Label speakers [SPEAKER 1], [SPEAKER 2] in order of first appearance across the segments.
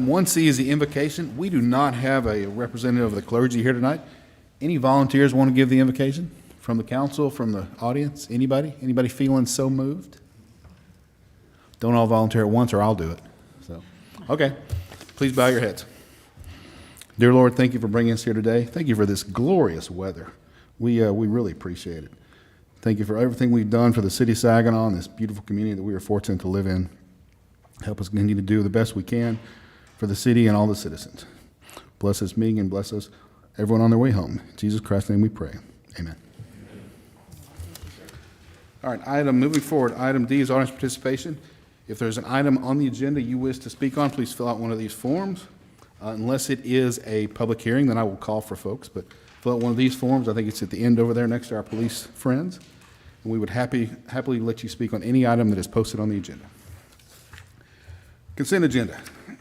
[SPEAKER 1] Item 1C is the invocation. We do not have a representative of the clergy here tonight. Any volunteers want to give the invocation? From the council, from the audience? Anybody? Anybody feeling so moved? Don't all volunteer at once or I'll do it. So, okay. Please bow your heads. Dear Lord, thank you for bringing us here today. Thank you for this glorious weather. We really appreciate it. Thank you for everything we've done for the city of Saginaw and this beautiful community that we are fortunate to live in. Help us continue to do the best we can for the city and all the citizens. Bless this meeting and bless us, everyone on their way home. In Jesus Christ's name we pray. Amen. All right, moving forward, item D is audience participation. If there's an item on the agenda you wish to speak on, please fill out one of these forms. Unless it is a public hearing, then I will call for folks, but fill out one of these forms. I think it's at the end over there next to our police friends. And we would happily let you speak on any item that is posted on the agenda. Consent agenda.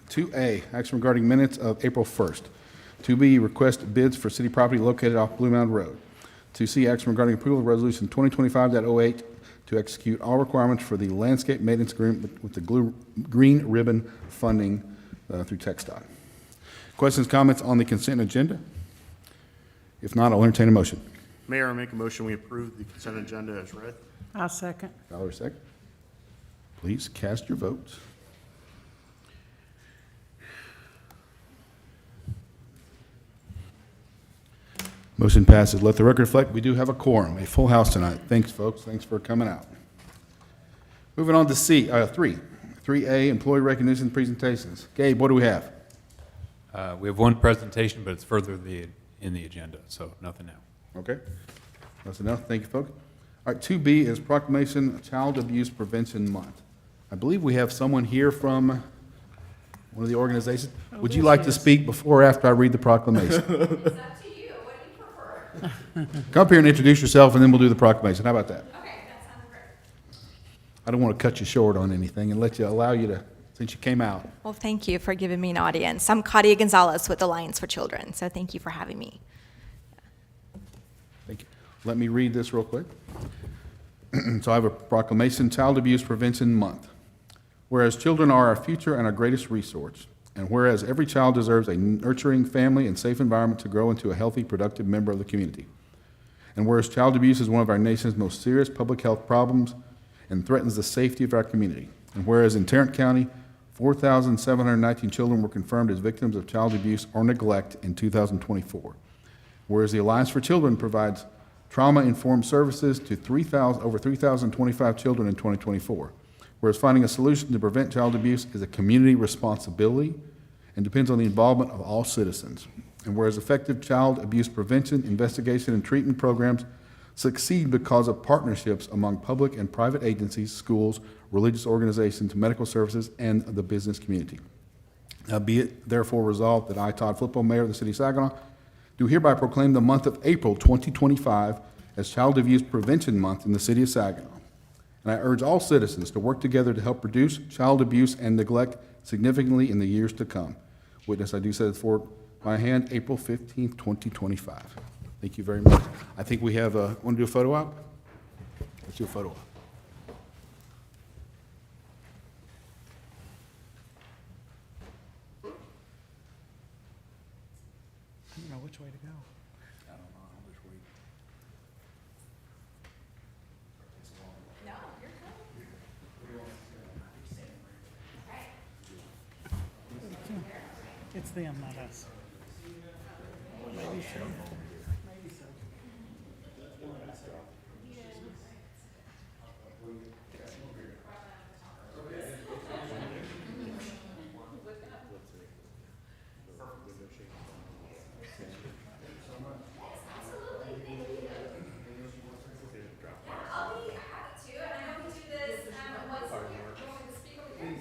[SPEAKER 1] 2A, action regarding minutes of April 1st. 2B, request bids for city property located off Blue Mound Road. 2C, action regarding approval of resolution 2025-08 to execute all requirements for the landscape maintenance agreement with the Green Ribbon funding through TxDOT. Questions, comments on the consent agenda? If not, I'll entertain a motion.
[SPEAKER 2] Mayor, I make a motion we approve the consent agenda as read.
[SPEAKER 3] I'll second.
[SPEAKER 1] Fowler, second. Please cast your votes. Motion passes. Let the record reflect we do have a quorum, a full house tonight. Thanks, folks. Thanks for coming out. Moving on to 3A, employee recognition presentations. Gabe, what do we have?
[SPEAKER 4] We have one presentation, but it's further in the agenda, so nothing now.
[SPEAKER 1] Okay. That's enough. Thank you, folks. All right, 2B is Proclamation Child Abuse Prevention Month. I believe we have someone here from one of the organizations. Would you like to speak before or after I read the proclamation?
[SPEAKER 5] It's up to you. What do you prefer?
[SPEAKER 1] Come up here and introduce yourself, and then we'll do the proclamation. How about that?
[SPEAKER 5] Okay, that sounds great.
[SPEAKER 1] I don't want to cut you short on anything and allow you to, since you came out.
[SPEAKER 5] Well, thank you for giving me an audience. I'm Claudia Gonzalez with Alliance for Children, so thank you for having me.
[SPEAKER 1] Thank you. Let me read this real quick. So I have a proclamation, Child Abuse Prevention Month. Whereas children are our future and our greatest resource, and whereas every child deserves a nurturing family and safe environment to grow into a healthy, productive member of the community. And whereas child abuse is one of our nation's most serious public health problems and threatens the safety of our community. And whereas in Tarrant County, 4,719 children were confirmed as victims of child abuse or neglect in 2024. Whereas the Alliance for Children provides trauma-informed services to over 3,025 children in 2024. Whereas finding a solution to prevent child abuse is a community responsibility and depends on the involvement of all citizens. And whereas effective child abuse prevention, investigation, and treatment programs succeed because of partnerships among public and private agencies, schools, religious organizations, medical services, and the business community. Now be it therefore resolved that I, Todd Flippo, Mayor of the City of Saginaw, do hereby proclaim the month of April 2025 as Child Abuse Prevention Month in the City of Saginaw. And I urge all citizens to work together to help reduce child abuse and neglect significantly in the years to come. Witness, I do set forward my hand, April 15th, 2025. Thank you very much. I think we have want to do a photo op? Let's do a photo op.
[SPEAKER 3] I don't know which way to go.
[SPEAKER 1] I don't know. I wish we...
[SPEAKER 5] No, you're
[SPEAKER 3] It's them, not us. Maybe so. Maybe so.
[SPEAKER 5] I'll be happy to, and I know we do this once a year. You want me to speak over here?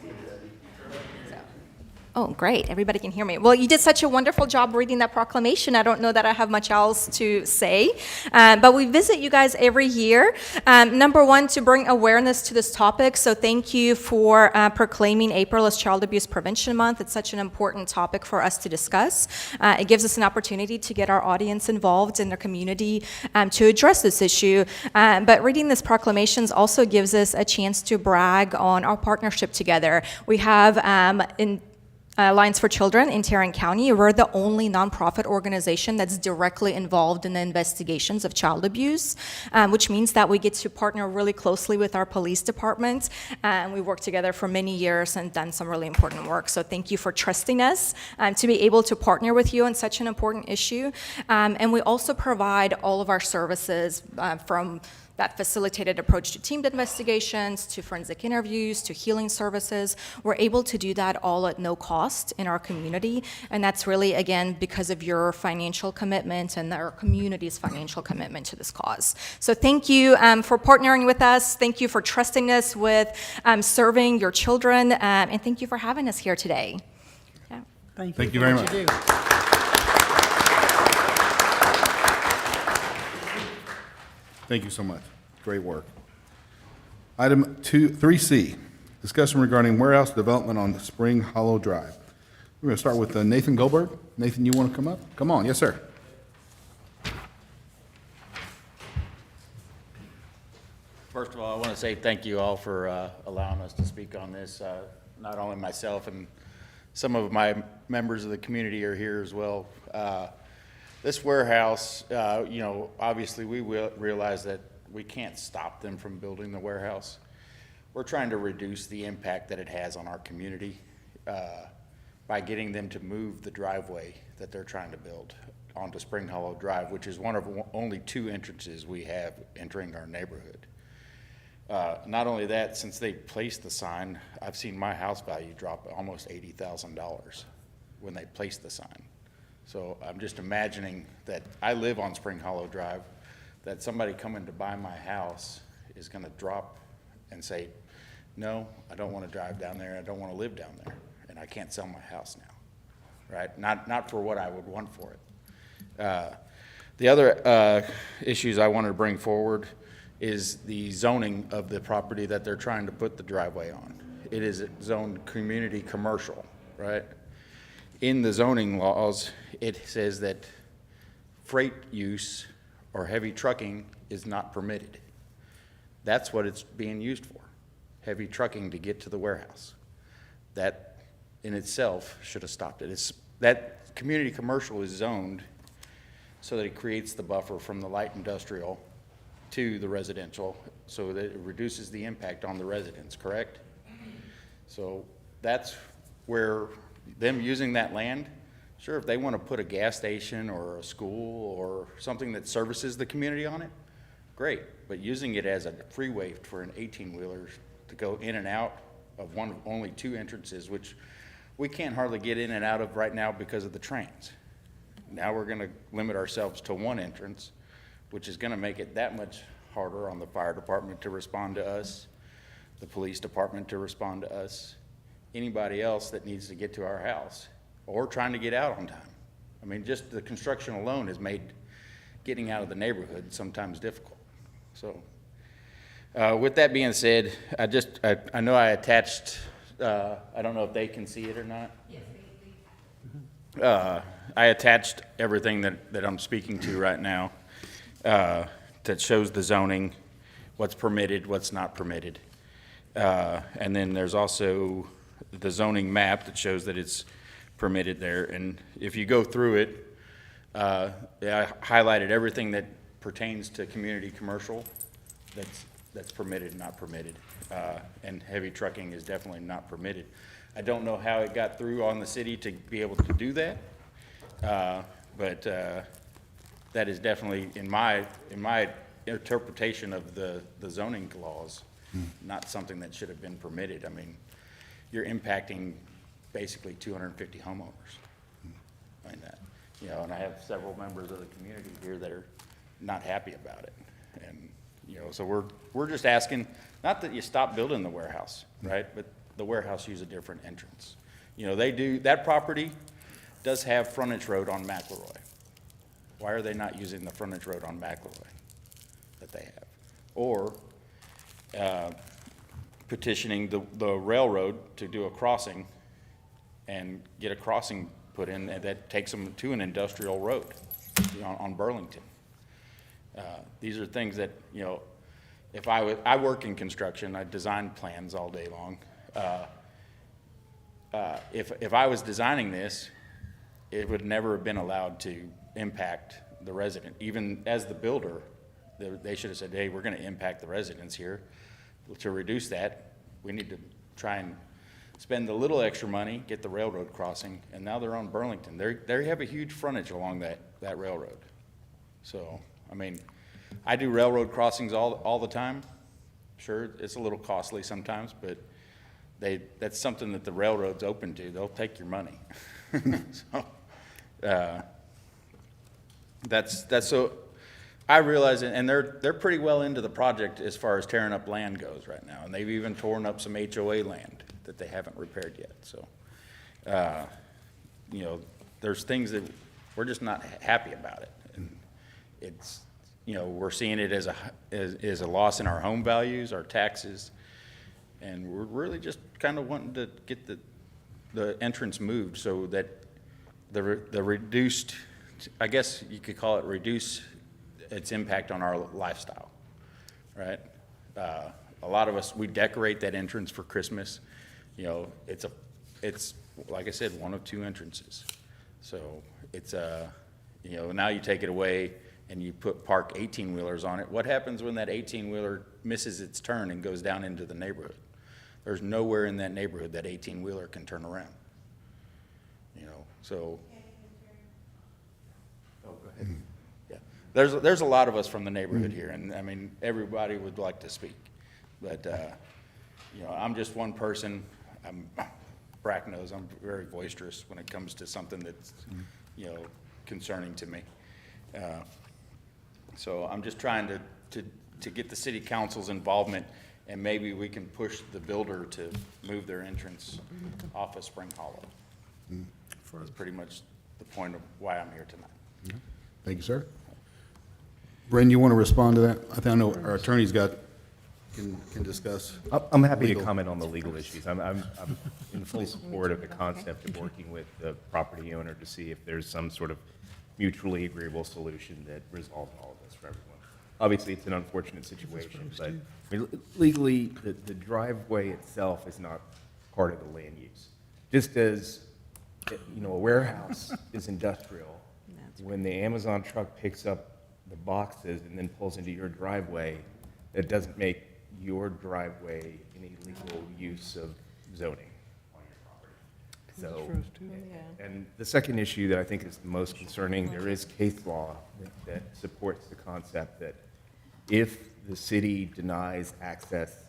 [SPEAKER 5] Oh, great. Everybody can hear me. Well, you did such a wonderful job reading that proclamation. I don't know that I have much else to say, but we visit you guys every year. Number one, to bring awareness to this topic. So thank you for proclaiming April as Child Abuse Prevention Month. It's such an important topic for us to discuss. It gives us an opportunity to get our audience involved in their community to address this issue. But reading this proclamations also gives us a chance to brag on our partnership together. We have Alliance for Children in Tarrant County. We're the only nonprofit organization that's directly involved in the investigations of child abuse, which means that we get to partner really closely with our police department, and we work together for many years and done some really important work. So thank you for trusting us to be able to partner with you on such an important issue. And we also provide all of our services from that facilitated approach to teamed investigations, to forensic interviews, to healing services. We're able to do that all at no cost in our community, and that's really, again, because of your financial commitment and our community's financial commitment to this cause. So thank you for partnering with us. Thank you for trusting us with serving your children, and thank you for having us here today. Yeah.
[SPEAKER 1] Thank you very much. Thank you so much. Great work. Item 3C, discussion regarding warehouse development on Spring Hollow Drive. We're going to start with Nathan Goldberg. Nathan, you want to come up? Come on. Yes, sir.
[SPEAKER 6] First of all, I want to say thank you all for allowing us to speak on this. Not only myself and some of my members of the community are here as well. This warehouse, obviously we will realize that we can't stop them from building the warehouse. We're trying to reduce the impact that it has on our community by getting them to move the driveway that they're trying to build onto Spring Hollow Drive, which is one of only 2 entrances we have entering our neighborhood. Not only that, since they placed the sign, I've seen my house value drop almost $80,000 when they placed the sign. So I'm just imagining that I live on Spring Hollow Drive, that somebody coming to buy my house is going to drop and say, no, I don't want to drive down there, I don't want to live down there, and I can't sell my house now, right? Not for what I would want for it. The other issues I wanted to bring forward is the zoning of the property that they're trying to put the driveway on. It is zoned community commercial, right? In the zoning laws, it says that freight use or heavy trucking is not permitted. That's what it's being used for, heavy trucking to get to the warehouse. That in itself should have stopped it. That community commercial is zoned so that it creates the buffer from the light industrial to the residential so that it reduces the impact on the residents, correct? So that's where them using that land, sure, if they want to put a gas station or a school or something that services the community on it, great. But using it as a freeway for an 18-wheeler to go in and out of one of only 2 entrances, which we can't hardly get in and out of right now because of the trains. Now we're going to limit ourselves to 1 entrance, which is going to make it that much harder on the fire department to respond to us, the police department to respond to us, anybody else that needs to get to our house or trying to get out on time. I mean, just the construction alone has made getting out of the neighborhood sometimes difficult. So with that being said, I know I attached, I don't know if they can see it or not. Yes, I attached everything that I'm speaking to right now that shows the zoning, what's permitted, what's not permitted. And then there's also the zoning map that shows that it's permitted there. And if you go through it, I highlighted everything that pertains to community commercial that's permitted and not permitted. And heavy trucking is definitely not permitted. I don't know how it got through on the city to be able to do that, but that is definitely, in my interpretation of the zoning laws, not something that should have been permitted. I mean, you're impacting basically 250 homeowners. I mean that, and I have several members of the community here that are not happy about it. And, so we're just asking, not that you stop building the warehouse, right? But the warehouse use a different entrance. That property does have frontage road on McElroy. Why are they not using the frontage road on McElroy that they have? Or petitioning the railroad to do a crossing and get a crossing put in that takes them to an industrial road on Burlington. These are things that, if I work in construction, I design plans all day long. if I was designing this, it would never have been allowed to impact the resident. Even as the builder, they should have said, hey, we're going to impact the residents here. To reduce that, we need to try and spend a little extra money, get the railroad crossing, and now they're on Burlington. They have a huge frontage along that railroad. So, I mean, I do railroad crossings all the time. Sure, it's a little costly sometimes, but that's something that the railroad's open to. They'll take your money. So, that's so, I realize, and they're pretty well into the project as far as tearing up land goes right now. And they've even torn up some HOA land that they haven't repaired yet. So, you know, there's things that we're just not happy about it. And it's, you know, we're seeing it as a loss in our home values, our taxes. And we're really just kind of wanting to get the entrance moved so that the reduced, I guess you could call it reduce its impact on our lifestyle, right? A lot of us, we decorate that entrance for Christmas. You know, it's like I said, one of two entrances. So it's you know, now you take it away and you park 18-wheelers on it. What happens when that 18-wheeler misses its turn and goes down into the neighborhood? There's nowhere in that neighborhood that 18-wheeler can turn around. You know, so. Oh, go ahead. Yeah, there's a lot of us from the neighborhood here, and I mean, everybody would like to speak, but you know, I'm just one person. Brack knows I'm very boisterous when it comes to something that's, you know, concerning to me. So I'm just trying to get the city council's involvement, and maybe we can push the builder to move their entrance off of Spring Hollow. That's pretty much the point of why I'm here tonight.
[SPEAKER 1] Thank you, sir. Bren, you want to respond to that? I know our attorney's can discuss.
[SPEAKER 3] I'm happy to
[SPEAKER 1] Legal.
[SPEAKER 3] comment on the legal issues. I'm in full support of the concept of working with the property owner to see if there's some sort of mutually agreeable solution that resolves all of this for everyone. Obviously, it's an unfortunate situation, but I mean, legally, the driveway itself is not part of the land use. Just as, you know, a warehouse is industrial, when the Amazon truck picks up the boxes and then pulls into your driveway, that doesn't make your driveway any legal use of zoning on your property. So, and the second issue that I think is the most concerning, there is case law that supports the concept that if the city denies access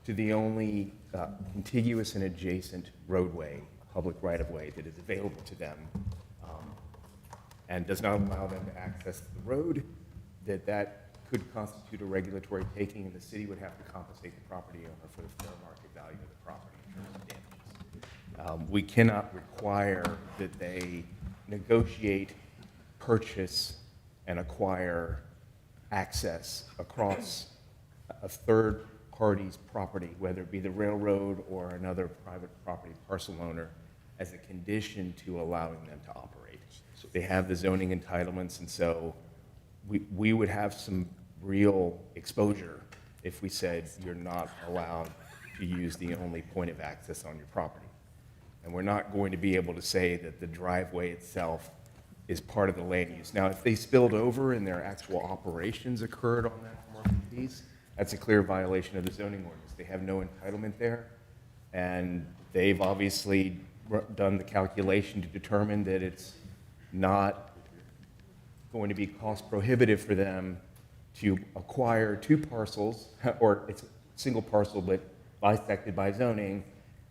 [SPEAKER 3] to the only contiguous and adjacent roadway, public right-of-way that is available to them, and does not allow them to access the road, that could constitute a regulatory taking, and the city would have to compensate the property owner for the fair market value of the property in terms of damages. We cannot require that they negotiate, purchase, and acquire access across a third party's property, whether it be the railroad or another private property parcel owner, as a condition to allowing them to operate. So they have the zoning entitlements, and so we would have some real exposure if we said you're not allowed to use the only point of access on your property. And we're not going to be able to say that the driveway itself is part of the land use. Now, if they spilled over and their actual operations occurred on that commercial piece, that's a clear violation of the zoning ordinance. They have no entitlement there, and they've obviously done the calculation to determine that it's not going to be cost prohibitive for them to acquire two parcels, or it's a single parcel but bisected by zoning,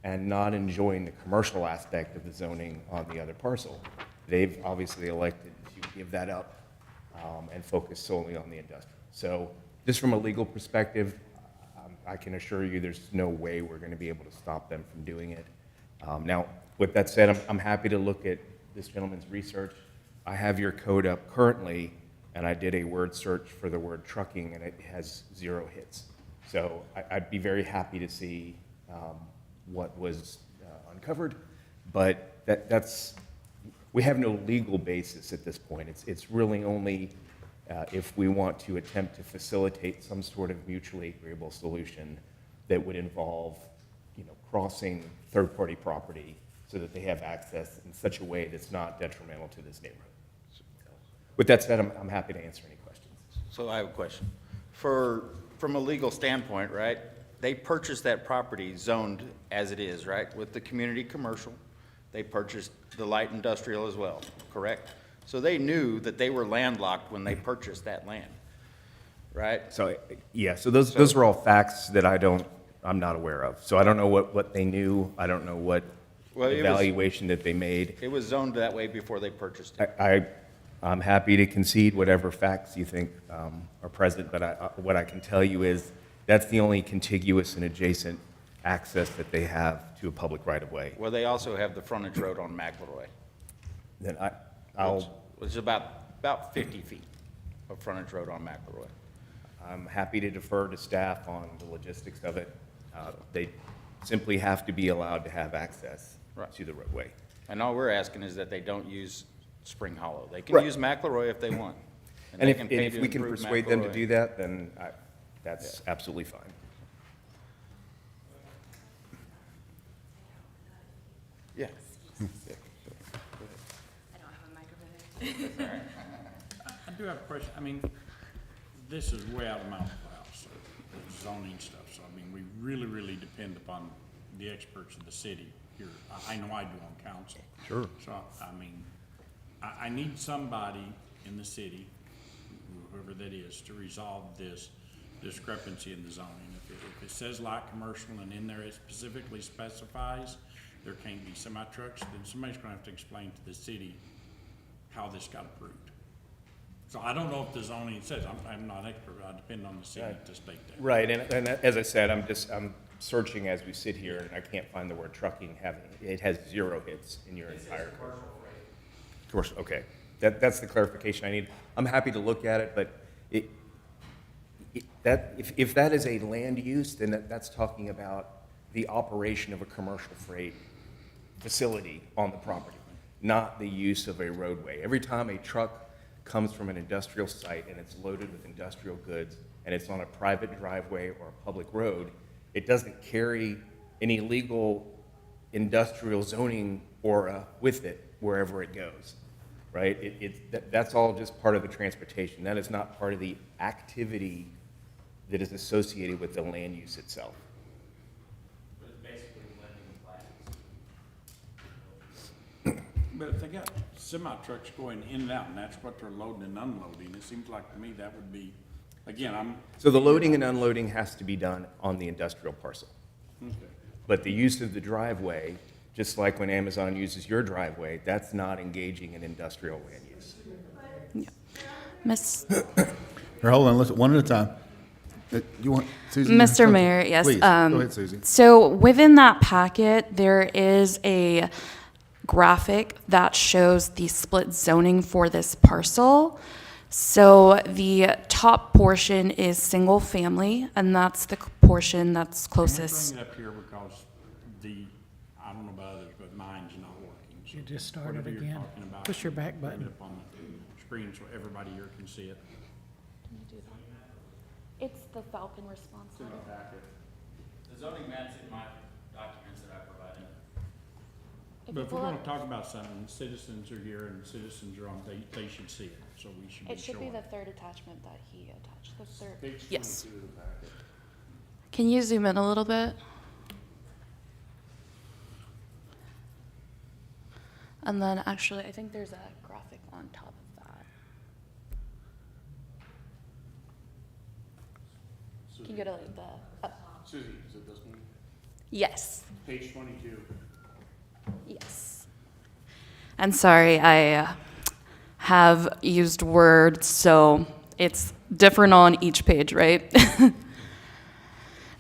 [SPEAKER 3] and not enjoying the commercial aspect of the zoning on the other parcel. They've obviously elected to give that up and focus solely on the industrial. So just from a legal perspective, I can assure you there's no way we're going to be able to stop them from doing it. Now, with that said, I'm happy to look at this gentleman's research. I have your code up currently, and I did a word search for the word trucking, and it has 0 hits. So I'd be very happy to see what was uncovered, but that's, we have no legal basis at this point. It's really only if we want to attempt to facilitate some sort of mutually agreeable solution that would involve, you know, crossing third-party property so that they have access in such a way that's not detrimental to this neighborhood. With that said, I'm happy to answer any questions.
[SPEAKER 6] So I have a question. From a legal standpoint, right, they purchased that property zoned as it is, right, with the community commercial. They purchased the light industrial as well, correct? So they knew that they were landlocked when they purchased that land, right?
[SPEAKER 3] So, yeah, so those are all facts that I'm not aware of. So I don't know what they knew. I don't know what
[SPEAKER 6] Well, it was-
[SPEAKER 3] evaluation that they made.
[SPEAKER 6] It was zoned that way before they purchased it.
[SPEAKER 3] I'm happy to concede whatever facts you think are present, but what I can tell you is that's the only contiguous and adjacent access that they have to a public right-of-way.
[SPEAKER 6] Well, they also have the frontage road on McElroy,
[SPEAKER 3] Then I'll,
[SPEAKER 6] which is about 50 feet of frontage road on McElroy.
[SPEAKER 3] I'm happy to defer to staff on the logistics of it. They simply have to be allowed to have access
[SPEAKER 6] Right.
[SPEAKER 3] to the roadway.
[SPEAKER 6] And all we're asking is that they don't use Spring Hollow. They can
[SPEAKER 3] Right.
[SPEAKER 6] use McElroy if they want.
[SPEAKER 3] And
[SPEAKER 6] they
[SPEAKER 3] if
[SPEAKER 6] can pay
[SPEAKER 3] if
[SPEAKER 6] to
[SPEAKER 3] we can
[SPEAKER 6] improve
[SPEAKER 3] persuade them to
[SPEAKER 6] McElroy.
[SPEAKER 3] do that, then that's absolutely fine.
[SPEAKER 6] Yeah.
[SPEAKER 7] I do have a question. I mean, this is way out of my wheelhouse, the zoning stuff. So, I mean, we really, really depend upon the experts of the city here. I know I do on council.
[SPEAKER 3] Sure.
[SPEAKER 7] So, I mean, I need somebody in the city, whoever that is, to resolve this discrepancy in the zoning. If it says light commercial and in there it specifically specifies there can't be semi-trucks, then somebody's gonna have to explain to the city how this got approved. So I don't know if the zoning says, I'm not expert, but I depend on the city to state that.
[SPEAKER 3] Right, and as I said, I'm searching as we sit here, and I can't find the word trucking it has 0 hits in your entire. Commercial, okay. That's the clarification I need. I'm happy to look at it, but if that is a land use, then that's talking about the operation of a commercial freight facility on the property, not the use of a roadway. Every time a truck comes from an industrial site and it's loaded with industrial goods and it's on a private driveway or a public road, it doesn't carry any legal industrial zoning aura with it wherever it goes, right? That's all just part of the transportation. That is not part of the activity that is associated with the land use itself.
[SPEAKER 6] But it's basically blending flags.
[SPEAKER 7] But if they got semi-trucks going in and out, and that's what they're loading and unloading, it seems like to me that would be, again,
[SPEAKER 3] So the loading and unloading has to be done on the industrial parcel.
[SPEAKER 7] okay.
[SPEAKER 3] But the use of the driveway, just like when Amazon uses your driveway, that's not engaging in industrial land use.
[SPEAKER 8] Miss,
[SPEAKER 1] Here, hold on, let's, one at a time. You want, Susie? you have
[SPEAKER 8] Mr.
[SPEAKER 1] something?
[SPEAKER 8] Mayor, yes.
[SPEAKER 1] Please, go ahead, Susie.
[SPEAKER 8] So within that packet, there is a graphic that shows the split zoning for this parcel. So the top portion is single family, and that's the portion that's
[SPEAKER 7] I'm
[SPEAKER 8] closest.
[SPEAKER 7] bringing it up here because I don't know about others, but mine's not working. So
[SPEAKER 9] You just started
[SPEAKER 7] whatever you're
[SPEAKER 9] again.
[SPEAKER 7] talking about,
[SPEAKER 9] Push your back
[SPEAKER 7] bring it
[SPEAKER 9] button.
[SPEAKER 7] up on the screen so everybody here can see it.
[SPEAKER 8] It's the Falcon response letter.
[SPEAKER 6] The zoning map's in my documents that I provided.
[SPEAKER 8] If
[SPEAKER 7] But
[SPEAKER 8] you
[SPEAKER 7] if we're
[SPEAKER 8] pull
[SPEAKER 7] gonna
[SPEAKER 8] up,
[SPEAKER 7] talk about something, citizens are here and citizens are on, they should see it, so we should be
[SPEAKER 8] it should be
[SPEAKER 7] showing.
[SPEAKER 8] the third attachment that he attached, the third.
[SPEAKER 7] Page
[SPEAKER 8] Yes.
[SPEAKER 7] 22 of the packet.
[SPEAKER 8] Can you zoom in a little bit? And then actually, I think there's a graphic on top of that. Can you go to like the,
[SPEAKER 7] Susie, is it this one?
[SPEAKER 8] yes,
[SPEAKER 7] Page 22.
[SPEAKER 8] yes. And sorry, I have used Word, so it's different on each page, right?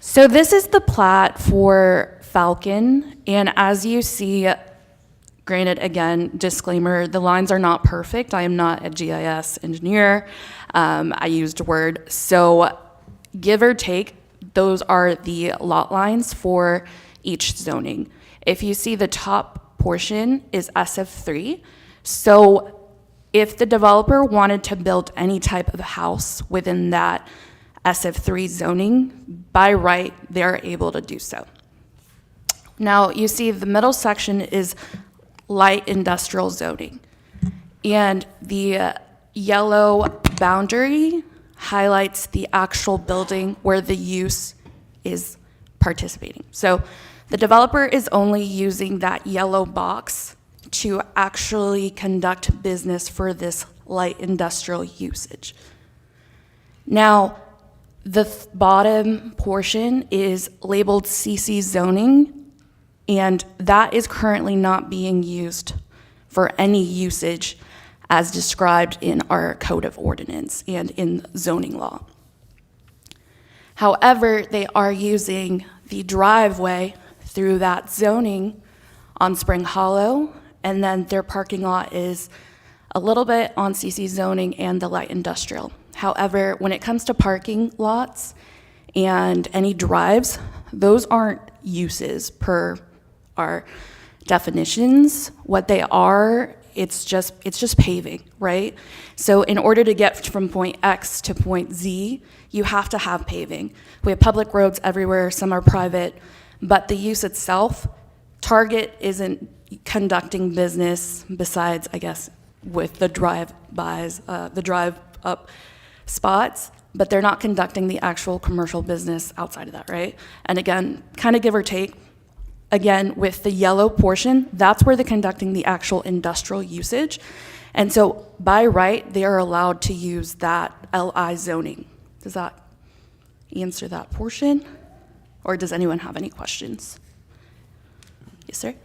[SPEAKER 8] So this is the plat for Falcon, and as you see, granted, again, disclaimer, the lines are not perfect. I am not a GIS engineer. I used Word. So give or take, those are the lot lines for each zoning. If you see the top portion is SF3. So if the developer wanted to build any type of house within that SF3 zoning, by right, they're able to do so. Now, you see the middle section is light industrial zoning. And the yellow boundary highlights the actual building where the use is participating. So the developer is only using that yellow box to actually conduct business for this light industrial usage. Now, the bottom portion is labeled CC zoning, and that is currently not being used for any usage as described in our code of ordinance and in zoning law. However, they are using the driveway through that zoning on Spring Hollow, and then their parking lot is a little bit on CC zoning and the light industrial. However, when it comes to parking lots and any drives, those aren't uses per our definitions. What they are, it's just paving, right? So in order to get from point X to point Z, you have to have paving. We have public roads everywhere, some are private, but the use itself, Target isn't conducting business besides, I guess, with the drive-bys, the drive-up spots, but they're not conducting the actual commercial business outside of that, right? And again, kind of give or take, again, with the yellow portion, that's where they're conducting the actual industrial usage. And so by right, they are allowed to use that LI zoning. Does that answer that portion? Or does anyone have any questions? Yes, sir?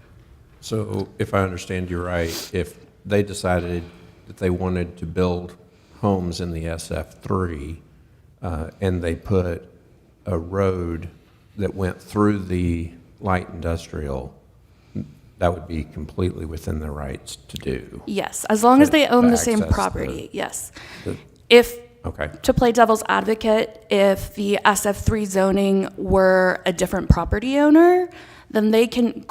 [SPEAKER 9] So if I understand you right, if they decided that they wanted to build homes in the SF3 and they put a road that went through the light industrial, that would be completely within their rights to do.
[SPEAKER 8] Yes, as long as they own
[SPEAKER 9] To
[SPEAKER 8] the same
[SPEAKER 9] access
[SPEAKER 8] property, yes.
[SPEAKER 9] the-
[SPEAKER 8] If,
[SPEAKER 9] Okay.
[SPEAKER 8] to play devil's advocate, if the SF3 zoning were a different property owner, then they can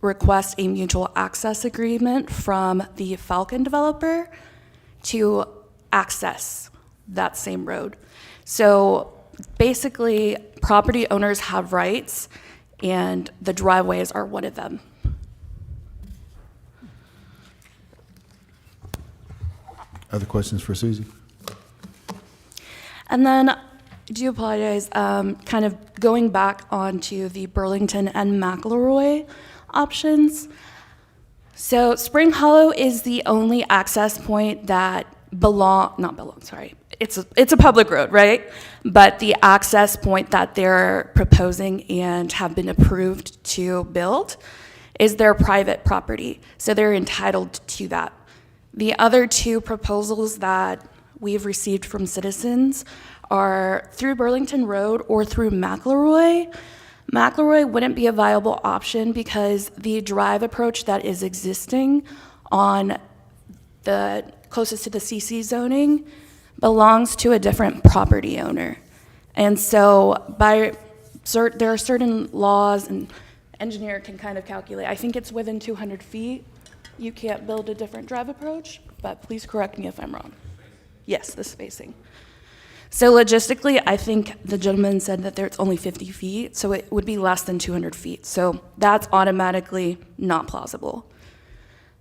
[SPEAKER 8] request a mutual access agreement from the Falcon developer to access that same road. So basically, property owners have rights, and the driveways are one of them.
[SPEAKER 1] Other questions for Susie?
[SPEAKER 8] And then, I do apologize, kind of going back onto the Burlington and McElroy options. So Spring Hollow is the only access point that it's a public road, right? But the access point that they're proposing and have been approved to build is their private property. So they're entitled to that. The other two proposals that we've received from citizens are through Burlington Road or through McElroy. McElroy wouldn't be a viable option because the drive approach that is existing on the closest to the CC zoning belongs to a different property owner. And so there are certain laws, and engineer can kind of calculate, I think it's within 200 feet, you can't build a different drive approach, but please correct me if I'm wrong. Yes, the spacing. So logistically, I think the gentleman said that it's only 50 feet, so it would be less than 200 feet. So that's automatically not plausible.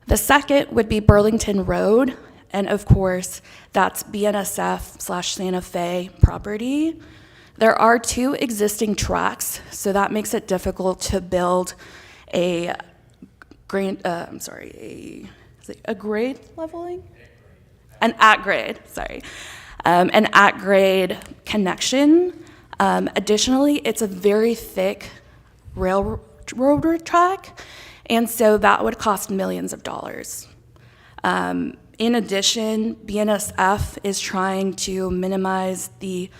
[SPEAKER 8] The second would be Burlington Road, and of course, that's BNSF/Santa Fe property. There are two existing tracks, so that makes it difficult to build a grade leveling? An at-grade, sorry. An at-grade connection. Additionally, it's a very thick railroad track, and so that would cost millions of dollars. In addition, BNSF is trying to minimize the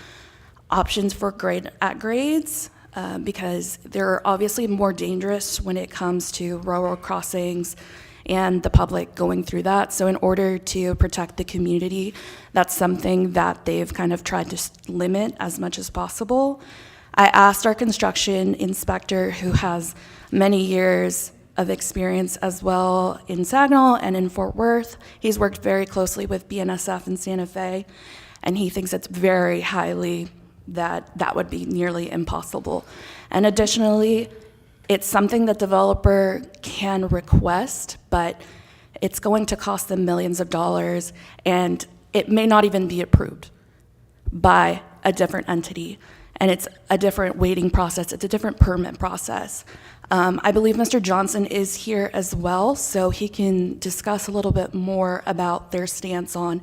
[SPEAKER 8] options for at-grades because they're obviously more dangerous when it comes to railroad crossings and the public going through that. So in order to protect the community, that's something that they've kind of tried to limit as much as possible. I asked our construction inspector, who has many years of experience as well in Saginaw and in Fort Worth. He's worked very closely with BNSF in Santa Fe, and he thinks it's very highly that would be nearly impossible. And additionally, It's something that developer can request, but it's going to cost them millions of dollars, and it may not even be approved by a different entity. And it's a different waiting process, it's a different permit process. I believe Mr. Johnson is here as well, so he can discuss a little bit more about their stance on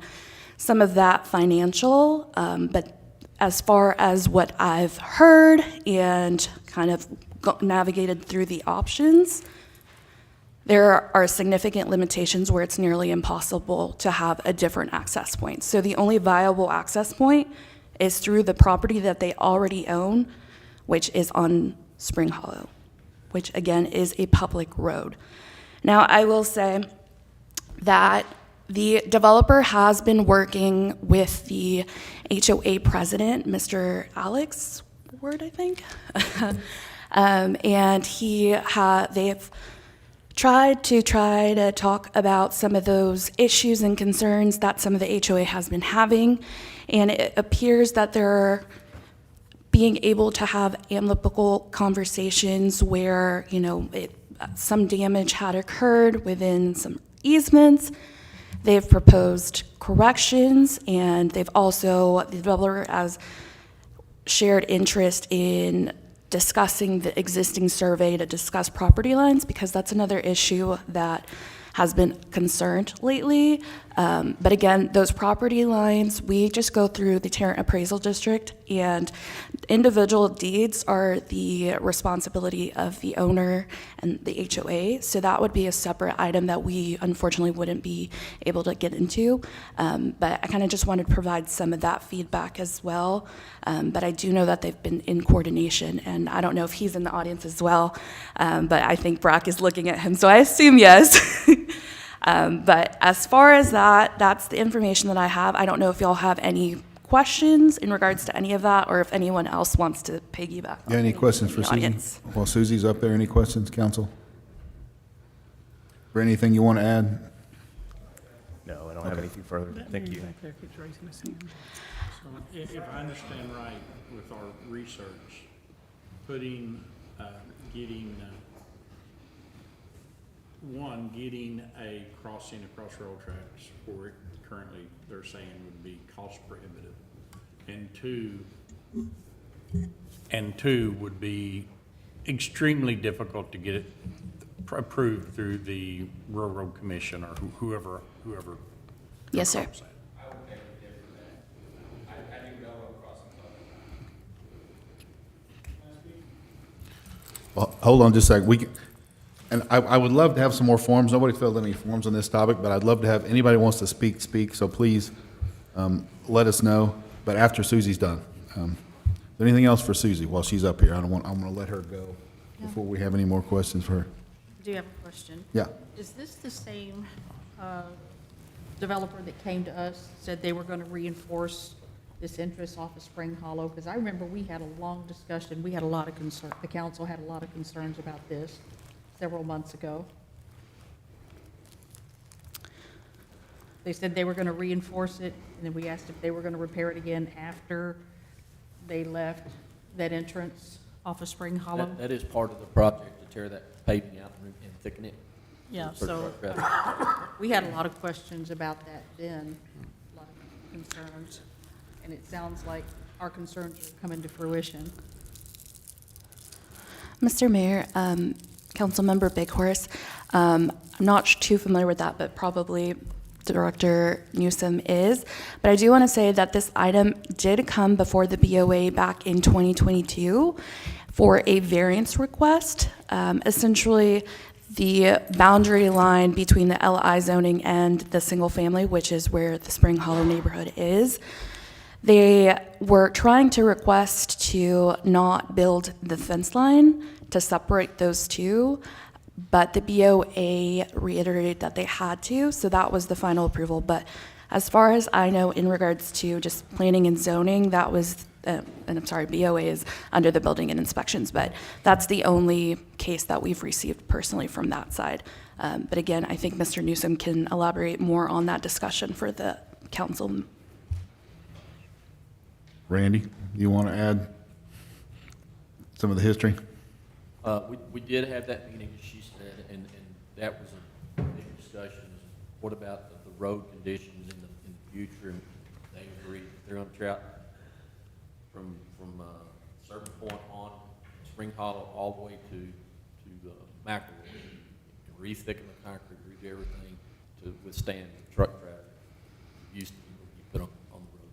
[SPEAKER 8] some of that financial. But as far as what I've heard and kind of navigated through the options, there are significant limitations where it's nearly impossible to have a different access point. So the only viable access point is through the property that they already own, which is on Spring Hollow, which again is a public road. Now, I will say that the developer has been working with the HOA president, Mr. Alex Ward, I think. And they've tried to talk about some of those issues and concerns that some of the HOA has been having. And it appears that they're being able to have amicable conversations where, some damage had occurred within some easements. They've proposed corrections, and the developer has shared interest in discussing the existing survey to discuss property lines, because that's another issue that has been concerned lately. But again, those property lines, we just go through the Tarrant Appraisal District, and individual deeds are the responsibility of the owner and the HOA. So that would be a separate item that we unfortunately wouldn't be able to get into. But I kind of just wanted to provide some of that feedback as well. But I do know that they've been in coordination, and I don't know if he's in the audience as well. But I think Brock is looking at him, so I assume yes. But as far as that, that's the information that I have. I don't know if y'all have any questions in regards to any of that, or if anyone else wants to piggyback.
[SPEAKER 1] Yeah, any questions for
[SPEAKER 8] the
[SPEAKER 1] Susie?
[SPEAKER 8] audience.
[SPEAKER 1] While Susie's up there, any questions, council? Or anything you want to add?
[SPEAKER 3] No, I don't have anything further. Thank you.
[SPEAKER 7] So if I understand right, with our research, getting a crossing across rail tracks for it currently, they're saying would be cost prohibitive. And two would be extremely difficult to get it approved through the Railroad Commission or whoever.
[SPEAKER 8] Yes, sir.
[SPEAKER 7] controls that.
[SPEAKER 1] Well, hold on just a sec. And I would love to have some more forms. Nobody filled any forms on this topic, but I'd love to have, anybody who wants to speak, so please let us know, but after Susie's done. Anything else for Susie while she's up here? I'm going to let her go before we have any more questions for her.
[SPEAKER 10] I do have a question.
[SPEAKER 1] Yeah.
[SPEAKER 10] Is this the same developer that came to us, said they were going to reinforce this interest off of Spring Hollow? Because I remember we had a long discussion. We had a lot of concern, the council had a lot of concerns about this several months ago. They said they were going to reinforce it, and then we asked if they were going to repair it again after they left that entrance off of Spring Hollow.
[SPEAKER 11] That is part of the project, to tear that paving out and thicken it.
[SPEAKER 10] Yeah,
[SPEAKER 11] for
[SPEAKER 10] so
[SPEAKER 11] truck traffic.
[SPEAKER 10] we had a lot of questions about that then, a lot of concerns, and it sounds like our concerns are coming to fruition.
[SPEAKER 8] Mr. Mayor, Councilmember Bighorse, I'm not too familiar with that, but probably Director Newsom is. But I do want to say that this item did come before the BOA back in 2022 for a variance request. Essentially, the boundary line between the LI zoning and the single family, which is where the Spring Hollow neighborhood is, they were trying to request to not build the fence line to separate those two, but the BOA reiterated that they had to, so that was the final approval. But as far as I know, in regards to just planning and zoning, that was, and I'm sorry, BOA is under the building and inspections, but that's the only case that we've received personally from that side. But again, I think Mr. Newsom can elaborate more on that discussion for the council.
[SPEAKER 1] Randy, you want to add some of the history?
[SPEAKER 11] We did have that meeting, as she said, and that was a big discussion. What about the road conditions in the future? And they agreed they're going to trout from a certain point on Spring Hollow all the way to McElroy, and re-thicken the concrete, redo everything to withstand truck traffic. Used to be what you put on the road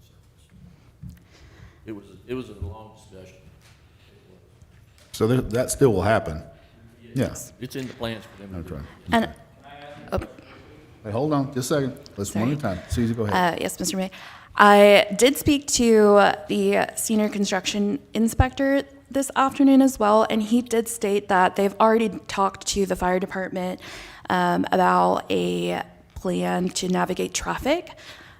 [SPEAKER 11] surface. It was a long discussion.
[SPEAKER 1] So that still will happen? Yes.
[SPEAKER 11] It's in the plans for them to
[SPEAKER 1] That's
[SPEAKER 11] do.
[SPEAKER 1] right.
[SPEAKER 8] And
[SPEAKER 1] Hey, hold on, just a second. Let's one at a time. Susie, go ahead.
[SPEAKER 8] Yes, Mr. May. I did speak to the senior construction inspector this afternoon as well, and he did state that they've already talked to the fire department about a plan to navigate traffic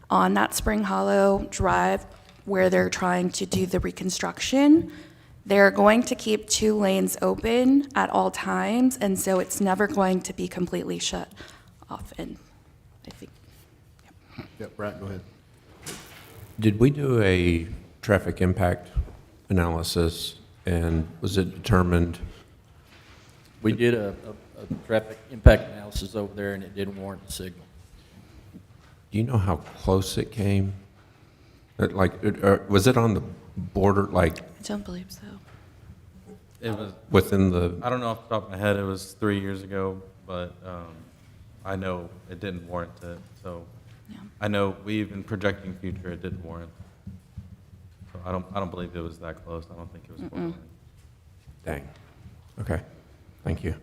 [SPEAKER 8] on that Spring Hollow Drive where they're trying to do the reconstruction. They're going to keep 2 lanes open at all times, and so it's never going to be completely shut off. And I think
[SPEAKER 1] Yep, Brad, go ahead.
[SPEAKER 9] Did we do a traffic impact analysis, and was it determined?
[SPEAKER 11] We did a traffic impact analysis over there, and it didn't warrant the signal.
[SPEAKER 9] Do you know how close it came? Was it on the border, like
[SPEAKER 8] I don't believe so.
[SPEAKER 12] It was,
[SPEAKER 9] within the?
[SPEAKER 12] I don't know off the top of my head, it was 3 years ago, but I know it didn't warrant it, so.
[SPEAKER 8] Yeah.
[SPEAKER 12] I know we even projecting future, it didn't warrant. So I don't believe it was that close, I don't think it was.
[SPEAKER 8] Mm-mm.
[SPEAKER 9] Dang. Okay, thank you.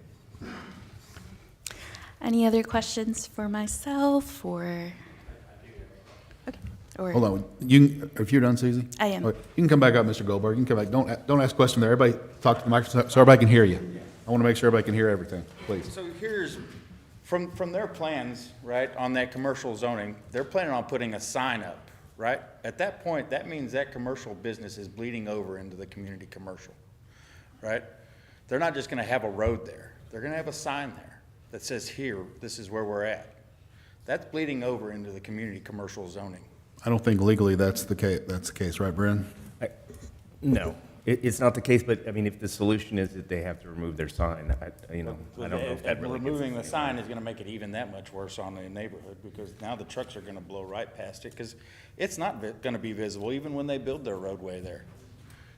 [SPEAKER 8] Any other questions for myself or? Okay. Or
[SPEAKER 1] Hold on, if you're done, Susie?
[SPEAKER 8] I am.
[SPEAKER 1] Okay, you can come back up, Mr. Goldberg, you can come back, don't ask questions there, everybody talk to the microphone so everybody can hear you. I want to make sure everybody can hear everything, please.
[SPEAKER 6] So here's, from their plans, right, on that commercial zoning, they're planning on putting a sign up, right? At that point, that means that commercial business is bleeding over into the community commercial, right? They're not just gonna have a road there. They're gonna have a sign there that says, here, this is where we're at. That's bleeding over into the community commercial zoning.
[SPEAKER 1] I don't think legally that's the case, right, Bren?
[SPEAKER 3] No, it's not the case, but I mean, if the solution is that they have to remove their sign, I don't know if that really gets.
[SPEAKER 6] Removing the sign is gonna make it even that much worse on the neighborhood, because now the trucks are gonna blow right past it, because it's not gonna be visible, even when they build their roadway there.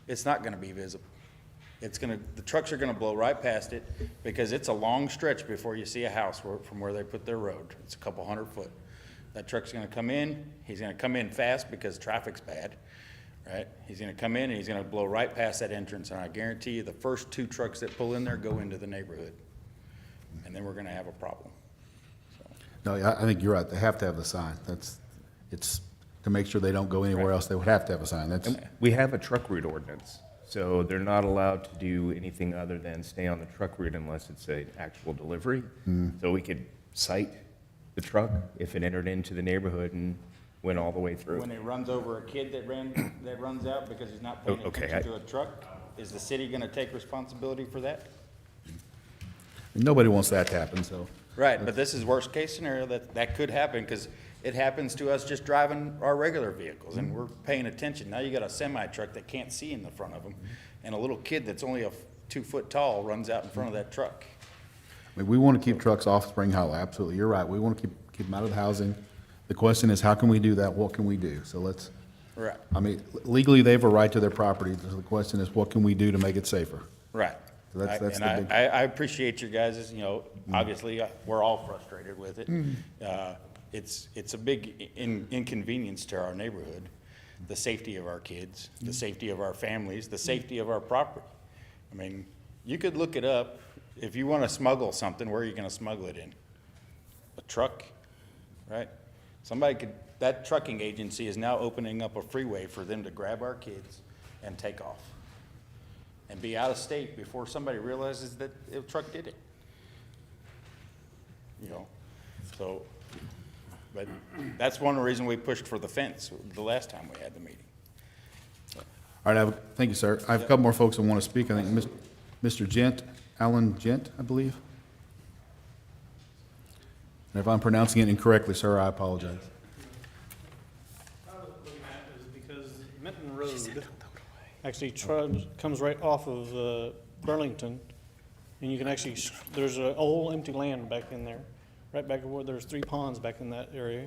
[SPEAKER 6] It's not gonna be visible. The trucks are gonna blow right past it, because it's a long stretch before you see a house from where they put their road. It's a couple 100 foot. That truck's gonna come in, he's gonna come in fast because traffic's bad, right? He's gonna come in and he's gonna blow right past that entrance, and I guarantee you, the first 2 trucks that pull in there go into the neighborhood. And then we're gonna have a problem.
[SPEAKER 1] No, I think you're right, they have to have the sign, it's to make sure they don't go anywhere else, they would have to have a sign, that's,
[SPEAKER 3] We have a truck route ordinance, so they're not allowed to do anything other than stay on the truck route unless it's an actual delivery. So we could cite the truck if it entered into the neighborhood and went all the way through.
[SPEAKER 6] When it runs over a kid that runs out because he's not paying
[SPEAKER 3] Okay,
[SPEAKER 6] attention to a truck, is the city gonna take responsibility for that?
[SPEAKER 1] nobody wants that to happen, so.
[SPEAKER 6] Right, but this is worst case scenario, that could happen, because it happens to us just driving our regular vehicles, and we're paying attention. Now you got a semi-truck that can't see in the front of them, and a little kid that's only 2 foot tall runs out in front of that truck.
[SPEAKER 1] I mean, we want to keep trucks off Spring Hollow, absolutely, you're right, we want to keep them out of the housing. The question is, how can we do that, what can we do? So let's,
[SPEAKER 6] Right,
[SPEAKER 1] I mean, legally, they have a right to their property, so the question is, what can we do to make it safer?
[SPEAKER 6] right.
[SPEAKER 1] So that's the
[SPEAKER 6] And
[SPEAKER 1] big-
[SPEAKER 6] I appreciate your guys', obviously, we're all frustrated with it. It's a big inconvenience to our neighborhood, the safety of our kids, the safety of our families, the safety of our property. I mean, you could look it up. If you want to smuggle something, where are you going to smuggle it in? A truck, right? That trucking agency is now opening up a freeway for them to grab our kids and take off and be out of state before somebody realizes that the truck did it. So, but that's one reason we pushed for the fence the last time we had the meeting.
[SPEAKER 1] All right, thank you, sir. I have a couple more folks that want to speak, I think Mr. Gent, Alan Gent, I believe. And if I'm pronouncing it incorrectly, sir, I apologize.
[SPEAKER 13] What I'm looking at is because Minton Road actually comes right off of Burlington And you can actually, there's a whole empty land back in there, right back where there's 3 ponds back in that area.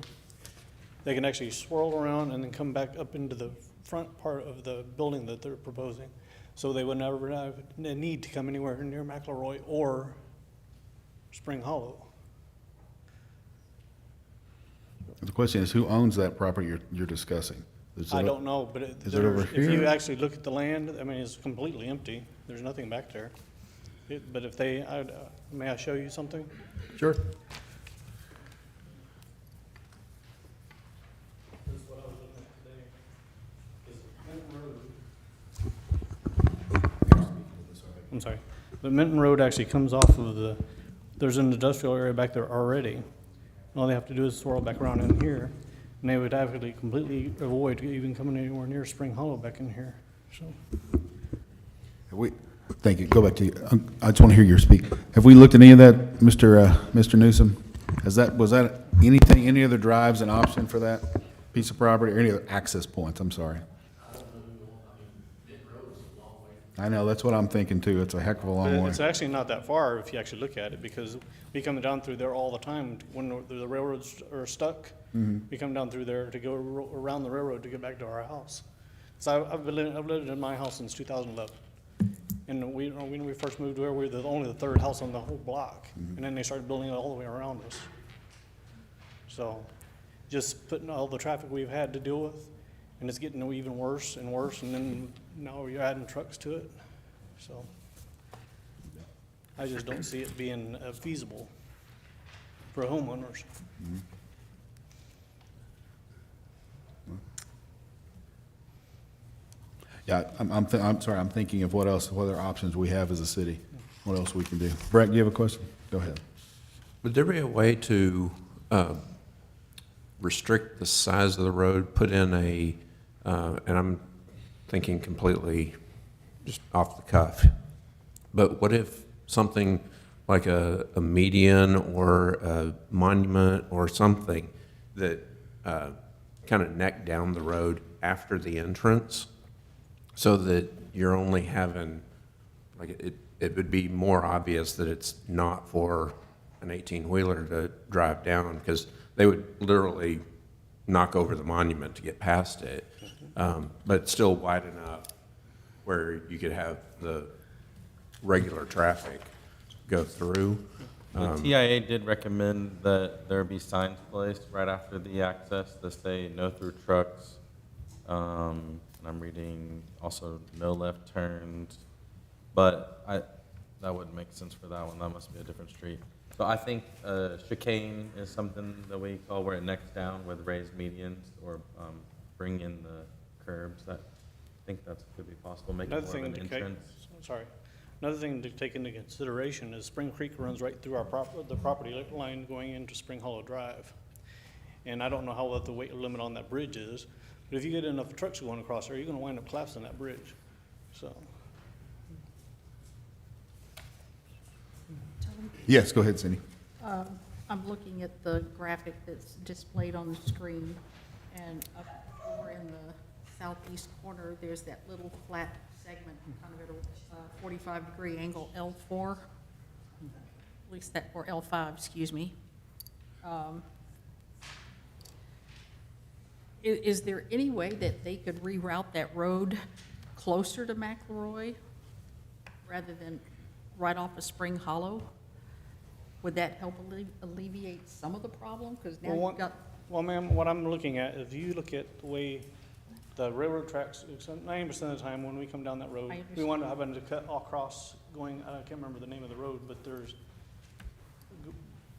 [SPEAKER 13] They can actually swirl around and then come back up into the front part of the building that they're proposing. So they would never have a need to come anywhere near McElroy or Spring Hollow.
[SPEAKER 1] The question is, who owns that property you're discussing? Is
[SPEAKER 13] I
[SPEAKER 1] it-
[SPEAKER 13] don't know, but
[SPEAKER 1] Is it over
[SPEAKER 13] if you
[SPEAKER 1] here?
[SPEAKER 13] actually look at the land, I mean, it's completely empty. There's nothing back there. But if they, may I show you something?
[SPEAKER 1] Sure.
[SPEAKER 13] This is what I was looking at today. I'm sorry. But Minton Road actually comes off of there's an industrial area back there already. All they have to do is swirl back around in here, and they would actually completely avoid even coming anywhere near Spring Hollow back in here, so.
[SPEAKER 1] Thank you. Go back to you. I just want to hear your speak. Have we looked at any of that, Mr. Newsom? Was that anything, any other drives an option for that piece of property, or any other access points? I'm sorry. I know, that's what I'm thinking too. It's a heck of a long way.
[SPEAKER 13] It's actually not that far if you actually look at it, because we come down through there all the time when the railroads are stuck. We come down through there to go around the railroad to get back to our house. So I've lived in my house since 2011. And when we first moved there, we were only the 3rd house on the whole block. And then they started building it all the way around us. So just putting all the traffic we've had to deal with, and it's getting even worse and worse, and then now you're adding trucks to it. So I just don't see it being feasible for homeowners.
[SPEAKER 1] Yeah, I'm sorry, I'm thinking of what other options we have as a city, what else we can do. Brett, do you have a question? Go ahead.
[SPEAKER 9] Would there be a way to restrict the size of the road, put in and I'm thinking completely just off the cuff, but what if something like a median or a monument or something that kind of necked down the road after the entrance, so that you're only having, like, it would be more obvious that it's not for an 18-wheeler to drive down, because they would literally knock over the monument to get past it, but still wide enough where you could have the regular traffic go through.
[SPEAKER 12] The TIA did recommend that there be signs placed right after the access that say no through trucks. And I'm reading also no left turns, but that wouldn't make sense for that one. That must be a different street. So I think chicane is something that we call where it necks down with raised medians, or bring in the curbs. I think that could be possible, make it more of an entrance.
[SPEAKER 13] Another thing to take into consideration is Spring Creek runs right through the property line going into Spring Hollow Drive. And I don't know what the weight limit on that bridge is, but if you get enough trucks going across there, you're gonna wind up collapsing that bridge, so.
[SPEAKER 1] Yes, go ahead, Cindy.
[SPEAKER 10] I'm looking at the graphic that's displayed on the screen, and up over in the southeast corner, there's that little flat segment, kind of at a 45-degree angle, L4, at least that, or L5, excuse me. Is there any way that they could reroute that road closer to McElroy rather than right off of Spring Hollow? Would that help alleviate some of the problem? Because now you've got...
[SPEAKER 13] Well, ma'am, what I'm looking at, if you look at the way the railroad tracks, 90% of the time when we come down that road, we wind up having to cut across going, I can't remember the name of the road, but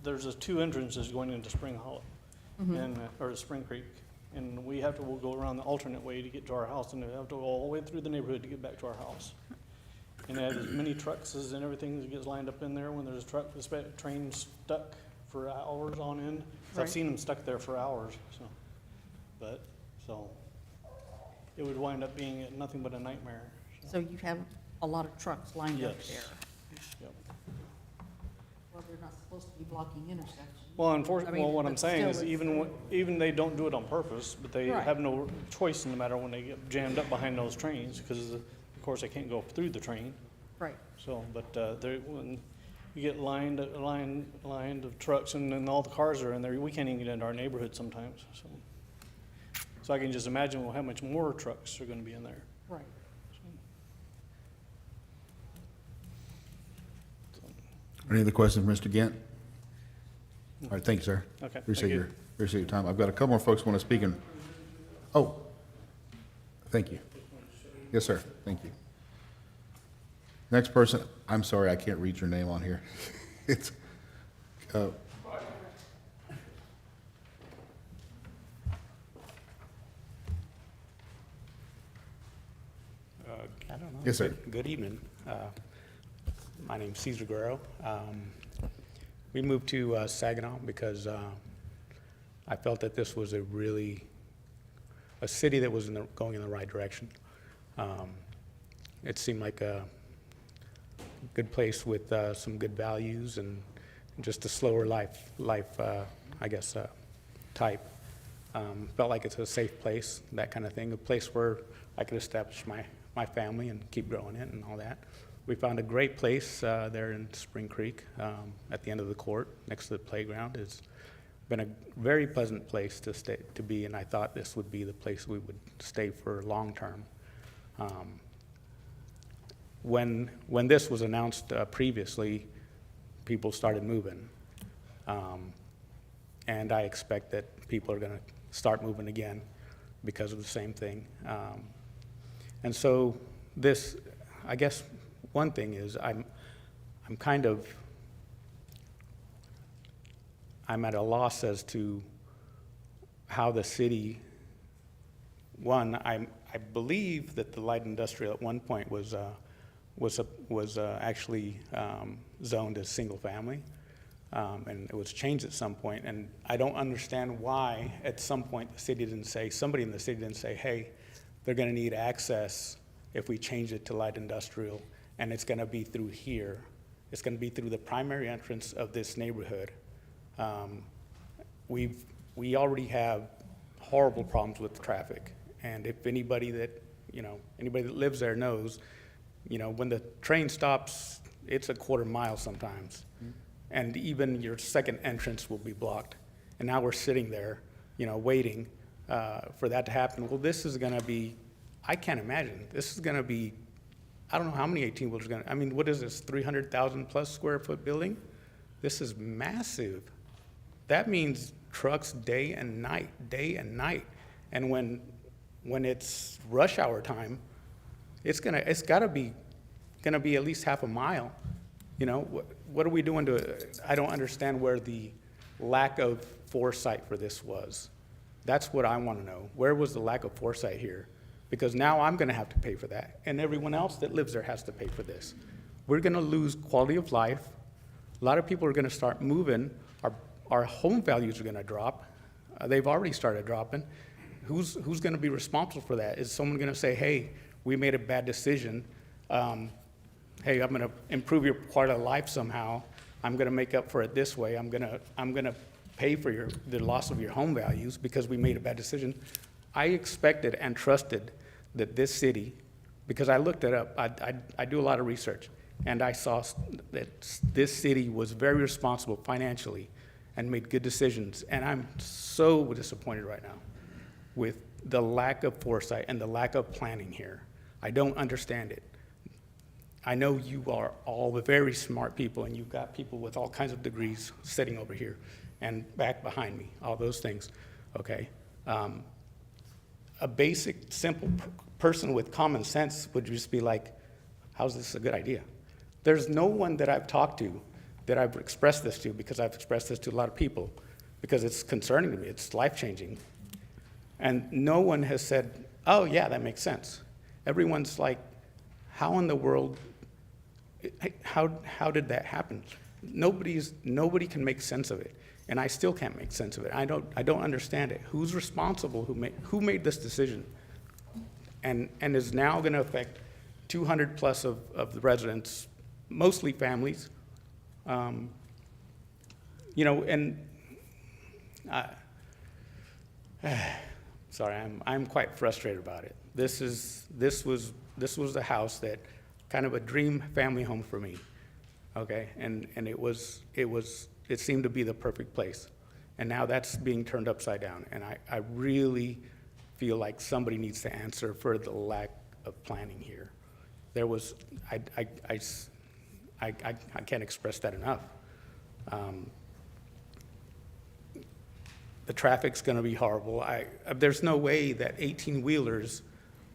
[SPEAKER 13] there's 2 entrances going into Spring Hollow, and, or Spring Creek. And we'll go around the alternate way to get to our house, and we have to go all the way through the neighborhood to get back to our house. And they have as many trucks and everything that gets lined up in there. When there's a train stuck for hours on end.
[SPEAKER 10] Right.
[SPEAKER 13] I've seen them stuck there for hours, so it would wind up being nothing but a nightmare.
[SPEAKER 10] So you have a lot of trucks lined up
[SPEAKER 13] Yes.
[SPEAKER 10] there.
[SPEAKER 13] Yep.
[SPEAKER 10] Well, they're not supposed to be blocking intersections.
[SPEAKER 13] Well,
[SPEAKER 10] I mean,
[SPEAKER 13] what I'm
[SPEAKER 10] but
[SPEAKER 13] saying
[SPEAKER 10] still,
[SPEAKER 13] is
[SPEAKER 10] it's-
[SPEAKER 13] even they don't do it on purpose, but they
[SPEAKER 10] Right.
[SPEAKER 13] have no choice in the matter when they get jammed up behind those trains, because of course they can't go through the train.
[SPEAKER 10] Right.
[SPEAKER 13] So, but there, when you get lined of trucks and then all the cars are in there, we can't even get into our neighborhood sometimes, so. So I can just imagine how much more trucks are gonna be in there.
[SPEAKER 10] Right.
[SPEAKER 1] Any other questions, Mr. Gant? All right, thank you, sir.
[SPEAKER 13] Okay,
[SPEAKER 1] Appreciate
[SPEAKER 13] thank you.
[SPEAKER 1] appreciate your time. I've got a couple more folks want to speak and, oh, thank you. Yes, sir, thank you. Next person, I'm sorry, I can't read your name on here. It's,
[SPEAKER 14] I don't know.
[SPEAKER 1] Yes, sir.
[SPEAKER 14] Good evening. My name's Cesar Guerrero. We moved to Saginaw because I felt that this was a city that was going in the right direction. It seemed like a good place with some good values and just a slower life I guess, type. Felt like it's a safe place, that kind of thing, a place where I could establish my family and keep growing it and all that. We found a great place there in Spring Creek at the end of the court, next to the playground. It's been a very pleasant place to be, and I thought this would be the place we would stay for long term. When this was announced previously, people started moving. And I expect that people are going to start moving again because of the same thing. And so this, I guess one thing is I'm at a loss as to how the city, one, I believe that the light industrial at one point was actually zoned as single family. And it was changed at some point, and I don't understand why at some point somebody in the city didn't say, hey, they're gonna need access if we change it to light industrial, and it's gonna be through here. It's gonna be through the primary entrance of this neighborhood. We already have horrible problems with traffic, and if anybody that lives there knows, when the train stops, it's a quarter mile sometimes. And even your second entrance will be blocked. And now we're sitting there, waiting for that to happen. Well, this is gonna be, I can't imagine. This is gonna be, I don't know how many 18-wheelers what is this, 300,000 plus square foot building? This is massive. That means trucks day and night. And when it's rush hour time, it's gotta be at least half a mile. What are we doing I don't understand where the lack of foresight for this was. That's what I want to know. Where was the lack of foresight here? Because now I'm going to have to pay for that, and everyone else that lives there has to pay for this. We're going to lose quality of life. A lot of people are going to start moving. Our home values are going to drop. They've already started dropping. Who's going to be responsible for that? Is someone going to say, hey, we made a bad decision. Hey, I'm going to improve your quality of life somehow. I'm going to make up for it this way. I'm going to pay for the loss of your home values because we made a bad decision. I expected and trusted that this city, because I looked it up, I do a lot of research, and I saw that this city was very responsible financially and made good decisions. And I'm so disappointed right now with the lack of foresight and the lack of planning here. I don't understand it. I know you are all very smart people, and you've got people with all kinds of degrees sitting over here and back behind me, all those things, okay? A basic, simple person with common sense would just be like, how's this a good idea? There's no one that I've talked to that I've expressed this to, because I've expressed this to a lot of people, because it's concerning to me, it's life-changing. And no one has said, oh yeah, that makes sense. Everyone's like, how in the world, how did that happen? Nobody can make sense of it, and I still can't make sense of it. I don't understand it. Who's responsible? Who made this decision? And is now going to affect 200 plus of the residents, mostly families. Sorry, I'm quite frustrated about it. This was the house that kind of a dream family home for me, okay? And it seemed to be the perfect place. And now that's being turned upside down. And I really feel like somebody needs to answer for the lack of planning here. There was, I can't express that enough. The traffic's gonna be horrible. There's no way that 18-wheelers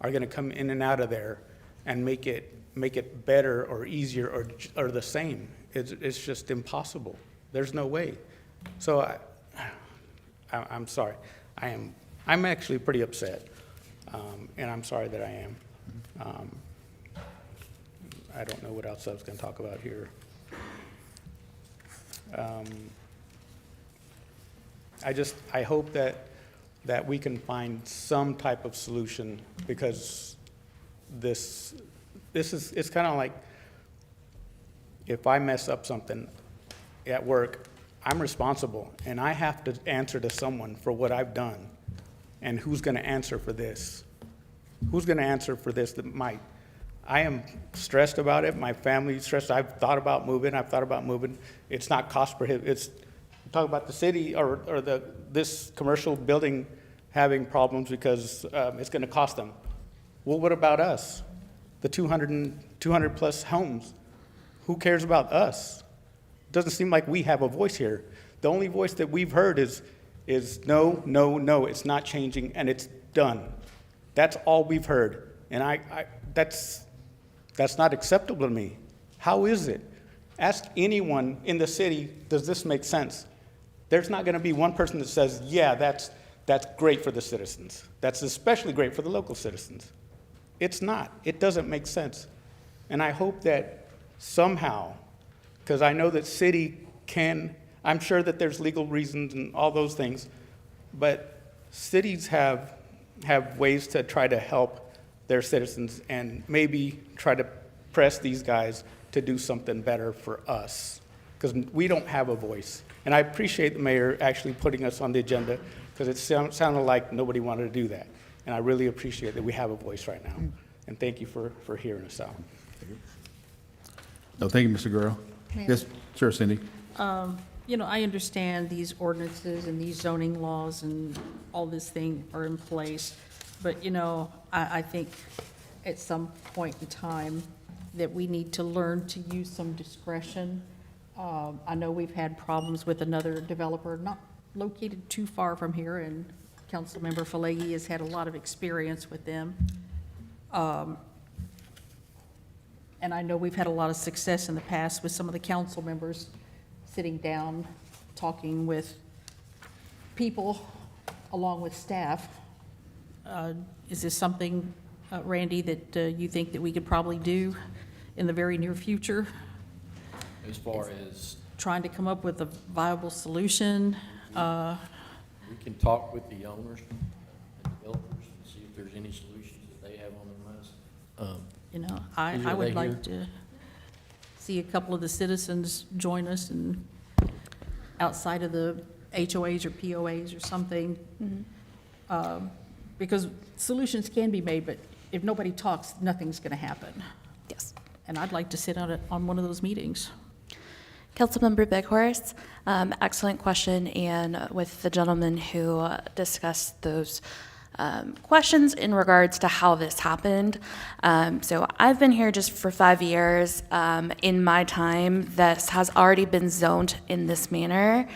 [SPEAKER 14] are gonna come in and out of there and make it better or easier or the same. It's just impossible. There's no way. So I'm sorry. I'm actually pretty upset, and I'm sorry that I am. I don't know what else I was gonna talk about here. I hope that we can find some type of solution, because it's kind of like, if I mess up something at work, I'm responsible, and I have to answer to someone for what I've done. And who's gonna answer for this? Who's gonna answer for this? I am stressed about it, my family's stressed, I've thought about moving. It's not cost prohibitive. Talk about the city or this commercial building having problems because it's gonna cost them. Well, what about us? The 200 plus homes? Who cares about us? Doesn't seem like we have a voice here. The only voice that we've heard is no, no, no, it's not changing and it's done. That's all we've heard. And that's not acceptable to me. How is it? Ask anyone in the city, does this make sense? There's not gonna be one person that says, yeah, that's great for the citizens. That's especially great for the local citizens. It's not. It doesn't make sense. And I hope that somehow, because I know that city I'm sure that there's legal reasons and all those things, but cities have ways to try to help their citizens and maybe try to press these guys to do something better for us, because we don't have a voice. And I appreciate the mayor actually putting us on the agenda, because it sounded like nobody wanted to do that. And I really appreciate that we have a voice right now. And thank you for hearing us out.
[SPEAKER 1] No, thank you, Mr. Guerrero.
[SPEAKER 10] Mayor.
[SPEAKER 1] Yes, sure, Cindy.
[SPEAKER 10] I understand these ordinances and these zoning laws and all this thing are in place, but, I think at some point in time that we need to learn to use some discretion. I know we've had problems with another developer not located too far from here, and Councilmember Falegi has had a lot of experience with them. And I know we've had a lot of success in the past with some of the council members sitting down, talking with people along with staff. Is this something, Randy, that you think that we could probably do in the very near future?
[SPEAKER 11] As far as,
[SPEAKER 10] Trying to come up with a viable solution?
[SPEAKER 11] we can talk with the owners and developers and see if there's any solutions that they have on their minds.
[SPEAKER 10] I
[SPEAKER 11] Are
[SPEAKER 10] would
[SPEAKER 11] they
[SPEAKER 10] like to see a couple of the citizens join us and outside of the HOAs or POAs or something. Because solutions can be made, but if nobody talks, nothing's going to happen.
[SPEAKER 8] Yes.
[SPEAKER 10] And I'd like to sit on one of those meetings.
[SPEAKER 8] Councilmember Bighorse, excellent question, and with the gentleman who discussed those questions in regards to how this happened. So I've been here just for 5 years. In my time, this has already been zoned in this manner.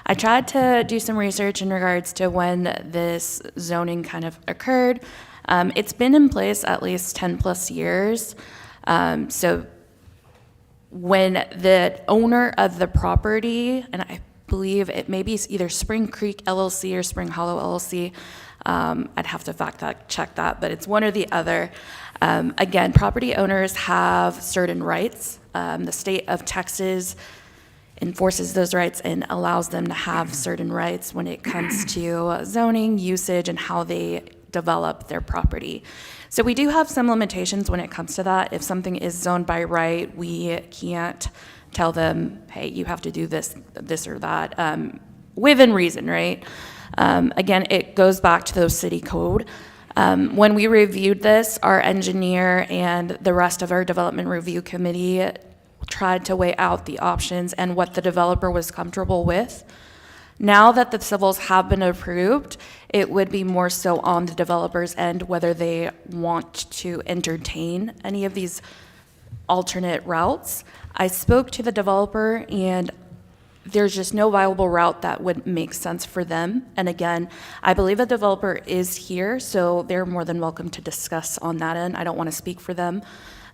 [SPEAKER 8] I tried to do some research in regards to when this zoning kind of occurred. It's been in place at least 10 plus years. So when the owner of the property, and I believe it maybe it's either Spring Creek LLC or Spring Hollow LLC, I'd have to check that, but it's one or the other. Again, property owners have certain rights. The state of Texas enforces those rights and allows them to have certain rights when it comes to zoning, usage, and how they develop their property. So we do have some limitations when it comes to that. If something is zoned by right, we can't tell them, hey, you have to do this or that, within reason, right? Again, it goes back to those city code. When we reviewed this, our engineer and the rest of our development review committee tried to weigh out the options and what the developer was comfortable with. Now that the civils have been approved, it would be more so on the developer's end whether they want to entertain any of these alternate routes. I spoke to the developer, and there's just no viable route that would make sense for them. And again, I believe the developer is here, so they're more than welcome to discuss on that end. I don't want to speak for them,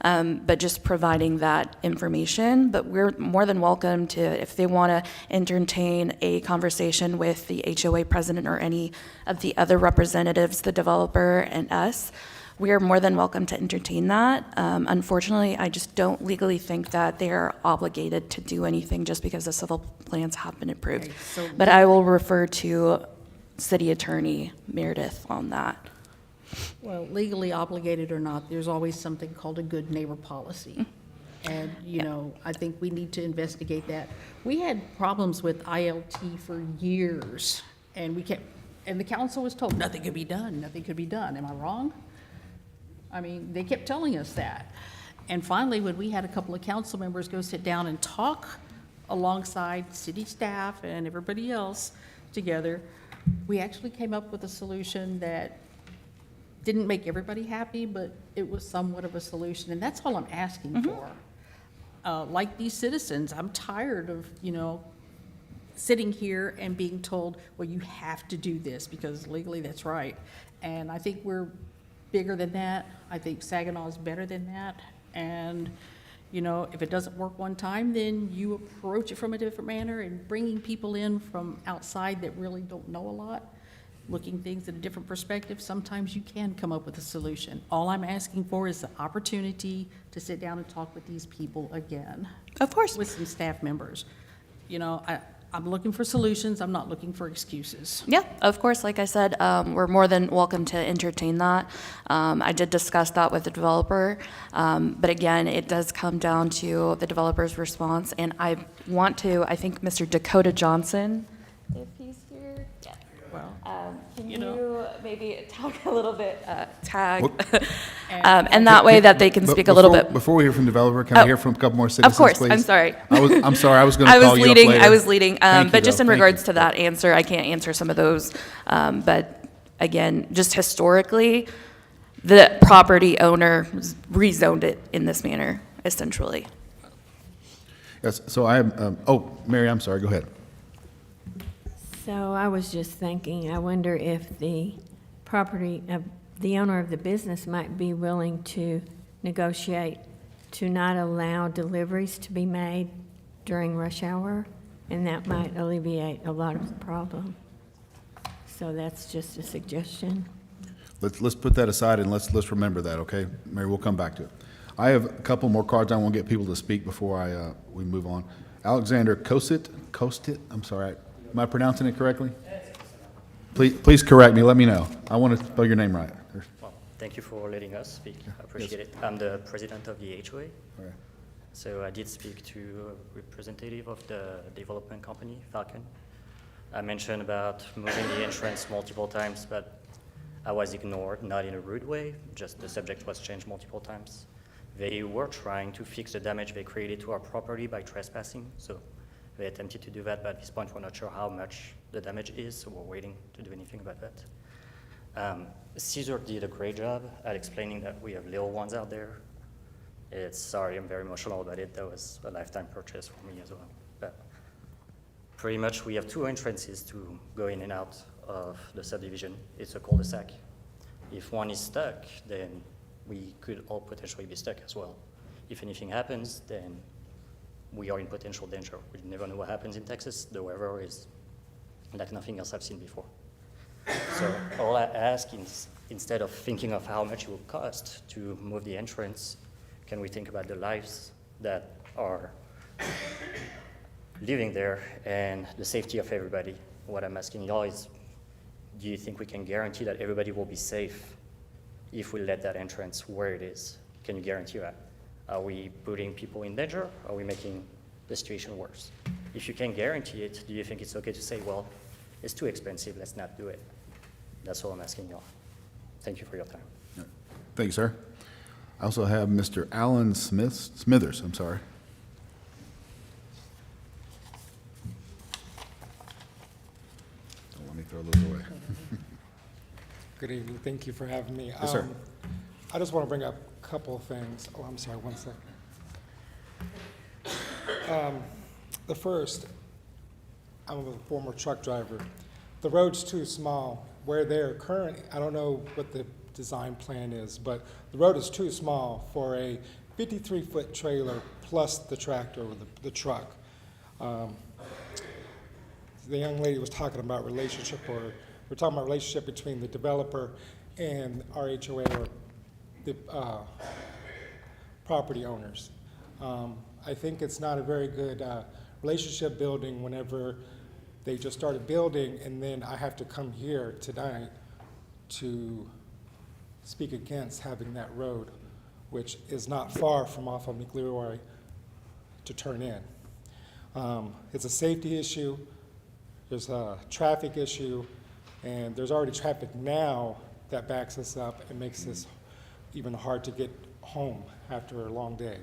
[SPEAKER 8] but just providing that information. But we're more than welcome to, if they want to entertain a conversation with the HOA president or any of the other representatives, the developer and us, we are more than welcome to entertain that. Unfortunately, I just don't legally think that they are obligated to do anything just because the civil plans have been approved.
[SPEAKER 10] Okay, so
[SPEAKER 8] But I will refer to City Attorney Meredith on that.
[SPEAKER 10] Well, legally obligated or not, there's always something called a good neighbor policy. And, you know, I think we need to investigate that. We had problems with ILT for years, and the council was told, nothing could be done, nothing could be done. Am I wrong? I mean, they kept telling us that. And finally, when we had a couple of council members go sit down and talk alongside city staff and everybody else together, we actually came up with a solution that didn't make everybody happy, but it was somewhat of a solution, and that's all I'm asking for. Like these citizens, I'm tired of, you know, sitting here and being told, well, you have to do this because legally that's right. And I think we're bigger than that. I think Saginaw is better than that. And, you know, if it doesn't work one time, then you approach it from a different manner, and bringing people in from outside that really don't know a lot, looking things at a different perspective, sometimes you can come up with a solution. All I'm asking for is the opportunity to sit down and talk with these people again.
[SPEAKER 8] Of course.
[SPEAKER 10] With some staff members. You know, I'm looking for solutions, I'm not looking for excuses.
[SPEAKER 8] Yeah, of course, like I said, we're more than welcome to entertain that. I did discuss that with the developer, but again, it does come down to the developer's response, and I think Mr. Dakota Johnson, if he's here, yeah.
[SPEAKER 10] Well,
[SPEAKER 8] Can
[SPEAKER 10] you
[SPEAKER 8] you
[SPEAKER 10] know.
[SPEAKER 8] maybe talk a little bit, tag,
[SPEAKER 1] What-
[SPEAKER 8] and that way that they can
[SPEAKER 1] But
[SPEAKER 8] speak a little
[SPEAKER 1] before-
[SPEAKER 8] bit.
[SPEAKER 1] Before we hear from developer, can I
[SPEAKER 8] Oh,
[SPEAKER 1] hear from a couple more citizens,
[SPEAKER 8] Of course,
[SPEAKER 1] please?
[SPEAKER 8] I'm sorry.
[SPEAKER 1] I'm sorry, I was going to call you up later.
[SPEAKER 8] I was leading,
[SPEAKER 1] Thank you,
[SPEAKER 8] but just
[SPEAKER 1] though.
[SPEAKER 8] in
[SPEAKER 1] Thank
[SPEAKER 8] regards
[SPEAKER 1] you.
[SPEAKER 8] to that answer, I can't answer some of those. But again, just historically, the property owner rezoned it in this manner, essentially.
[SPEAKER 1] Yes, so I have, Mary, I'm sorry, go ahead.
[SPEAKER 15] So I was just thinking, I wonder if the the owner of the business might be willing to negotiate to not allow deliveries to be made during rush hour, and that might alleviate a lot of the problem. So that's just a suggestion.
[SPEAKER 1] Let's put that aside and let's remember that, okay? Mary, we'll come back to it. I have a couple more cards. I want to get people to speak before we move on. Alexander Kostit, I'm sorry, am I pronouncing it correctly? Please correct me, let me know. I want to spell your name right.
[SPEAKER 16] Well, thank you for letting us speak. I appreciate it. I'm the president of the HOA.
[SPEAKER 1] Okay.
[SPEAKER 16] So I did speak to a representative of the development company, Falcon. I mentioned about moving the entrance multiple times, but I was ignored, not in a rude way, just the subject was changed multiple times. They were trying to fix the damage they created to our property by trespassing, so they attempted to do that, but at this point we're not sure how much the damage is, so we're waiting to do anything about that. Caesar did a great job at explaining that we have little ones out there. Sorry, I'm very emotional about it. That was a lifetime purchase for me as well. But pretty much we have two entrances to go in and out of the subdivision. It's a cul-de-sac. If one is stuck, then we could all potentially be stuck as well. If anything happens, then we are in potential danger. We never know what happens in Texas. The weather is like nothing else I've seen before. So all I ask is, instead of thinking of how much it will cost to move the entrance, can we think about the lives that are living there and the safety of everybody? What I'm asking y'all is, do you think we can guarantee that everybody will be safe if we let that entrance where it is? Can you guarantee that? Are we putting people in danger? Are we making the situation worse? If you can guarantee it, do you think it's okay to say, well, it's too expensive, let's not do it? That's all I'm asking y'all. thank you for your time.
[SPEAKER 1] Thank you, sir. I also have Mr. Alan Smithers, I'm sorry. Don't let me throw those away.
[SPEAKER 17] Good evening. Thank you for having me.
[SPEAKER 1] Yes, sir.
[SPEAKER 17] I just want to bring up a couple of things. Oh, I'm sorry, one second. The first, I'm a former truck driver. The road's too small. Where they're current, I don't know what the design plan is, but the road is too small for a 53-foot trailer plus the tractor or the truck. The young lady was talking about relationship, or we're talking about relationship between the developer and our HOA or the property owners. I think it's not a very good relationship building whenever they just started building and then I have to come here tonight to speak against having that road, which is not far from off of McLeroy to turn in. It's a safety issue, there's a traffic issue, and there's already traffic now that backs us up and makes this even hard to get home after a long day.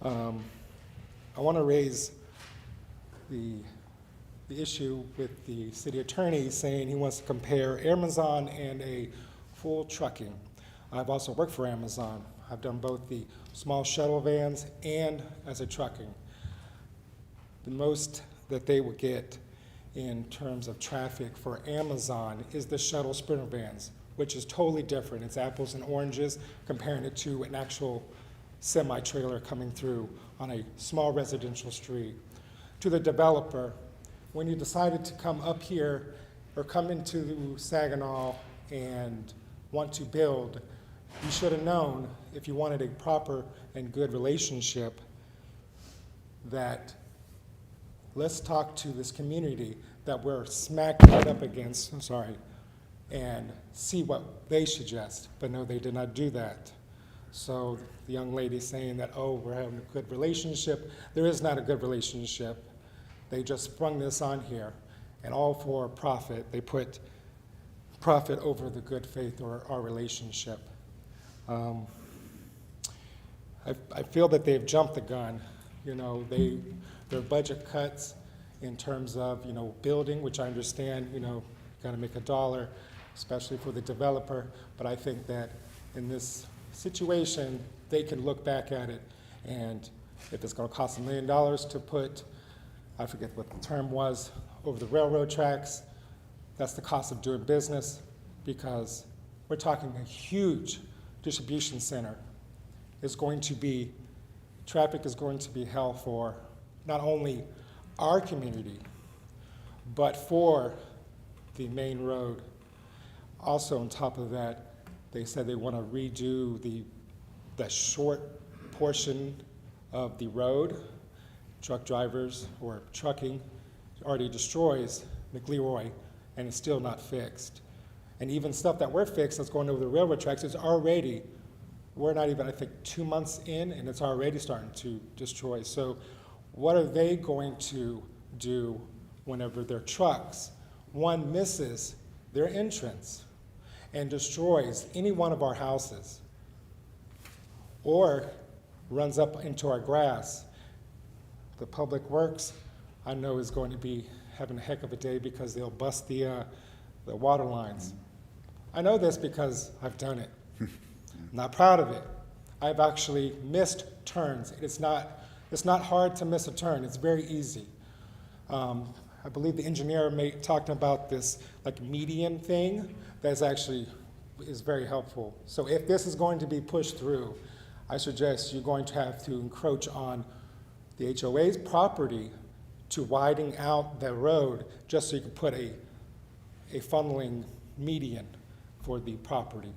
[SPEAKER 17] I want to raise the issue with the city attorney saying he wants to compare Amazon and a full trucking. I've also worked for Amazon. I've done both the small shuttle vans and as a trucking. The most that they would get in terms of traffic for Amazon is the shuttle sprinter vans, which is totally different. It's apples and oranges, comparing it to an actual semi-trailer coming through on a small residential street. To the developer, when you decided to come up here or come into Saginaw and want to build, you should have known, if you wanted a proper and good relationship, that let's talk to this community that we're smack right up against, and see what they suggest. But no, they did not do that. So the young lady saying that, oh, we're having a good relationship. There is not a good relationship. They just sprung this on here, and all for profit. They put profit over the good faith or our relationship. I feel that they've jumped the gun. You know, their budget cuts in terms of, building, which I understand, got to make a dollar, especially for the developer. But I think that in this situation, they can look back at it, and if it's going to cost $1 million to put, I forget what the term was, over the railroad tracks, that's the cost of doing business, because we're talking a huge distribution center. It's going to be, traffic is going to be hell for not only our community, but for the main road. Also, on top of that, they said they want to redo the short portion of the road. Truck drivers or trucking already destroys McLeroy, and it's still not fixed. And even stuff that we're fixed that's going over the railroad tracks is already, we're not even, I think, 2 months in, and it's already starting to destroy. So what are they going to do whenever their trucks, one misses their entrance and destroys any one of our houses, or runs up into our grass? The Public Works, I know, is going to be having a heck of a day because they'll bust the water lines. I know this because I've done it. I'm not proud of it. I've actually missed turns. It's not hard to miss a turn. It's very easy. I believe the engineer talked about this like median thing. That's actually is very helpful. So if this is going to be pushed through, I suggest you're going to have to encroach on the HOA's property to widen out the road just so you can put a funneling median for the property.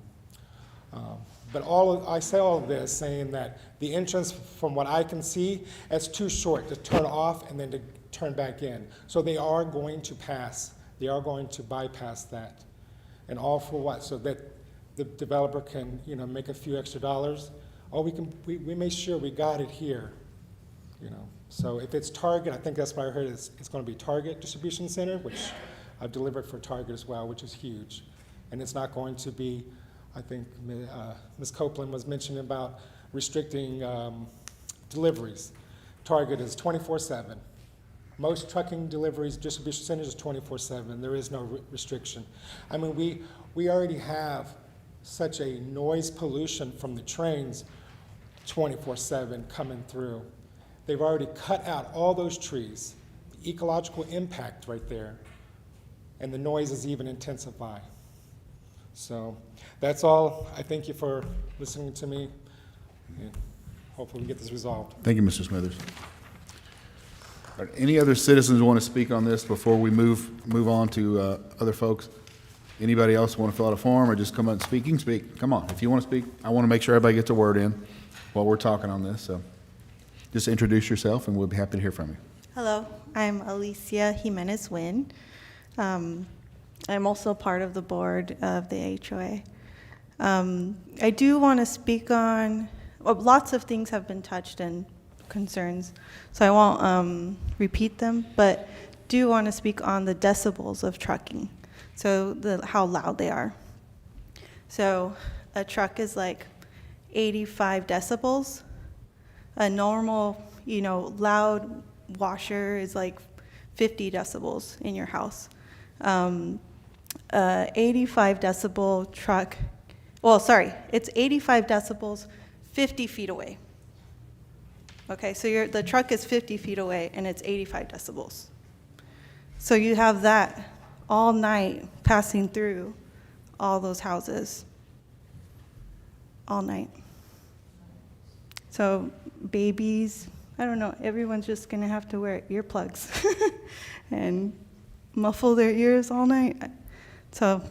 [SPEAKER 17] But I say all of this saying that the entrance, from what I can see, is too short to turn off and then to turn back in. So they are going to pass. They are going to bypass that. And all for what? So that the developer can, make a few extra dollars. Oh, we make sure we got it here. So if it's Target, I think that's what I heard, it's going to be Target Distribution Center, which I've delivered for Target as well, which is huge. And it's not going to be, I think Ms. Copeland was mentioning about restricting deliveries. Target is 24/7. Most trucking deliveries, distribution centers is 24/7. There is no restriction. I mean, we already have such a noise pollution from the trains 24/7 coming through. They've already cut out all those trees. The ecological impact right there, and the noise is even intensifying. So that's all. I thank you for listening to me, and hopefully we get this resolved.
[SPEAKER 1] Thank you, Mr. Smithers. All right, any other citizens want to speak on this before we move on to other folks? Anybody else want to fill out a form or just come up and speak? You can speak. Come on. If you want to speak, I want to make sure everybody gets a word in while we're talking on this. So just introduce yourself and we'll be happy to hear from you.
[SPEAKER 18] Hello, I'm Alicia Jimenez Wynn. I'm also part of the board of the HOA. I do want to speak on, well, lots of things have been touched and concerns, so I won't repeat them, but do want to speak on the decibels of trucking, so how loud they are. So a truck is like 85 decibels. A normal, loud washer is like 50 decibels in your house. 85 decibel truck, it's 85 decibels 50 feet away. Okay, so the truck is 50 feet away and it's 85 decibels. So you have that all night passing through all those houses, all night. So babies, I don't know, everyone's just gonna have to wear earplugs and muffle their ears all night. So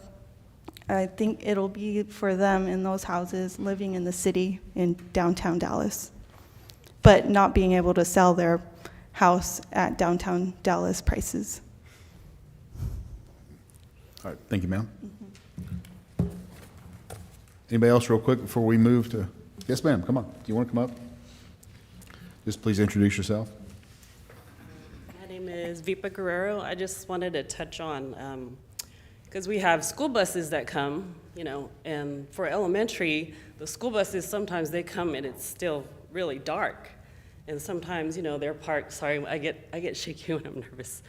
[SPEAKER 18] I think it'll be for them in those houses living in the city in downtown Dallas, but not being able to sell their house at downtown Dallas prices.
[SPEAKER 1] All right, thank you, ma'am. Anybody else real quick before we move to, yes, ma'am, come on. Do you want to come up? Just please introduce yourself.
[SPEAKER 19] My name is Vipa Guerrero. I just wanted to touch on, because we have school buses that come, and for elementary, the school buses, sometimes they come and it's still really dark. And sometimes, they're parked, sorry, I get shaky when I'm nervous.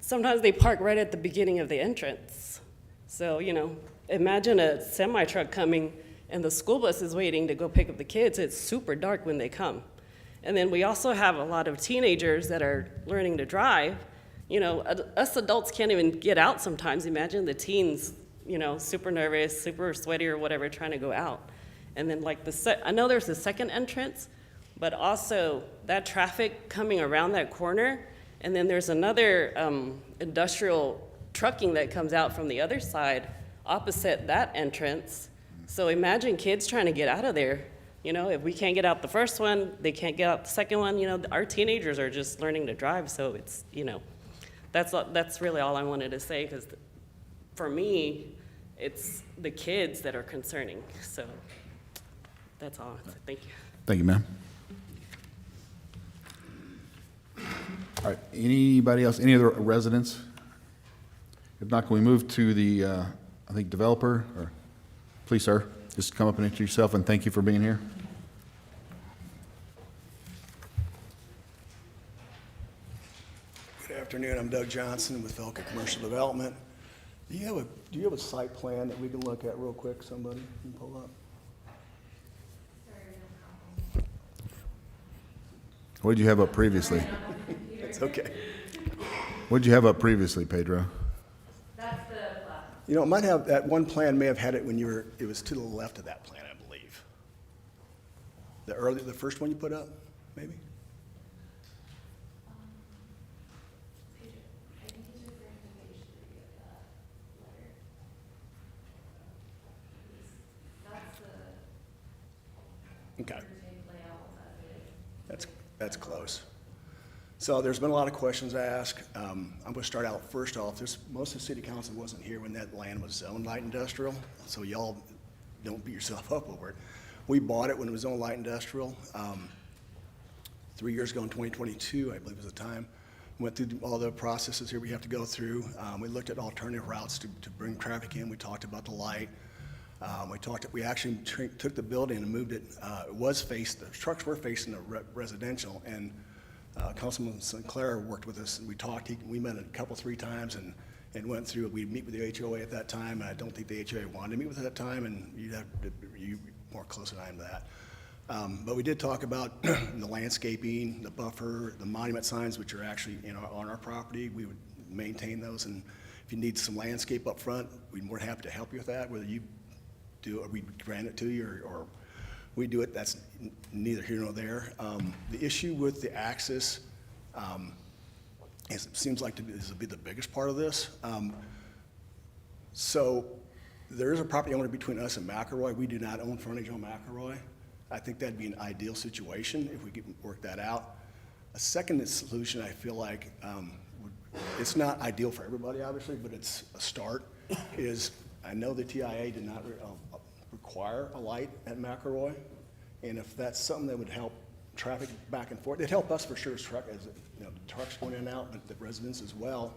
[SPEAKER 19] Sometimes they park right at the beginning of the entrance. So, imagine a semi-truck coming and the school bus is waiting to go pick up the kids. It's super dark when they come. And then we also have a lot of teenagers that are learning to drive. Us adults can't even get out sometimes. Imagine the teens, super nervous, super sweaty or whatever, trying to go out. And then I know there's a second entrance, but also that traffic coming around that corner. And then there's another industrial trucking that comes out from the other side opposite that entrance. So imagine kids trying to get out of there. If we can't get out the first one, they can't get out the second one. Our teenagers are just learning to drive. So it's, that's really all I wanted to say, because for me, it's the kids that are concerning. So that's all. Thank you.
[SPEAKER 1] Thank you, ma'am. All right, anybody else, any other residents? If not, can we move to the, developer, or please, sir, just come up and introduce yourself and thank you for being here.
[SPEAKER 20] Good afternoon, I'm Doug Johnson with Velka Commercial Development. Do you have a site plan that we can look at real quick, somebody can pull up?
[SPEAKER 1] What did you have up previously?
[SPEAKER 20] It's okay.
[SPEAKER 1] What did you have up previously, Pedro?
[SPEAKER 20] That's the plan. It might have, that one plan may have had it when it was to the left of that plan, I believe. The first one you put up, maybe? Okay. That's close. So there's been a lot of questions asked. I'm going to start out first off. Most of the city council wasn't here when that land was zoned light industrial, so y'all don't beat yourself up over it. We bought it when it was zoned light industrial 3 years ago in 2022, I believe was the time. Went through all the processes here we have to go through. We looked at alternative routes to bring traffic in. We talked about the light. We actually took the building and moved it. The trucks were facing the residential, and Councilman Sinclair worked with us, and we talked. We met a couple, 3 times, and went through. We'd meet with the HOA at that time, and I don't think the HOA wanted to meet with us at that time, and you more close than I am to that. But we did talk about the landscaping, the buffer, the monument signs, which are actually on our property. We would maintain those, and if you need some landscape up front, we'd be more than happy to help you with that, whether you do or we grant it to you or we do it. That's neither here nor there. The issue with the access it seems like this will be the biggest part of this. So there is a property owner between us and McElroy. We do not own frontage on McElroy. I think that'd be an ideal situation if we could work that out. A second solution, I feel like, it's not ideal for everybody, obviously, but it's a start, is I know the TIA did not require a light at McElroy, and if that's something that would help traffic back and forth, it'd help us for sure as the trucks going in and out, but the residents as well.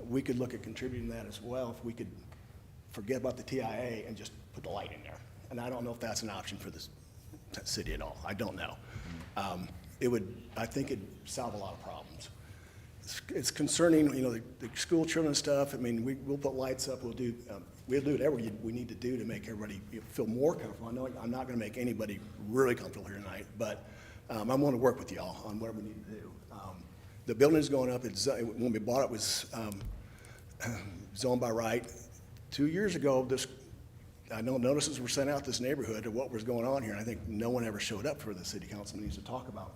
[SPEAKER 20] We could look at contributing that as well if we could forget about the TIA and just put the light in there. And I don't know if that's an option for this city at all. I don't know. I think it'd solve a lot of problems. It's concerning, the school children and stuff. I mean, we'll put lights up. We'll do whatever we need to do to make everybody feel more comfortable. I know I'm not going to make anybody really comfortable here tonight, but I'm going to work with y'all on whatever we need to do. The building is going up. When we bought it, was zoned by right. 2 years ago, I know notices were sent out this neighborhood of what was going on here, and I think no one ever showed up for the city council meetings to talk about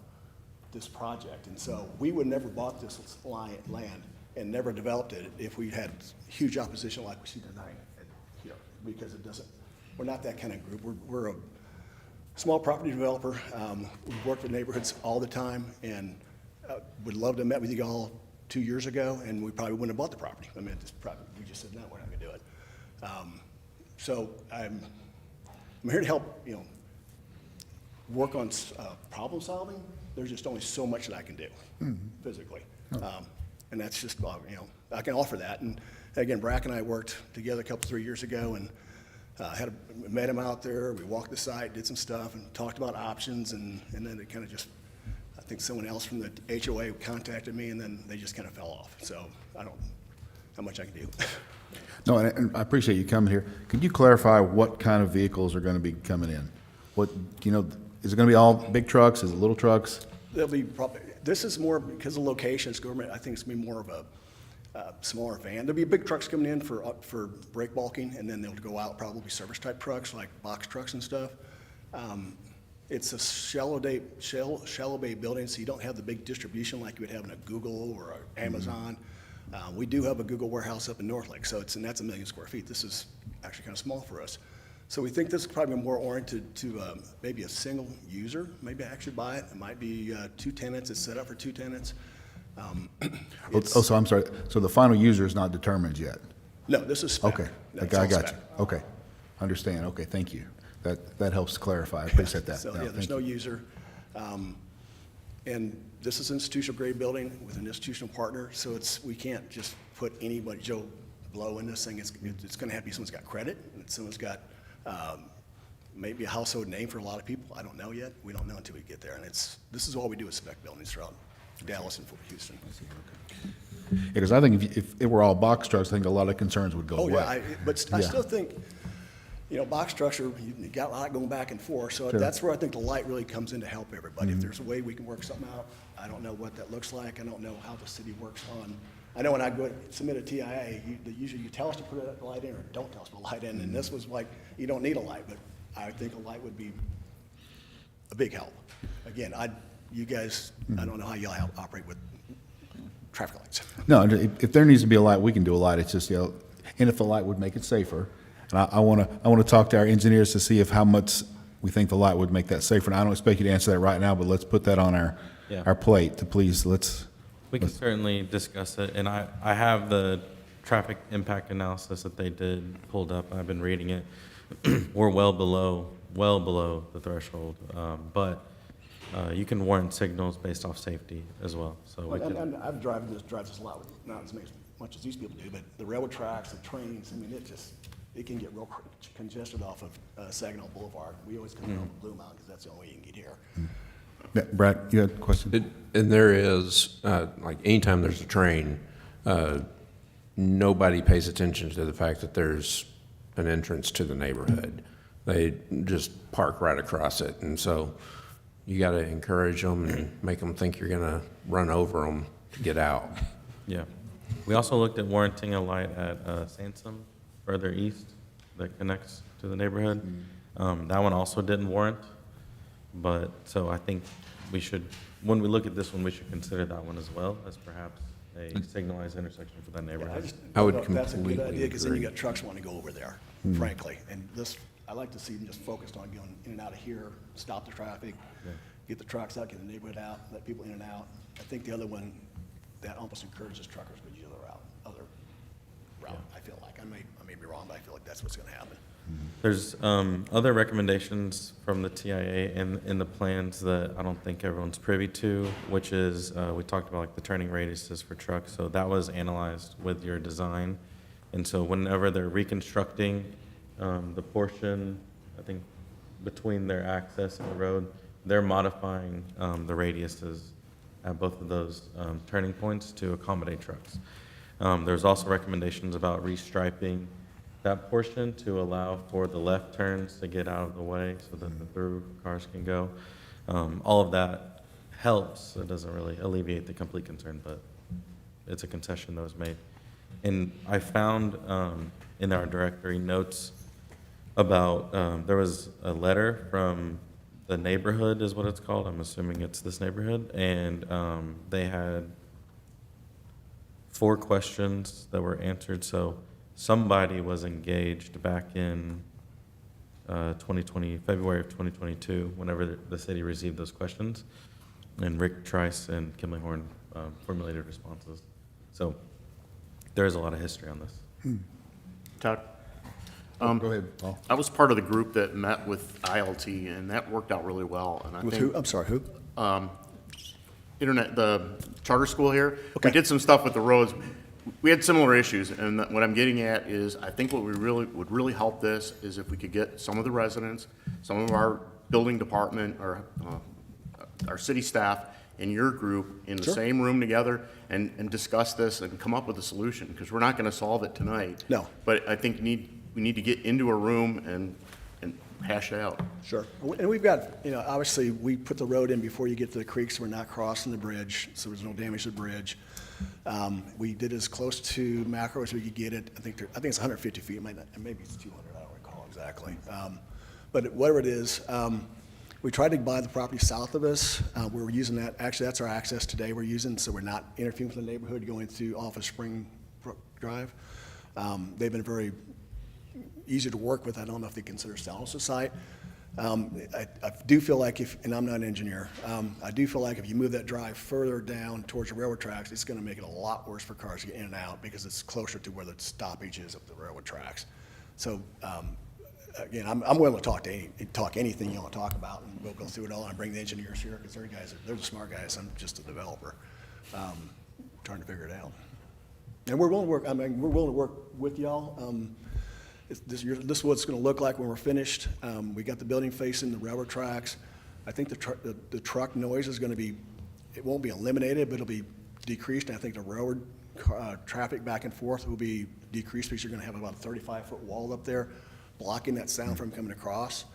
[SPEAKER 20] this project. And so we would never bought this land and never developed it if we had huge opposition like we see tonight here, because we're not that kind of group. We're a small property developer. We work with neighborhoods all the time, and would love to have met with you all 2 years ago, and we probably wouldn't have bought the property. I mean, we just said, no, we're not going to do it. So I'm here to help, work on problem solving. There's just only so much that I can do physically. And that's just, I can offer that. And again, Brack and I worked together 3 years ago, and met him out there. We walked the site, did some stuff, and talked about options, and then it kind of just, I think someone else from the HOA contacted me, and then they just kind of fell off. So I don't know how much I can do.
[SPEAKER 1] No, and I appreciate you coming here. Could you clarify what kind of vehicles are going to be coming in? Is it going to be all big trucks? Is it little trucks?
[SPEAKER 20] There'll be this is more because of locations, government, I think it's going to be more of a smaller van. There'll be big trucks coming in for break bulking, and then they'll go out probably service type trucks like box trucks and stuff. It's a shallow bay building, so you don't have the big distribution like you would have in a Google or an Amazon. We do have a Google warehouse up in Northlake, that's 1 million square feet. This is actually kind of small for us. So we think this is probably more oriented to maybe a single user, maybe actually buy it. It might be 2 tenants. It's set up for 2 tenants.
[SPEAKER 1] So I'm sorry. So the final user is not determined yet?
[SPEAKER 20] No, this is spec.
[SPEAKER 1] Okay,
[SPEAKER 20] That's
[SPEAKER 1] I
[SPEAKER 20] all
[SPEAKER 1] got
[SPEAKER 20] spec.
[SPEAKER 1] you. Okay, understand. Okay, thank you. That helps clarify. I appreciate that.
[SPEAKER 20] So,
[SPEAKER 1] No,
[SPEAKER 20] there's
[SPEAKER 1] thank
[SPEAKER 20] no
[SPEAKER 1] you.
[SPEAKER 20] user. And this is an institutional grade building with an institutional partner, so we can't just put anybody, Joe Blow, in this thing. It's going to have to be someone's got credit, and someone's got maybe a household name for a lot of people. I don't know yet. We don't know until we get there. And this is all we do with spec buildings throughout Dallas and Houston.
[SPEAKER 1] Because I think if it were all box trucks, I think a lot of concerns would go away.
[SPEAKER 20] I still think, box trucks you got a lot going back and forth. So
[SPEAKER 1] Sure.
[SPEAKER 20] that's where I think the light really comes in to help everybody. If there's a way we can work something out, I don't know what that looks like. I don't know how the city works on. I know when I go submit a TIA, usually you tell us to put a light in or don't tell us to put a light in. And this was like, you don't need a light, but I think a light would be a big help. Again, you guys, I don't know how y'all operate with traffic lights.
[SPEAKER 1] No, if there needs to be a light, we can do a light. It's just, and if the light would make it safer. And I want to talk to our engineers to see how much we think the light would make that safer. And I don't expect you to answer that right now, but let's put that on our plate to please,
[SPEAKER 12] We can certainly discuss it, and I have the traffic impact analysis that they did pulled up. I've been reading it. We're well below the threshold, but You can warrant signals based off safety as well, so we
[SPEAKER 20] And,
[SPEAKER 12] can.
[SPEAKER 20] and I've driven this a lot, not as much as these people do, but the railroad tracks, the trains, I mean, it can get real congested off of Saginaw Boulevard. We always come down Blue Mountain because that's the only way you can get here.
[SPEAKER 1] Yeah, Brad, you had a question?
[SPEAKER 9] And there is, like, anytime there's a train, nobody pays attention to the fact that there's an entrance to the neighborhood. They just park right across it, and so you got to encourage them and make them think you're going to run over them to get out.
[SPEAKER 12] Yeah. We also looked at warranting a light at Sansom, further east, that connects to the neighborhood. That one also didn't warrant, but, so I think we should, when we look at this one, we should consider that one as well as perhaps a signalized intersection for that
[SPEAKER 20] I
[SPEAKER 12] neighborhood.
[SPEAKER 20] just
[SPEAKER 9] I would
[SPEAKER 20] don't know if that's a good
[SPEAKER 9] completely
[SPEAKER 20] idea, because then you
[SPEAKER 9] agree.
[SPEAKER 20] got trucks wanting to go over there, frankly. And this, I like to see them just focused on going in and out of here, stop the traffic, get the trucks out, get the neighborhood out, let people in and out. I think the other one, that almost encourages truckers to use the other route, I feel like. I may be wrong, but I feel like that's what's gonna happen.
[SPEAKER 12] There's other recommendations from the TIA in the plans that I don't think everyone's privy to, which is, we talked about like the turning radiuses for trucks, so that was analyzed with your design. And so whenever they're reconstructing the portion, I think, between their access and the road, they're modifying the radiuses at both of those turning points to accommodate trucks. There's also recommendations about restriping that portion to allow for the left turns to get out of the way so that the through cars can go. All of that helps. It doesn't really alleviate the complete concern, but it's a concession that was made. And I found in our directory notes about, there was a letter from the neighborhood is what it's called. I'm assuming it's this neighborhood. And they had 4 questions that were answered. So somebody was engaged back in February of 2022, whenever the city received those questions. And Rick Trice and Kimley Horn formulated responses. So there is a lot of history on this.
[SPEAKER 2] Todd?
[SPEAKER 1] Go ahead, Paul.
[SPEAKER 2] I was part of the group that met with ILT, and that worked out really well. And I
[SPEAKER 20] With
[SPEAKER 2] think,
[SPEAKER 20] who? I'm sorry, who?
[SPEAKER 2] the charter school here. We did some stuff with the roads. We had similar issues, and what I'm getting at is, I think what would really help this is if we could get some of the residents, some of our building department, or our city staff, and your group in the same room together and discuss this and come up with a solution, because we're not gonna solve it tonight.
[SPEAKER 20] No.
[SPEAKER 2] But I think we need to get into a room and hash it out.
[SPEAKER 20] Sure. And we've got, obviously, we put the road in before you get to the creek, so we're not crossing the bridge, so there's no damage to the bridge. We did as close to Macro as we could get it. I think it's 150 feet, maybe it's 200, I don't recall exactly. But whatever it is, we tried to buy the property south of us. We're using that, actually, that's our access today we're using, so we're not interfering with the neighborhood going through off of Spring Drive. They've been very easy to work with. I don't know if they consider selling us a site. I do feel like and I'm not an engineer, I do feel like if you move that drive further down towards the railroad tracks, it's gonna make it a lot worse for cars to get in and out because it's closer to where the stoppage is of the railroad tracks. So, again, I'm willing to talk anything you wanna talk about, and we'll go through it all, and bring the engineers here, because they're the smart guys, I'm just a developer, trying to figure it out. And we're willing to work, we're willing to work with y'all. This is what it's going to look like when we're finished. We got the building facing the railroad tracks. I think the truck noise is going to be, it won't be eliminated, but it'll be decreased. And I think the railroad traffic back and forth will be decreased because you're going to have about a 35-foot wall up there blocking that sound from coming across.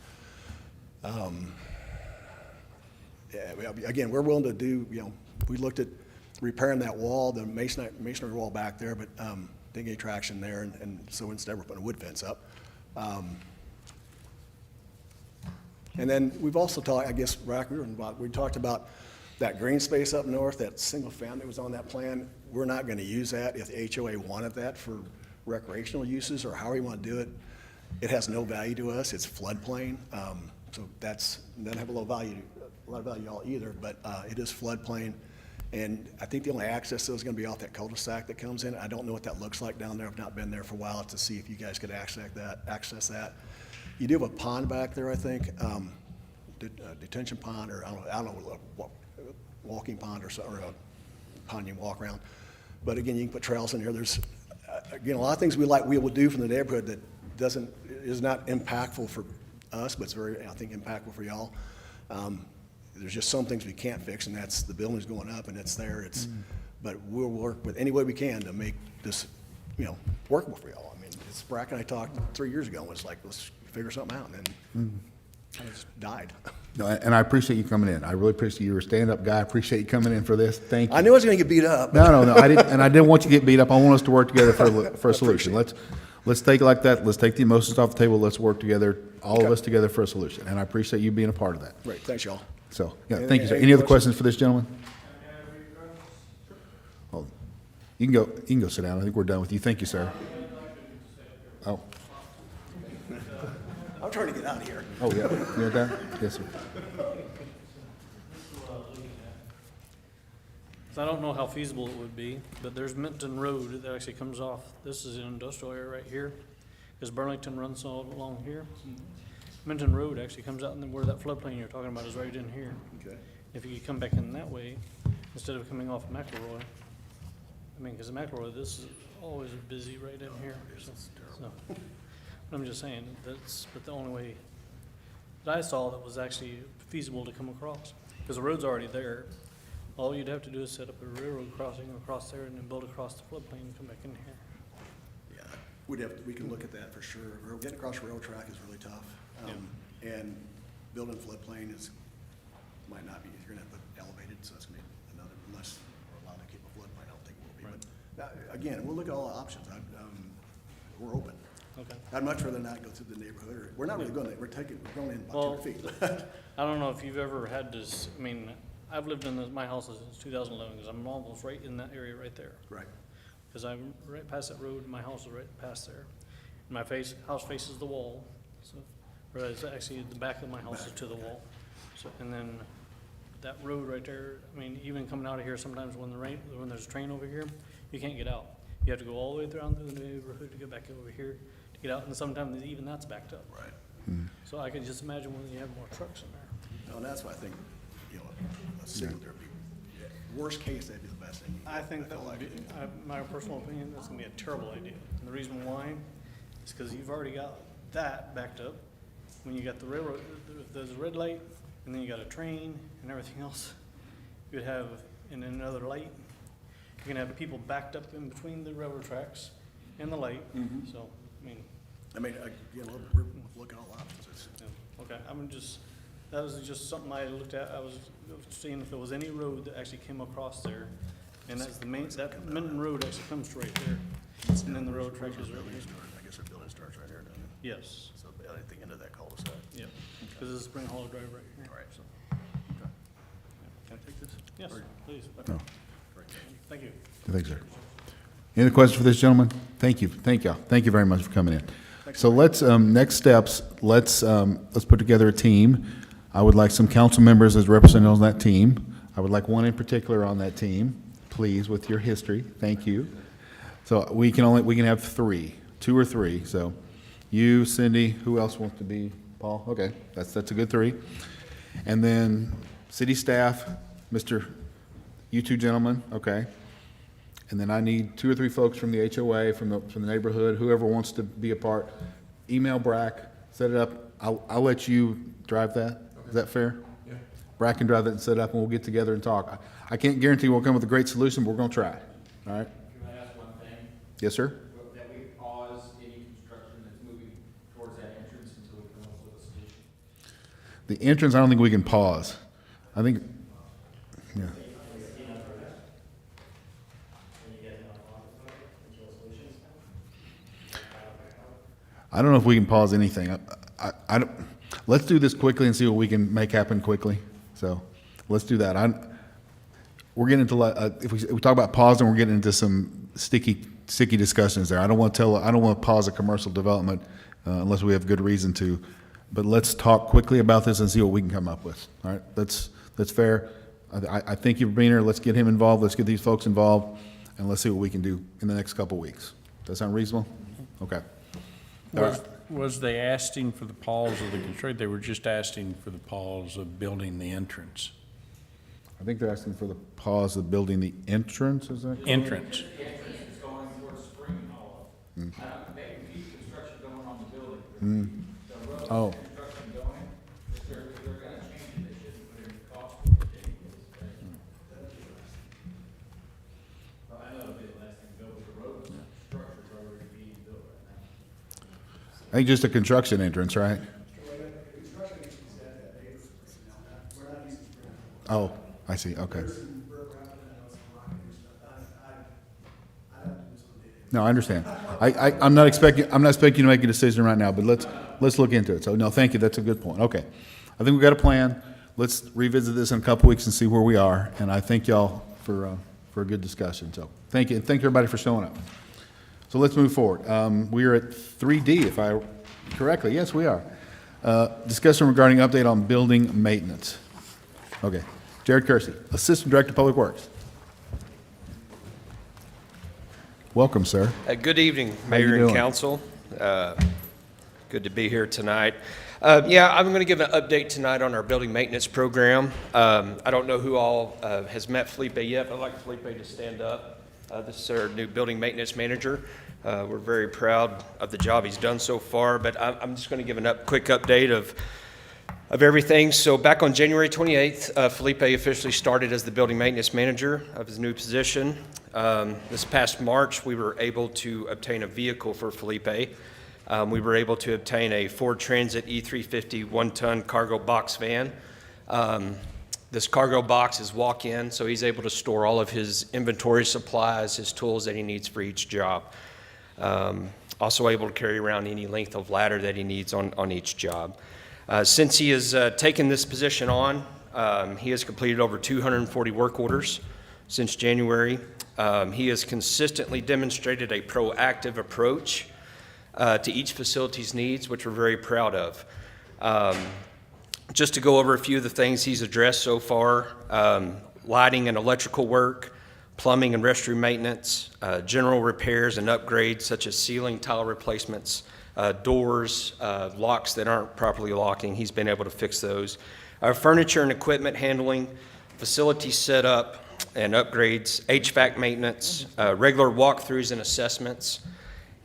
[SPEAKER 20] Again, we're willing to do, we looked at repairing that wall, the masonry wall back there, but didn't get any traction there, and so instead we're putting a wood fence up. And then we've also talked, I guess, we talked about that green space up north, that single family was on that plan. We're not going to use that if the HOA wanted that for recreational uses or however you want to do it. It has no value to us. It's floodplain, so that doesn't have a lot of value to y'all either, but it is floodplain. And I think the only access to it is going to be off that cul-de-sac that comes in. I don't know what that looks like down there. I've not been there for a while to see if you guys could access that. You do have a pond back there, I think. detention pond, or I don't know, walking pond or so, or a pond you can walk around. But again, you can put trails in here. There's, again, a lot of things we will do from the neighborhood that is not impactful for us, but it's very, I think, impactful for y'all. There's just some things we can't fix, and that's the building's going up, and it's there. But we'll work with any way we can to make this, workable for y'all. I mean, Brack and I talked 3 years ago, and it's like, let's figure something out, and then it's died.
[SPEAKER 1] No, and I appreciate you coming in. I really appreciate you're a stand-up guy. I appreciate you coming in for this. Thank you.
[SPEAKER 20] I knew I was gonna get beat up.
[SPEAKER 1] No, I didn't, and I didn't want you to get beat up. I want us to work together for a solution. Let's take it like that. Let's take the emotions off the table. Let's work together, all of us together for a solution. And I appreciate you being a part of that.
[SPEAKER 20] Great, thanks, y'all.
[SPEAKER 1] So, yeah, thank you, sir. Any other questions for this gentleman? Oh, you can go sit down. I think we're done with you. Thank you, sir. Oh.
[SPEAKER 20] I'm trying to get out of here.
[SPEAKER 1] Oh, yeah. You okay? Yes, sir.
[SPEAKER 13] So I don't know how feasible it would be, but there's Minton Road that actually comes off. This is an industrial area right here, because Burlington runs all along here. Minton Road actually comes out, and then where that floodplain you're talking about is right in here.
[SPEAKER 20] Okay.
[SPEAKER 13] If you could come back in that way, instead of coming off McElroy. I mean, because McElroy, this is always busy right in here. So, I'm just saying, but the only way that I saw that was actually feasible to come across, because the road's already there. All you'd have to do is set up a railroad crossing across there and then build across the floodplain and come back in here.
[SPEAKER 20] Yeah, we can look at that for sure. Getting across the railroad track is really tough. And building floodplain might not be, you're gonna have to elevate it, so it's gonna be another, unless we're allowed to keep a floodplain, I don't think we'll be. But again, we'll look at all the options. We're open.
[SPEAKER 13] Okay.
[SPEAKER 20] I'd much rather not go through the neighborhood, or, we're not really going, we're going in about
[SPEAKER 13] Well,
[SPEAKER 20] 200 feet.
[SPEAKER 13] I don't know if you've ever had this, I mean, I've lived in my house since 2011, because I'm almost right in that area right there.
[SPEAKER 20] Right.
[SPEAKER 13] Because I'm right past that road, and my house is right past there. And my house faces the wall, so, whereas actually the back of my house is to the wall. So, and then that road right there, I mean, even coming out of here, sometimes when there's a train over here, you can't get out. You have to go all the way around through the neighborhood to get back over here to get out, and sometimes even that's backed up.
[SPEAKER 20] Right.
[SPEAKER 13] So I can just imagine when you have more trucks in there.
[SPEAKER 20] No, and that's why I think, a signal there would be, worst case, that'd be the best thing.
[SPEAKER 13] I think that would be, my personal opinion, that's gonna be a terrible idea. And the reason why is because you've already got that backed up. When you got the railroad, there's a red light, and then you got a train and everything else. You'd have, and then another light. You're gonna have people backed up in between the railroad tracks and the light, so,
[SPEAKER 20] I mean, we're looking at all options.
[SPEAKER 13] okay, that was just something I looked at. I was seeing if there was any road that actually came across there. And that's that Minton Road actually comes to right there. And then the railroad track is right here.
[SPEAKER 20] I guess the building starts right here, doesn't it?
[SPEAKER 13] Yes.
[SPEAKER 20] So at the end of that cul-de-sac.
[SPEAKER 13] Yeah, because this is Spring Hollow Drive right here.
[SPEAKER 20] All right, so.
[SPEAKER 13] Can I take this? Yes, please.
[SPEAKER 1] No.
[SPEAKER 13] Thank you.
[SPEAKER 1] Thanks, sir. Any other questions for this gentleman? Thank you. Thank y'all. Thank you very much for coming in. So let's, next steps, let's put together a team. I would like some council members as representatives on that team. I would like one in particular on that team, please, with your history. Thank you. So we can have 2 or 3. So you, Cindy, who else wants to be? Paul? Okay, that's a good 3. And then city staff, you 2 gentlemen, okay. And then I need 2 or 3 folks from the HOA, from the neighborhood, whoever wants to be a part. Email Brack, set it up. I'll let you drive that. Is that fair? Yeah. Brack can drive that and set it up, and we'll get together and talk. I can't guarantee we'll come with a great solution, but we're going to try. All right?
[SPEAKER 21] Can I ask one thing?
[SPEAKER 1] Yes, sir?
[SPEAKER 21] That we pause any construction that's moving towards that entrance until we come up with a solution.
[SPEAKER 1] The entrance, I don't think we can pause. I think, yeah. I don't know if we can pause anything. I don't, let's do this quickly and see what we can make happen quickly. So let's do that. We're getting into, if we talk about pausing, we're getting into some sticky discussions there. I don't want to pause a commercial development unless we have good reason to. But let's talk quickly about this and see what we can come up with. All right, that's fair. I thank you for being here. Let's get him involved. Let's get these folks involved, and let's see what we can do in the next couple weeks. Does that sound reasonable? Okay. All right.
[SPEAKER 7] Was they asking for the pause of the construction? They were just asking for the pause of building the entrance?
[SPEAKER 1] I think they're asking for the pause of building the entrance, is that?
[SPEAKER 7] Entrance.
[SPEAKER 21] It's going towards Spring Hollow. They can keep construction going on the building. The road
[SPEAKER 1] Oh.
[SPEAKER 21] construction going, if they're gonna change it, they shouldn't put any cost for it anyways, right? Well, I know it'll be the last thing to go, but the road structure's already being built right now.
[SPEAKER 1] I think just a construction entrance, right? Oh, I see, okay. No, I understand. I'm not expecting you to make a decision right now, but let's look into it. So, no, thank you, that's a good point. Okay. I think we've got a plan. Let's revisit this in a couple weeks and see where we are. And I thank y'all for a good discussion. So, thank you, and thank everybody for showing up. So let's move forward. We are at 3D, if I correctly. Yes, we are. Discussion regarding update on building maintenance. Okay. Jared Kersey, Assistant Director of Public Works. Welcome, sir.
[SPEAKER 4] Good evening,
[SPEAKER 1] How you
[SPEAKER 4] Mayor and
[SPEAKER 1] doing?
[SPEAKER 4] Council. Good to be here tonight. I'm going to give an update tonight on our building maintenance program. I don't know who all has met Felipe yet, but I'd like Felipe to stand up. This is our new building maintenance manager. We're very proud of the job he's done so far, but I'm just going to give a quick update of everything. So back on January 28th, Felipe officially started as the building maintenance manager of his new position. This past March, we were able to obtain a vehicle for Felipe. We were able to obtain a Ford Transit E350 one-ton cargo box van. This cargo box is walk-in, so he's able to store all of his inventory supplies, his tools that he needs for each job. Also able to carry around any length of ladder that he needs on each job. Since he has taken this position on, he has completed over 240 work orders since January. He has consistently demonstrated a proactive approach to each facility's needs, which we're very proud of. Just to go over a few of the things he's addressed so far, lighting and electrical work, plumbing and restroom maintenance, general repairs and upgrades such as ceiling tile replacements, doors, locks that aren't properly locking. He's been able to fix those. Furniture and equipment handling, facility setup and upgrades, HVAC maintenance, regular walkthroughs and assessments,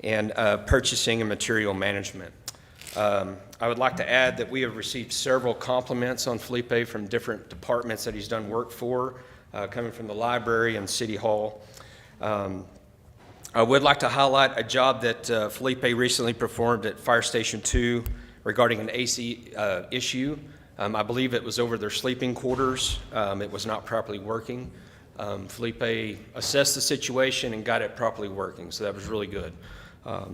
[SPEAKER 4] and purchasing and material management. I would like to add that we have received several compliments on Felipe from different departments that he's done work for, coming from the library and City Hall. I would like to highlight a job that Felipe recently performed at Fire Station 2 regarding an AC issue. I believe it was over their sleeping quarters. It was not properly working. Felipe assessed the situation and got it properly working, so that was really good. I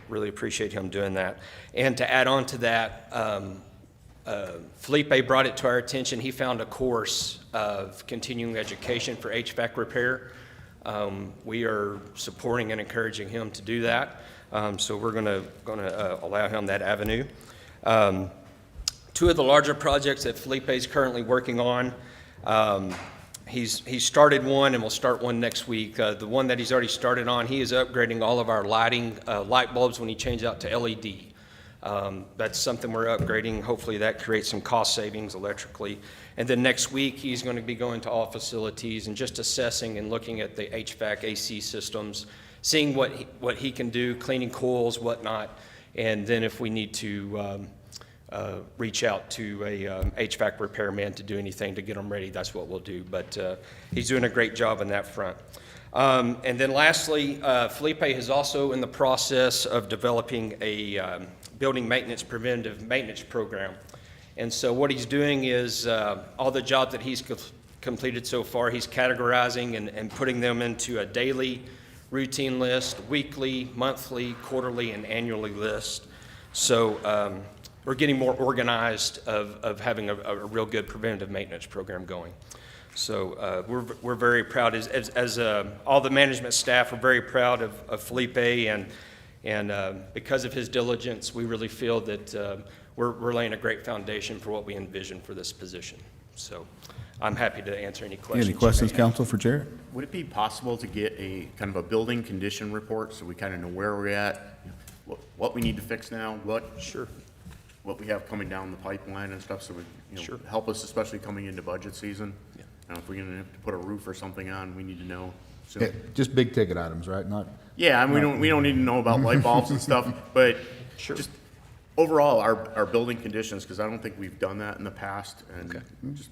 [SPEAKER 4] really appreciate him doing that. And to add on to that, Felipe brought it to our attention. He found a course of continuing education for HVAC repair. We are supporting and encouraging him to do that, so we're going to allow him that avenue. Two of the larger projects that Felipe is currently working on, he's started one and will start one next week. The one that he's already started on, he is upgrading all of our lighting, light bulbs when he changes out to LED. That's something we're upgrading. Hopefully that creates some cost savings electrically. And then next week, he's going to be going to all facilities and just assessing and looking at the HVAC AC systems, seeing what he can do, cleaning coils, whatnot. And then if we need to reach out to a HVAC repairman to do anything to get them ready, that's what we'll do. But he's doing a great job on that front. And then lastly, Felipe is also in the process of developing a building maintenance preventive maintenance program. And so what he's doing is all the jobs that he's completed so far, he's categorizing and putting them into a daily routine list, weekly, monthly, quarterly, and annually list. So we're getting more organized of having a real good preventative maintenance program going. So we're very proud, as all the management staff are very proud of Felipe, and because of his diligence, we really feel that we're laying a great foundation for what we envision for this position. So I'm happy to answer any questions.
[SPEAKER 1] Any questions, council, for Jared?
[SPEAKER 2] Would it be possible to get a kind of a building condition report so we kind of know where we're at? what we need to fix now, what we have coming down the pipeline and stuff, so we, help us, especially coming into budget season. If we're gonna have to put a roof or something on, we need to know soon.
[SPEAKER 1] Yeah, just big ticket items, right? Not.
[SPEAKER 2] Yeah, and we don't need to know about light bulbs and stuff, but just overall, our building conditions, because I don't think we've done that in the past, and just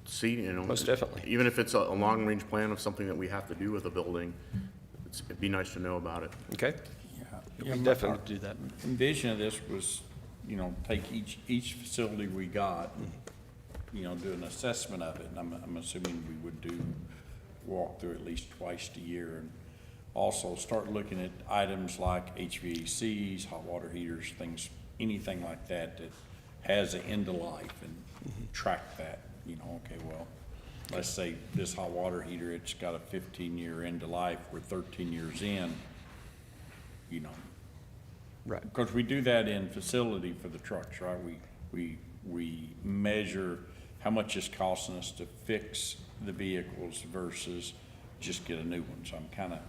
[SPEAKER 2] see,
[SPEAKER 4] Most definitely.
[SPEAKER 2] even if it's a long-range plan of something that we have to do with a building, it'd be nice to know about it.
[SPEAKER 4] Okay?
[SPEAKER 7] Yeah,
[SPEAKER 4] We definitely do that.
[SPEAKER 7] Envision of this was, take each facility we got, do an assessment of it, and I'm assuming we would walk through at least twice a year, and also start looking at items like HVACs, hot water heaters, anything like that has an end of life, and track that, okay, well, let's say this hot water heater, it's got a 15-year end of life, we're 13 years in,
[SPEAKER 4] Right.
[SPEAKER 7] Because we do that in facility for the trucks, right? We measure how much it's costing us to fix the vehicles versus just get a new one. So I'm kind of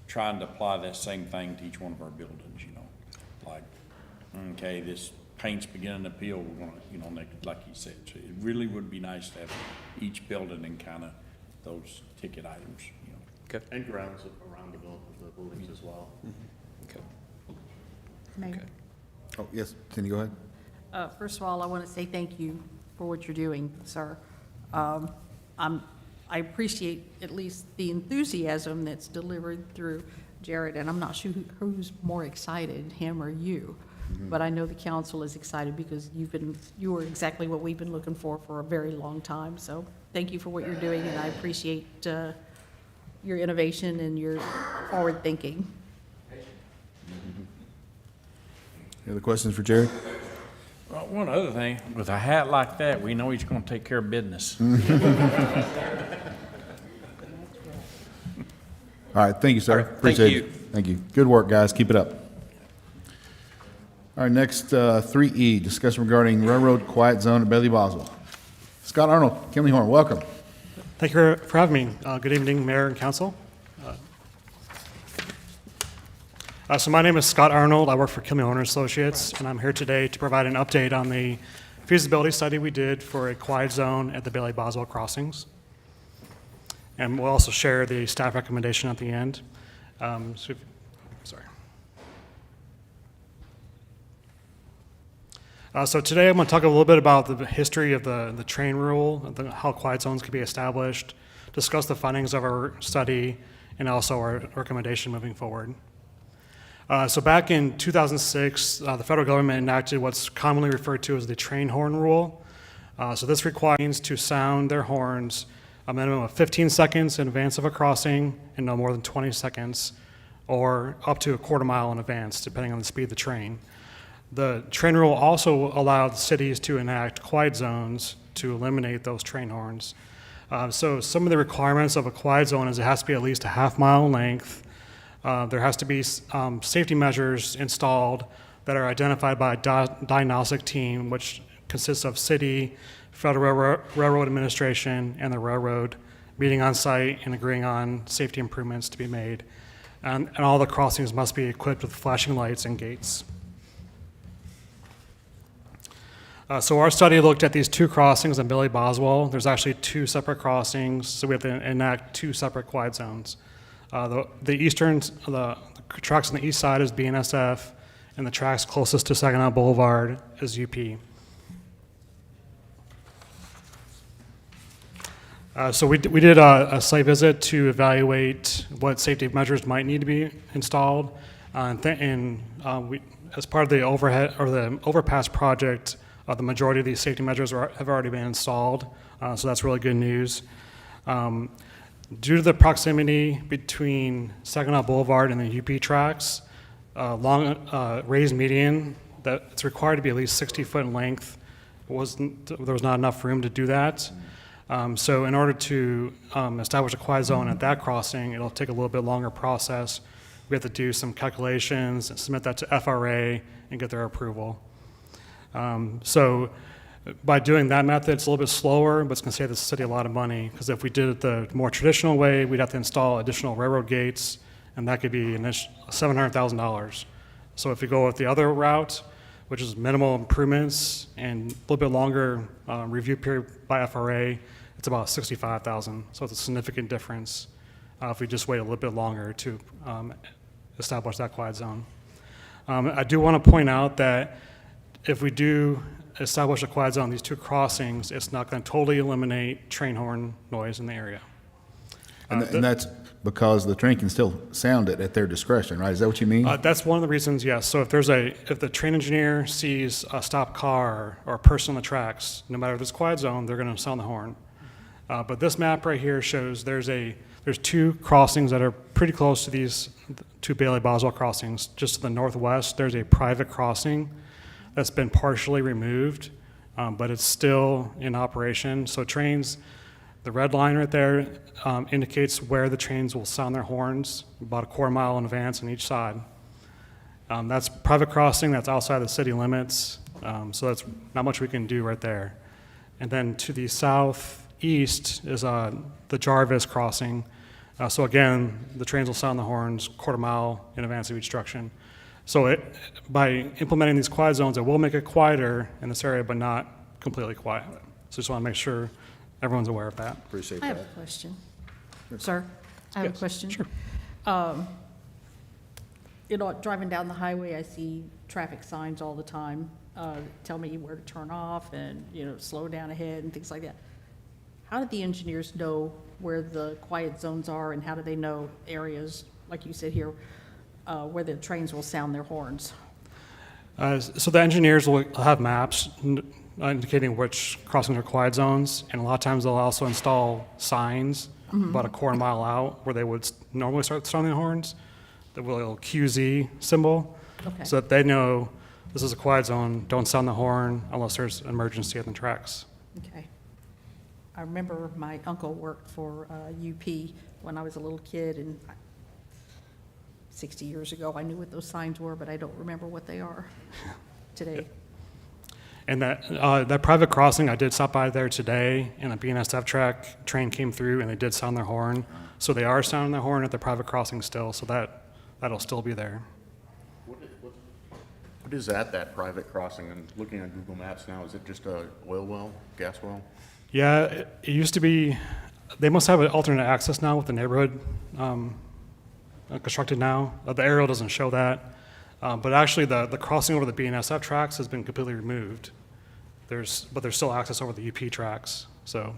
[SPEAKER 7] trying to apply that same thing to each one of our buildings, like, okay, this paint's beginning to peel, we're gonna, like you said, so it really would be nice to have each building and kind of those ticket items,
[SPEAKER 4] Okay.
[SPEAKER 2] And grounds around the buildings as well.
[SPEAKER 4] Okay.
[SPEAKER 10] Mayor?
[SPEAKER 1] Oh, yes, Cindy, go ahead.
[SPEAKER 10] First of all, I want to say thank you for what you're doing, sir. I appreciate at least the enthusiasm that's delivered through Jared, and I'm not sure who's more excited, him or you. But I know the council is excited because you are exactly what we've been looking for a very long time. So thank you for what you're doing, and I appreciate your innovation and your forward thinking.
[SPEAKER 1] Any other questions for Jared?
[SPEAKER 7] Well, one other thing, with a hat like that, we know he's gonna take care of business.
[SPEAKER 1] All right, thank you, sir.
[SPEAKER 4] All right, thank
[SPEAKER 1] Appreciate
[SPEAKER 4] you.
[SPEAKER 1] it. Thank you. Good work, guys. Keep it up. All right, next, 3E, discussion regarding railroad quiet zone at Bailey Boswell. Scott Arnold, Kimley Horn, welcome.
[SPEAKER 13] Thank you for having me. Good evening, Mayor and Council. So my name is Scott Arnold. I work for Kimley Horn Associates, and I'm here today to provide an update on the feasibility study we did for a quiet zone at the Bailey Boswell crossings. And we'll also share the staff recommendation at the end. So today I'm going to talk a little bit about the history of the train rule, how quiet zones can be established, discuss the findings of our study, and also our recommendation moving forward. So back in 2006, the federal government enacted what's commonly referred to as the train horn rule. So this requires to sound their horns a minimum of 15 seconds in advance of a crossing and no more than 20 seconds, or up to a quarter mile in advance, depending on the speed of the train. The train rule also allowed cities to enact quiet zones to eliminate those train horns. So some of the requirements of a quiet zone is it has to be at least a half-mile in length. There has to be safety measures installed that are identified by a diagnostic team, which consists of city, Federal Railroad Administration, and the railroad meeting on site and agreeing on safety improvements to be made. And all the crossings must be equipped with flashing lights and gates. So our study looked at these two crossings in Bailey Boswell. There's actually two separate crossings, so we have to enact two separate quiet zones. The tracks on the east side is BNSF, and the tracks closest to Saginaw Boulevard is UP. So we did a site visit to evaluate what safety measures might need to be installed. As part of the overhead or the overpass project, the majority of these safety measures have already been installed, so that's really good news. Due to the proximity between Saginaw Boulevard and the UP tracks, long raised median that's required to be at least 60 foot in length, there was not enough room to do that. So in order to establish a quiet zone at that crossing, it'll take a little bit longer process. We have to do some calculations and submit that to FRA and get their approval. So by doing that method, it's a little bit slower, but it's going to save the city a lot of money, because if we did it the more traditional way, we'd have to install additional railroad gates, and that could be $700,000. So if we go with the other route, which is minimal improvements and a little bit longer review period by FRA, it's about 65,000. So it's a significant difference if we just wait a little bit longer to establish that quiet zone. I do want to point out that if we do establish a quiet zone, these two crossings, it's not going to totally eliminate train horn noise in the area.
[SPEAKER 1] And that's because the train can still sound it at their discretion, right? Is that what you mean?
[SPEAKER 13] That's one of the reasons, yes. So if the train engineer sees a stopped car or a person on the tracks, no matter if it's quiet zone, they're going to sound the horn. But this map right here shows there's two crossings that are pretty close to these two Bailey Boswell crossings. Just to the northwest, there's a private crossing that's been partially removed, but it's still in operation. So trains, the red line right there indicates where the trains will sound their horns, about a quarter mile in advance on each side. That's private crossing, that's outside the city limits, so that's not much we can do right there. And then to the southeast is the Jarvis crossing. So again, the trains will sound the horns quarter mile in advance of each direction. So by implementing these quiet zones, it will make it quieter in this area, but not completely quiet. So just want to make sure everyone's aware of that.
[SPEAKER 1] Appreciate
[SPEAKER 10] I
[SPEAKER 1] that.
[SPEAKER 10] have a question. Sir, I have a question.
[SPEAKER 13] Sure.
[SPEAKER 10] Driving down the highway, I see traffic signs all the time, tell me where to turn off and, slow down ahead and things like that. How do the engineers know where the quiet zones are, and how do they know areas, like you said here, where the trains will sound their horns?
[SPEAKER 13] So the engineers will have maps indicating which crossings are quiet zones, and a lot of times they'll also install signs about a quarter mile out where they would normally start sounding the horns, the little QZ symbol,
[SPEAKER 10] Okay.
[SPEAKER 13] so that they know this is a quiet zone, don't sound the horn unless there's an emergency on the tracks.
[SPEAKER 10] Okay. I remember my uncle worked for UP when I was a little kid, and 60 years ago, I knew what those signs were, but I don't remember what they are today.
[SPEAKER 13] And that private crossing, I did stop by there today, and a BNSF train came through, and they did sound their horn. So they are sounding their horn at the private crossing still, so that'll still be there.
[SPEAKER 2] What is that private crossing? And looking at Google Maps now, is it just a oil well, gas well?
[SPEAKER 13] Yeah, it used to be, they must have an alternate access now with the neighborhood constructed now. The aerial doesn't show that. But actually, the crossing over the BNSF tracks has been completely removed. But there's still access over the UP tracks, so.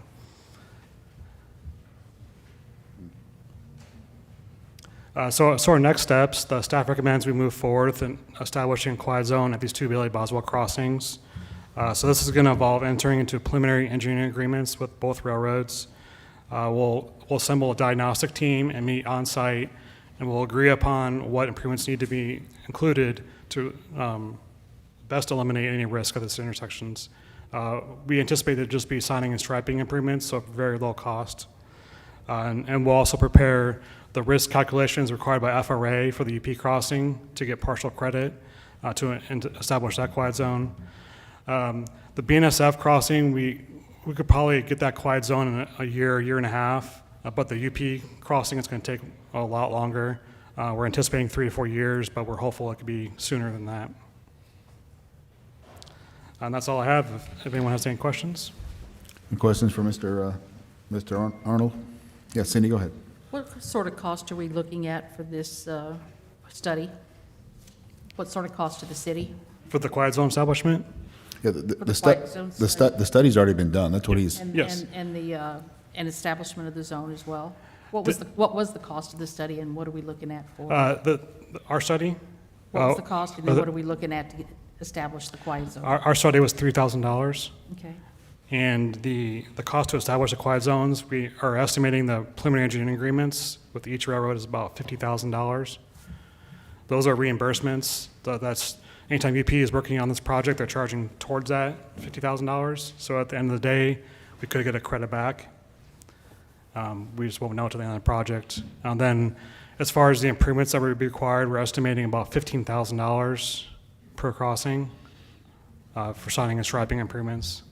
[SPEAKER 13] So our next steps, the staff recommends we move forward in establishing a quiet zone at these two Bailey Boswell crossings. So this is going to involve entering into preliminary engineering agreements with both railroads. We'll assemble a diagnostic team and meet on site, and we'll agree upon what improvements need to be included to best eliminate any risk of these intersections. We anticipate to just be signing and striping improvements, so very low cost. And we'll also prepare the risk calculations required by FRA for the UP crossing to get partial credit to establish that quiet zone. The BNSF crossing, we could probably get that quiet zone in a year and a half, but the UP crossing is going to take a lot longer. We're anticipating 3 to 4 years, but we're hopeful it could be sooner than that. And that's all I have. If anyone has any questions.
[SPEAKER 1] Any questions for Mr. Arnold? Yeah, Cindy, go ahead.
[SPEAKER 10] What sort of cost are we looking at for this study? What sort of cost to the city?
[SPEAKER 13] For the quiet zone establishment?
[SPEAKER 1] Yeah,
[SPEAKER 10] For the quiet zone study?
[SPEAKER 1] the study's already been done. That's what he's.
[SPEAKER 13] Yes.
[SPEAKER 10] And establishment of the zone as well? What was the cost of the study, and what are we looking at for?
[SPEAKER 13] Our study?
[SPEAKER 10] What was the cost, and then what are we looking at to establish the quiet zone?
[SPEAKER 13] Our study was $3,000.
[SPEAKER 10] Okay.
[SPEAKER 13] And the cost to establish the quiet zones, we are estimating the preliminary engineering agreements with each railroad is about $50,000. Those are reimbursements. That's anytime UP is working on this project, they're charging towards that $50,000. So at the end of the day, we could get a credit back. We just won't know until the end of the project. And then as far as the improvements that would be required, we're estimating about $15,000 per crossing for signing and striping improvements.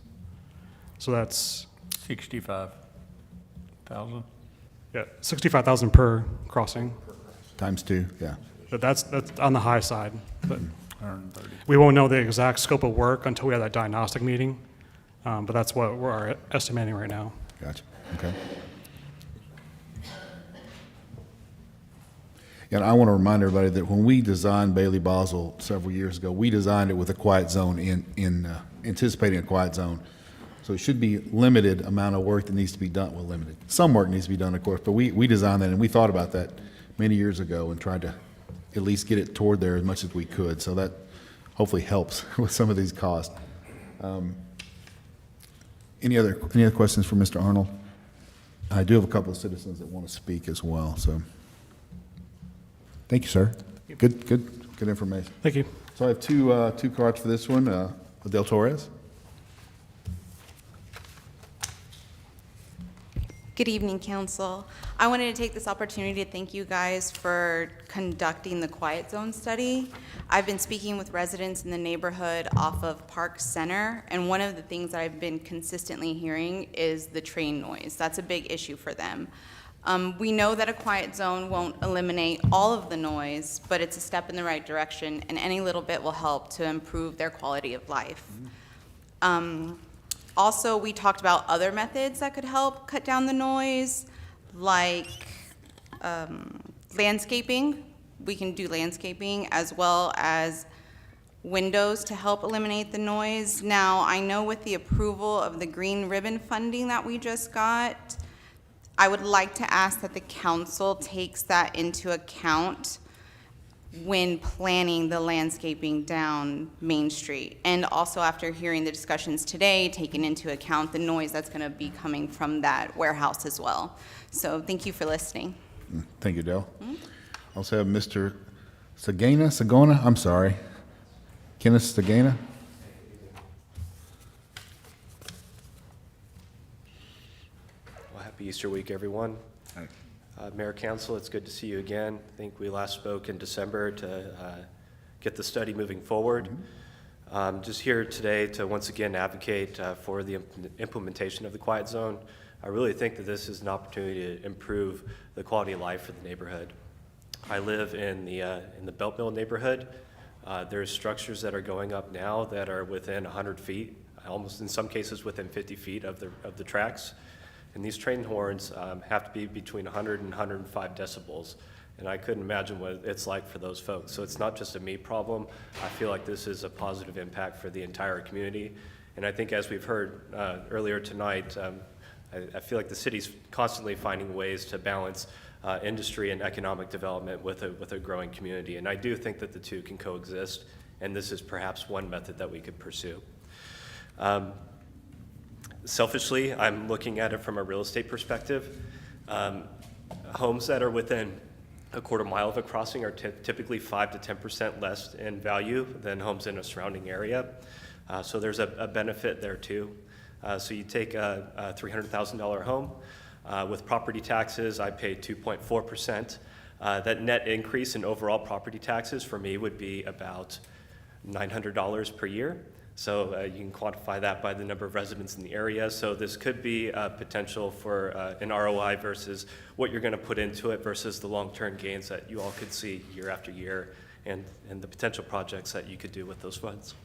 [SPEAKER 13] So that's
[SPEAKER 7] 65,000.
[SPEAKER 13] Yeah, 65,000 per crossing.
[SPEAKER 1] Times 2, yeah.
[SPEAKER 13] But that's on the high side. But we won't know the exact scope of work until we have that diagnostic meeting. But that's what we're estimating right now.
[SPEAKER 1] Gotcha, okay. And I want to remind everybody that when we designed Bailey Boswell several years ago, we designed it with a quiet zone anticipating a quiet zone. So it should be limited amount of work that needs to be done, well, limited. Some work needs to be done, of course, but we designed that and we thought about that many years ago and tried to at least get it toward there as much as we could. So that hopefully helps with some of these costs. Any other questions for Mr. Arnold? I do have a couple of citizens that want to speak as well, so. Thank you, sir. Good information.
[SPEAKER 13] Thank you.
[SPEAKER 1] So I have two cards for this one. Del Torres.
[SPEAKER 5] Good evening, Council. I wanted to take this opportunity to thank you guys for conducting the Quiet Zone study. I've been speaking with residents in the neighborhood off of Park Center, and one of the things that I've been consistently hearing is the train noise. That's a big issue for them. We know that a quiet zone won't eliminate all of the noise, but it's a step in the right direction, and any little bit will help to improve their quality of life. Also, we talked about other methods that could help cut down the noise, like landscaping. We can do landscaping as well as windows to help eliminate the noise. Now, I know with the approval of the green ribbon funding that we just got, I would like to ask that the council takes that into account when planning the landscaping down Main Street. And also after hearing the discussions today, taking into account the noise that's going to be coming from that warehouse as well. So thank you for listening.
[SPEAKER 1] Thank you, Del. Also have Mr. Sagona, I'm sorry. Kenneth Sagana.
[SPEAKER 22] Well, happy Easter week, everyone. Mayor, Council, it's good to see you again. I think we last spoke in December to get the study moving forward. Just here today to once again advocate for the implementation of the quiet zone. I really think that this is an opportunity to improve the quality of life for the neighborhood. I live in the Belt Mill neighborhood. There's structures that are going up now that are within 100 feet, almost in some cases within 50 feet of the tracks. And these train horns have to be between 100 and 105 decibels. And I couldn't imagine what it's like for those folks. So it's not just a me problem. I feel like this is a positive impact for the entire community. And I think as we've heard earlier tonight, I feel like the city's constantly finding ways to balance industry and economic development with a growing community. And I do think that the two can coexist. And this is perhaps one method that we could pursue. Selfishly, I'm looking at it from a real estate perspective. Homes that are within a quarter mile of a crossing are typically 5 to 10% less in value than homes in a surrounding area. So there's a benefit there too. So you take a $300,000 home with property taxes, I pay 2.4%. That net increase in overall property taxes for me would be about $900 per year. So you can quantify that by the number of residents in the area. So this could be a potential for an ROI versus what you're going to put into it versus the long-term gains that you all could see year after year and the potential projects that you could do with those funds.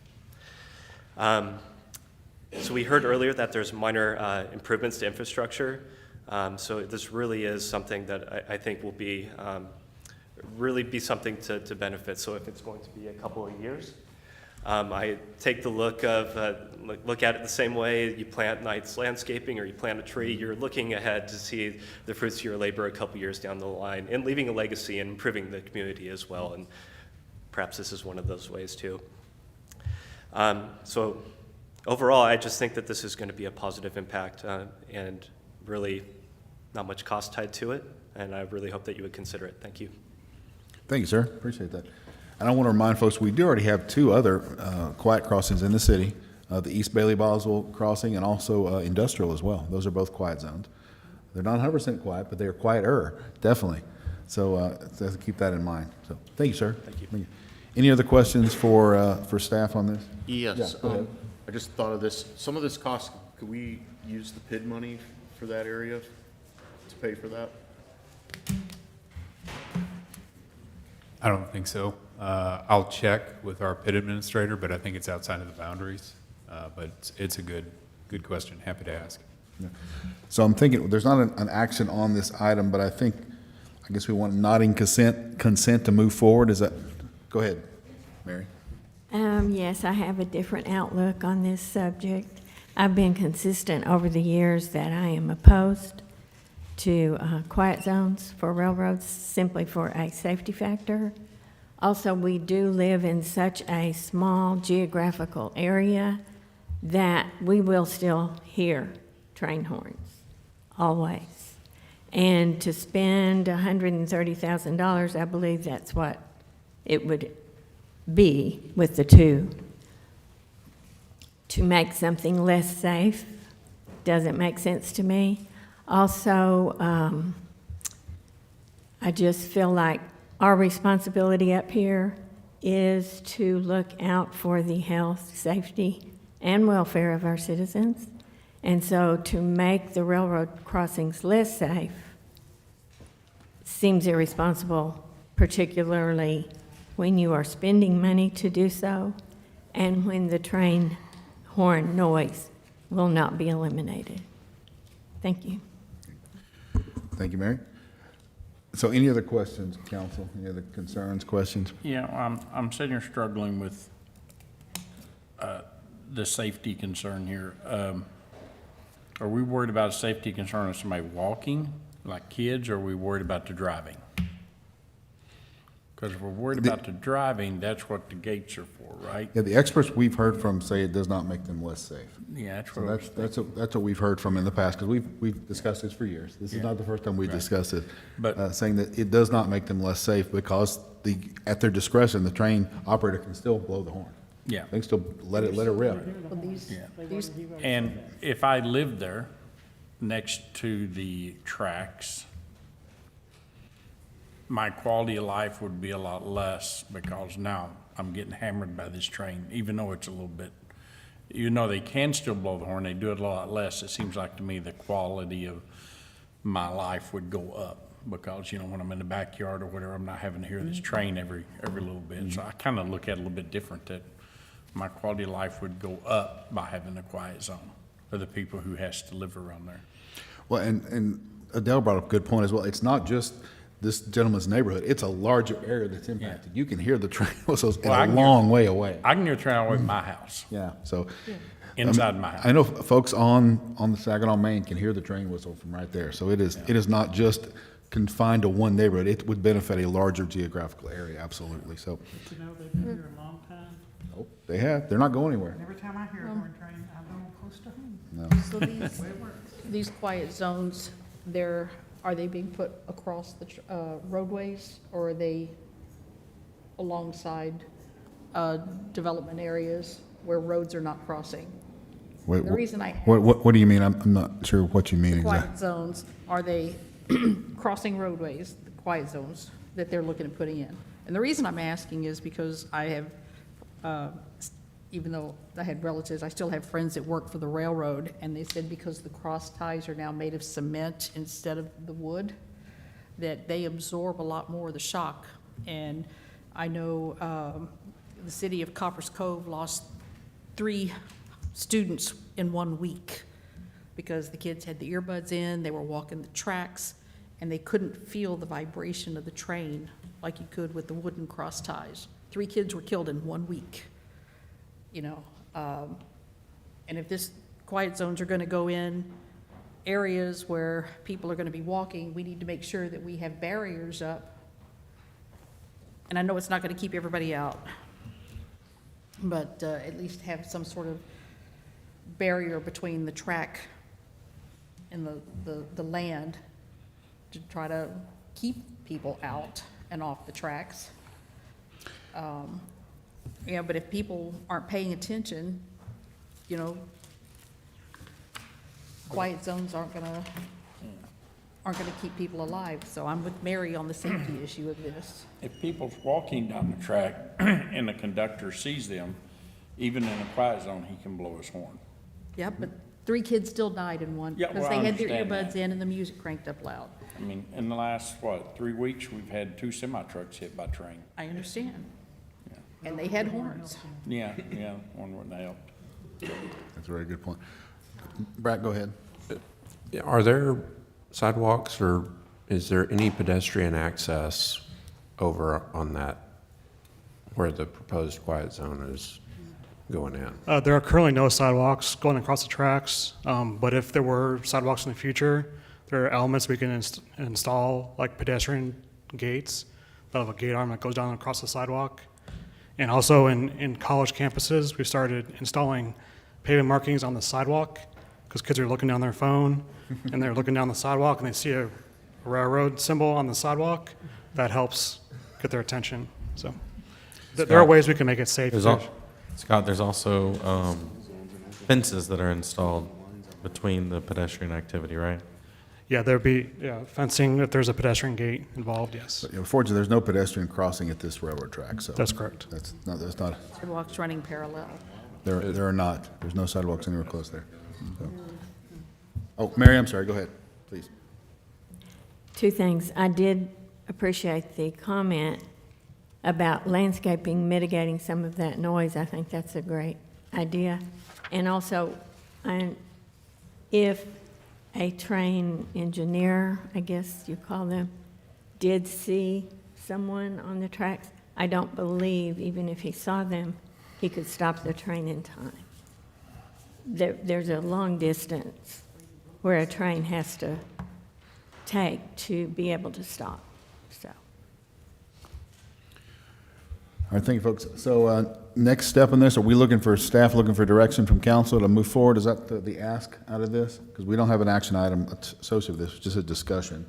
[SPEAKER 22] So we heard earlier that there's minor improvements to infrastructure. So this really is something that I think will be really be something to benefit. So if it's going to be a couple of years, I take the look at it the same way you plant nice landscaping or you plant a tree. You're looking ahead to see the fruits of your labor a couple years down the line and leaving a legacy and improving the community as well. And perhaps this is one of those ways too. So overall, I just think that this is going to be a positive impact and really not much cost tied to it. And I really hope that you would consider it. Thank you.
[SPEAKER 1] Thank you, sir. Appreciate that. And I want to remind folks, we do already have two other quiet crossings in the city, the East Bailey Boswell crossing and also industrial as well. Those are both quiet zones. They're not 100% quiet, but they're quieter, definitely. So keep that in mind. So thank you, sir.
[SPEAKER 2] Thank you.
[SPEAKER 1] Any other questions for staff on this?
[SPEAKER 2] Yes.
[SPEAKER 1] Yeah, go ahead.
[SPEAKER 2] I just thought of this. Some of this cost, could we use the PID money for that area to pay for that?
[SPEAKER 3] I don't think so. I'll check with our pit administrator, but I think it's outside of the boundaries. But it's a good question. Happy to ask.
[SPEAKER 1] Yeah. So I'm thinking, there's not an action on this item, but I guess we want nodding consent to move forward. Is that, go ahead, Mary.
[SPEAKER 15] Yes, I have a different outlook on this subject. I've been consistent over the years that I am opposed to quiet zones for railroads simply for a safety factor. Also, we do live in such a small geographical area that we will still hear train horns, always. And to spend $130,000, I believe that's what it would be with the two. To make something less safe doesn't make sense to me. Also, I just feel like our responsibility up here is to look out for the health, safety, and welfare of our citizens. And so to make the railroad crossings less safe seems irresponsible, particularly when you are spending money to do so and when the train horn noise will not be eliminated. Thank you.
[SPEAKER 1] Thank you, Mary. So any other questions, council? Any other concerns, questions?
[SPEAKER 7] Yeah, I'm sitting here struggling with the safety concern here. Are we worried about a safety concern of somebody walking, like kids, or are we worried about the driving? Because if we're worried about the driving, that's what the gates are for, right?
[SPEAKER 1] Yeah, the experts we've heard from say it does not make them less safe.
[SPEAKER 7] Yeah, that's
[SPEAKER 1] So
[SPEAKER 7] what I was
[SPEAKER 1] that's what we've heard from in the past, because we've discussed this for years. This is not the first time we've discussed it.
[SPEAKER 7] But-
[SPEAKER 1] saying that it does not make them less safe because at their discretion, the train operator can still blow the horn.
[SPEAKER 7] Yeah.
[SPEAKER 1] They can still let it rip.
[SPEAKER 10] Well, these,
[SPEAKER 7] And if I lived there next to the tracks, my quality of life would be a lot less because now I'm getting hammered by this train, even though it's a little bit, they can still blow the horn, they do it a lot less. It seems like to me the quality of my life would go up because, when I'm in the backyard or whatever, I'm not having to hear this train every little bit. So I kind of look at it a little bit different, that my quality of life would go up by having a quiet zone for the people who has to live around there.
[SPEAKER 1] Well, and Adele brought up a good point as well. It's not just this gentleman's neighborhood. It's a larger area that's impacted. You can hear the train whistles a long way away.
[SPEAKER 7] I can hear a train all the way from my house.
[SPEAKER 1] Yeah, so.
[SPEAKER 7] Inside my house.
[SPEAKER 1] I know folks on the Saginaw Main can hear the train whistle from right there. So it is not just confined to one neighborhood. It would benefit a larger geographical area, absolutely. So,
[SPEAKER 7] They've been here a long time.
[SPEAKER 1] oh, they have. They're not going anywhere.
[SPEAKER 7] Every time I hear a horn train, I go close to home.
[SPEAKER 1] No.
[SPEAKER 10] so these quiet zones, are they being put across the roadways, or are they alongside development areas where roads are not crossing?
[SPEAKER 1] Wait,
[SPEAKER 10] The reason I ask-
[SPEAKER 1] what do you mean? I'm not sure what you mean exactly.
[SPEAKER 10] Quiet zones, are they crossing roadways, the quiet zones that they're looking at putting in? And the reason I'm asking is because I have, even though I had relatives, I still have friends that work for the railroad, and they said because the cross ties are now made of cement instead of the wood, that they absorb a lot more of the shock. And I know the city of Coppers Cove lost 3 students in 1 week because the kids had the earbuds in, they were walking the tracks, and they couldn't feel the vibration of the train like you could with the wooden cross ties. 3 kids were killed in 1 week, and if this quiet zones are gonna go in areas where people are gonna be walking, we need to make sure that we have barriers up. And I know it's not gonna keep everybody out, but at least have some sort of barrier between the track and the land to try to keep people out and off the tracks. But if people aren't paying attention, quiet zones aren't gonna keep people alive. So I'm with Mary on the safety issue of this.
[SPEAKER 7] If people's walking down the track and the conductor sees them, even in a quiet zone, he can blow his horn.
[SPEAKER 10] Yep, but 3 kids still died in one,
[SPEAKER 7] Yeah,
[SPEAKER 10] because
[SPEAKER 7] well,
[SPEAKER 10] they
[SPEAKER 7] I
[SPEAKER 10] had their
[SPEAKER 7] understand
[SPEAKER 10] earbuds
[SPEAKER 7] that.
[SPEAKER 10] in and the music cranked up loud.
[SPEAKER 7] I mean, in the last, 3 weeks, we've had 2 semi-trucks hit by train.
[SPEAKER 10] I understand. And they had horns.
[SPEAKER 7] Yeah, one wouldn't help.
[SPEAKER 1] That's a very good point. Brad, go ahead.
[SPEAKER 9] Are there sidewalks or is there any pedestrian access over on that, where the proposed quiet zone is going in?
[SPEAKER 6] There are currently no sidewalks going across the tracks, but if there were sidewalks in the future, there are elements we can install, like pedestrian gates. They'll have a gate arm that goes down across the sidewalk. And also in college campuses, we started installing pavement markings on the sidewalk because kids are looking down their phone and they're looking down the sidewalk and they see a railroad symbol on the sidewalk. That helps get their attention. So there are ways we can make it safe.
[SPEAKER 12] Scott, there's also fences that are installed between the pedestrian activity, right?
[SPEAKER 6] Yeah, there'd be fencing if there's a pedestrian gate involved, yes.
[SPEAKER 1] But, unfortunately, there's no pedestrian crossing at this railroad track, so.
[SPEAKER 6] That's correct.
[SPEAKER 1] There's not,
[SPEAKER 10] Sidewalks running parallel.
[SPEAKER 1] there are not. There's no sidewalks anywhere close there. So. Oh, Mary, I'm sorry, go ahead, please.
[SPEAKER 15] 2 things. I did appreciate the comment about landscaping mitigating some of that noise. I think that's a great idea. And also, if a train engineer, I guess you call them, did see someone on the tracks, I don't believe, even if he saw them, he could stop the train in time. There's a long distance where a train has to take to be able to stop, so.
[SPEAKER 1] All right, thank you, folks. So next step in this, are we looking for, staff looking for direction from council to move forward? Is that the ask out of this? Because we don't have an action item associated with this, it's just a discussion.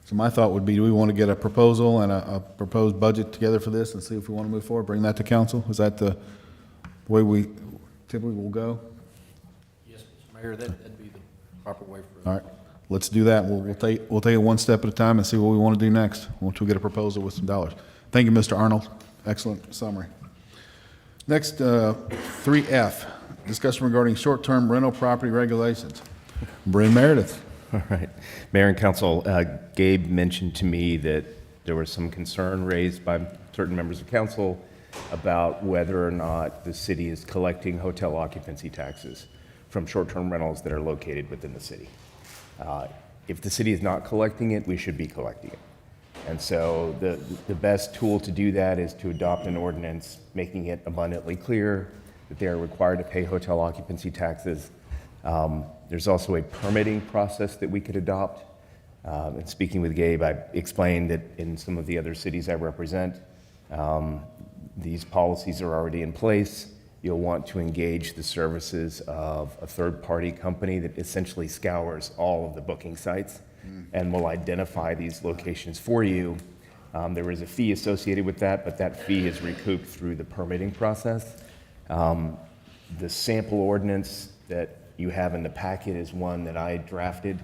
[SPEAKER 1] So my thought would be, do we want to get a proposal and a proposed budget together for this and see if we want to move forward, bring that to council? Is that the way we typically will go?
[SPEAKER 11] Yes, Mr. Mayor, that'd be the proper way for us.
[SPEAKER 1] All right, let's do that. We'll take it one step at a time and see what we want to do next once we get a proposal with some dollars. Thank you, Mr. Arnold. Excellent summary. Next, 3F, discussion regarding short-term rental property regulations. Bryn Meredith.
[SPEAKER 14] All right. Mayor and Council, Gabe mentioned to me that there was some concern raised by certain members of council about whether or not the city is collecting hotel occupancy taxes from short-term rentals that are located within the city. If the city is not collecting it, we should be collecting it. And so the best tool to do that is to adopt an ordinance making it abundantly clear that they are required to pay hotel occupancy taxes. There's also a permitting process that we could adopt. And speaking with Gabe, I explained that in some of the other cities I represent, these policies are already in place. You'll want to engage the services of a third-party company that essentially scours all of the booking sites and will identify these locations for you. There is a fee associated with that, but that fee is recouped through the permitting process. The sample ordinance that you have in the packet is one that I drafted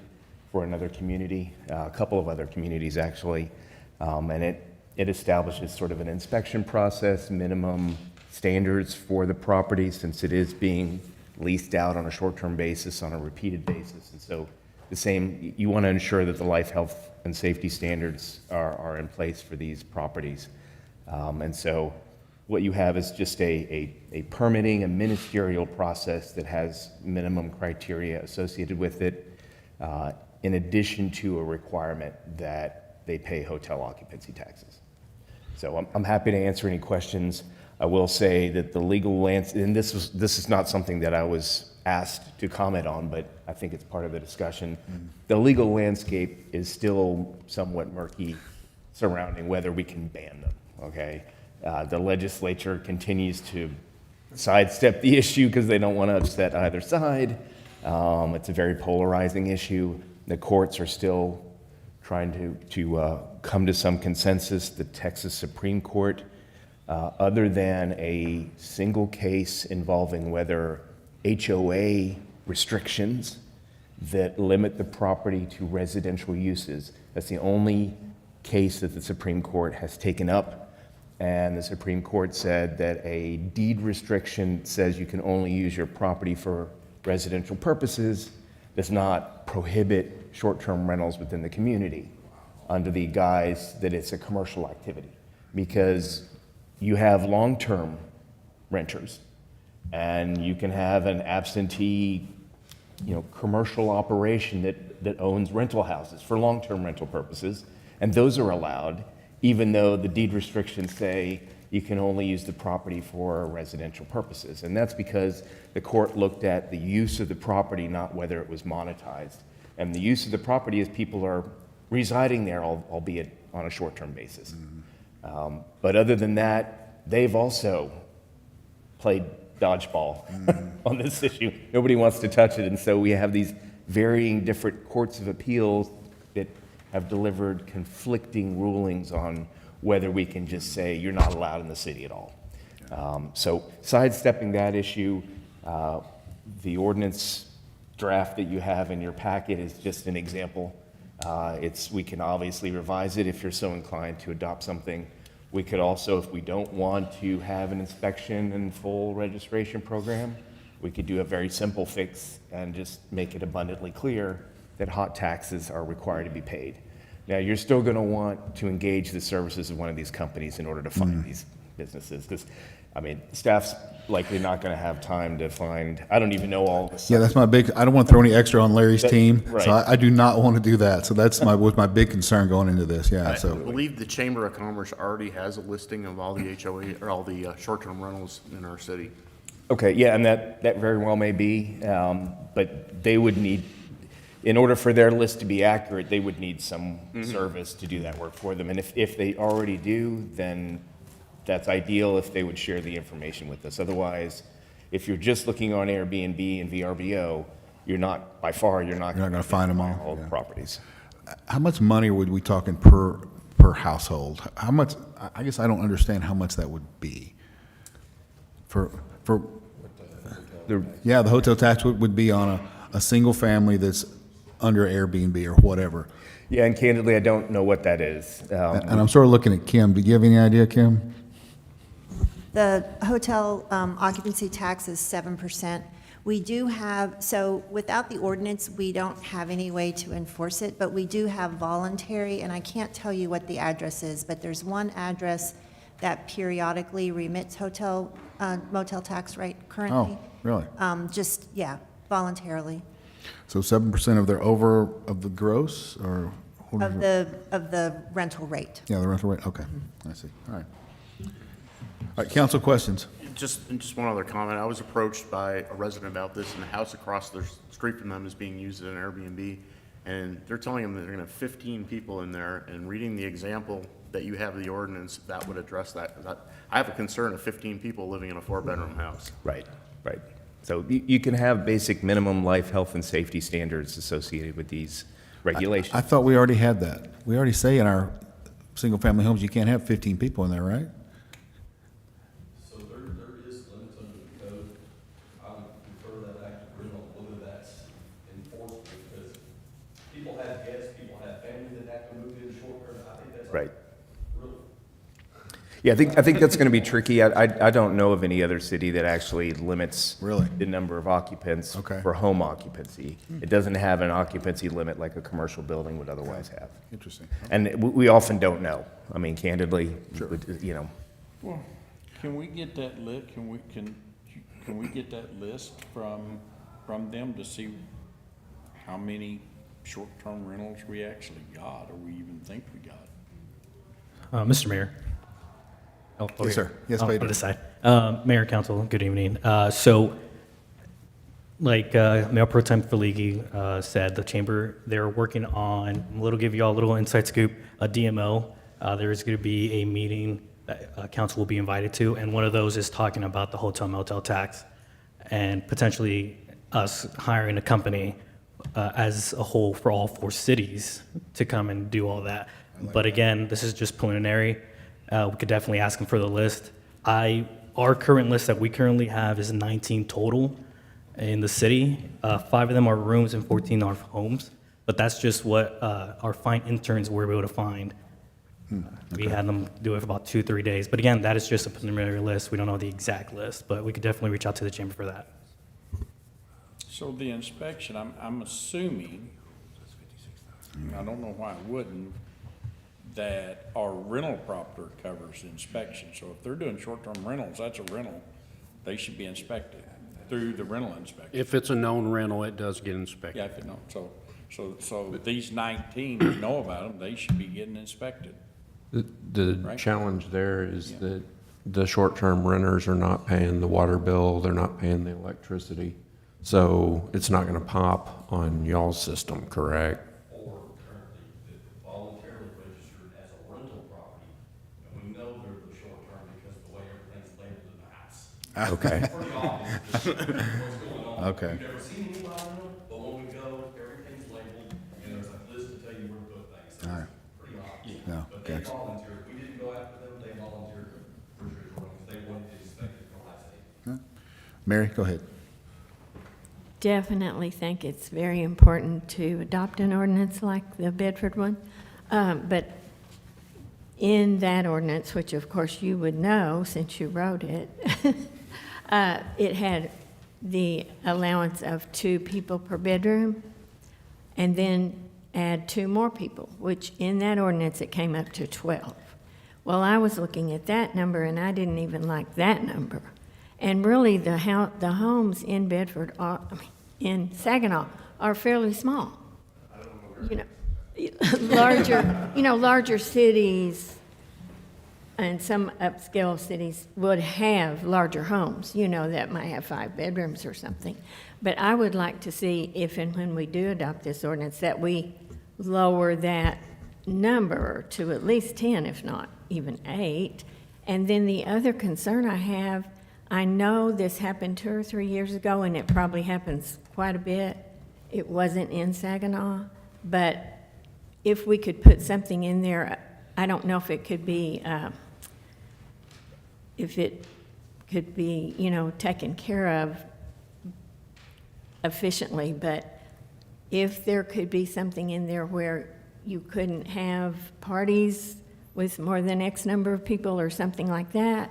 [SPEAKER 14] for another community, a couple of other communities actually, and it establishes sort of an inspection process, minimum standards for the property since it is being leased out on a short-term basis, on a repeated basis. And so the same, you want to ensure that the life, health, and safety standards are in place for these properties. And so what you have is just a permitting, a ministerial process that has minimum criteria associated with it, in addition to a requirement that they pay hotel occupancy taxes. So I'm happy to answer any questions. I will say that the legal landscape, and this is not something that I was asked to comment on, but I think it's part of the discussion. The legal landscape is still somewhat murky surrounding whether we can ban them, okay? The legislature continues to sidestep the issue because they don't want to upset either side. It's a very polarizing issue. The courts are still trying to come to some consensus. The Texas Supreme Court, other than a single case involving whether HOA restrictions that limit the property to residential uses, that's the only case that the Supreme Court has taken up. And the Supreme Court said that a deed restriction says you can only use your property for residential purposes does not prohibit short-term rentals within the community under the guise that it's a commercial activity. Because you have long-term renters, and you can have an absentee, commercial operation that owns rental houses for long-term rental purposes, and those are allowed, even though the deed restrictions say you can only use the property for residential purposes. And that's because the court looked at the use of the property, not whether it was monetized. And the use of the property is people are residing there, albeit on a short-term basis. But other than that, they've also played dodgeball on this issue. Nobody wants to touch it, and so we have these varying different courts of appeals that have delivered conflicting rulings on whether we can just say you're not allowed in the city at all. So sidestepping that issue, the ordinance draft that you have in your packet is just an example. We can obviously revise it if you're so inclined to adopt something. We could also, if we don't want to have an inspection and full registration program, we could do a very simple fix and just make it abundantly clear that hot taxes are required to be paid. Now, you're still going to want to engage the services of one of these companies in order to find these businesses, because, staff's likely not going to have time to find, I don't even know all this.
[SPEAKER 1] Yeah, that's my big, I don't want to throw any extra on Larry's team,
[SPEAKER 14] right.
[SPEAKER 1] so I do not want to do that. So that's was my big concern going into this, yeah,
[SPEAKER 2] I
[SPEAKER 1] so.
[SPEAKER 2] believe the Chamber of Commerce already has a listing of all the HOA, or all the short-term rentals in our city.
[SPEAKER 14] Okay, yeah, and that very well may be, but they would need, in order for their list to be accurate, they would need some service to do that work for them. And if they already do, then that's ideal if they would share the information with us. Otherwise, if you're just looking on Airbnb and VRBO, you're not going to
[SPEAKER 1] find them all,
[SPEAKER 14] the properties.
[SPEAKER 1] How much money would we talking per household? How much, I guess I don't understand how much that would be. The hotel tax would be on a single family that's under Airbnb or whatever.
[SPEAKER 14] Yeah, and candidly, I don't know what that is.
[SPEAKER 1] And I'm sort of looking at Kim. Do you have any idea, Kim?
[SPEAKER 8] The hotel occupancy tax is 7%. We do have, so without the ordinance, we don't have any way to enforce it, but we do have voluntary, and I can't tell you what the address is, but there's one address that periodically remits motel tax rate currently.
[SPEAKER 1] Oh, really?
[SPEAKER 8] Voluntarily.
[SPEAKER 1] So 7% of the gross, or? what
[SPEAKER 8] Of
[SPEAKER 1] is it?
[SPEAKER 8] the rental rate.
[SPEAKER 1] Yeah, the rental rate, okay, I see, all right. All right, council questions?
[SPEAKER 2] Just one other comment. I was approached by a resident about this, and the house across the street from them is being used as an Airbnb. And they're telling them that they're going to have 15 people in there, and reading the example that you have of the ordinance, that would address that. I have a concern of 15 people living in a 4-bedroom house.
[SPEAKER 14] Right. So you can have basic minimum life, health, and safety standards associated with these regulations.
[SPEAKER 1] I thought we already had that. We already say in our single-family homes, you can't have 15 people in there, right?
[SPEAKER 16] So there is limits under the code. I would prefer that act original, whether that's enforced, because people have guests, people have family that have to move in short term. I think that's
[SPEAKER 14] Right.
[SPEAKER 16] really.
[SPEAKER 14] Yeah, I think that's going to be tricky. I don't know of any other city that actually limits the number of occupants for home occupancy. It doesn't have an occupancy limit like a commercial building would otherwise have.
[SPEAKER 1] Interesting.
[SPEAKER 14] And we often don't know. Candidly,
[SPEAKER 7] Well, can we get that can we get that list from them to see how many short-term rentals we actually got, or we even think we got?
[SPEAKER 23] Mr. Mayor.
[SPEAKER 1] Yes, sir. Yes,
[SPEAKER 23] on
[SPEAKER 1] Vader.
[SPEAKER 23] this side. Mayor, Council, good evening. Mayor Pro Tem Faligi said, the chamber, they're working on, give you all a little inside scoop, a DMO. There is going to be a meeting that council will be invited to, and one of those is talking about the hotel motel tax and potentially us hiring a company as a whole for all 4 cities to come and do all that. But again, this is just preliminary. We could definitely ask them for the list. Our current list that we currently have is 19 total in the city. 5 of them are rooms and 14 are homes. But that's just what our fine interns were able to find. We had them do it for about 2-3 days. But again, that is just a preliminary list. We don't know the exact list, but we could definitely reach out to the chamber for that.
[SPEAKER 7] So the inspection, I'm assuming and I don't know why it wouldn't, that our rental property covers the inspection. So if they're doing short-term rentals, that's a rental, they should be inspected through the rental inspection.
[SPEAKER 17] If it's a known rental, it does get inspected.
[SPEAKER 7] Yeah, if it don't, so these 19 who know about them, they should be getting inspected.
[SPEAKER 9] The
[SPEAKER 7] Right.
[SPEAKER 9] challenge there is that the short-term renters are not paying the water bill, they're not paying the electricity. So it's not gonna pop on y'all's system, correct?
[SPEAKER 16] Or currently voluntarily registered as a rental property, and we know they're the short term because of the way everything's labeled in the house.
[SPEAKER 9] Okay.
[SPEAKER 16] It's pretty obvious what's going on.
[SPEAKER 1] Okay.
[SPEAKER 16] We've never seen anybody on them, but when we go, everything's labeled, and there's a list to tell you where to put things. So
[SPEAKER 1] All right.
[SPEAKER 16] it's pretty obvious.
[SPEAKER 1] No,
[SPEAKER 16] But they
[SPEAKER 1] gotcha.
[SPEAKER 16] volunteered, we didn't go after them, they volunteered for sure, because they wanted to inspect it from last day.
[SPEAKER 1] Mary, go ahead.
[SPEAKER 15] Definitely think it's very important to adopt an ordinance like the Bedford one. But in that ordinance, which of course you would know since you wrote it, it had the allowance of 2 people per bedroom, and then add 2 more people, which in that ordinance, it came up to 12. Well, I was looking at that number, and I didn't even like that number. And really, the homes in Bedford are, in Saginaw, are fairly small. You know, larger cities and some upscale cities would have larger homes, that might have 5 bedrooms or something. But I would like to see if and when we do adopt this ordinance, that we lower that number to at least 10, if not even 8. And then the other concern I have, I know this happened 2 or 3 years ago, and it probably happens quite a bit. It wasn't in Saginaw, but if we could put something in there, I don't know if it could be, taken care of efficiently, but if there could be something in there where you couldn't have parties with more than X number of people or something like that,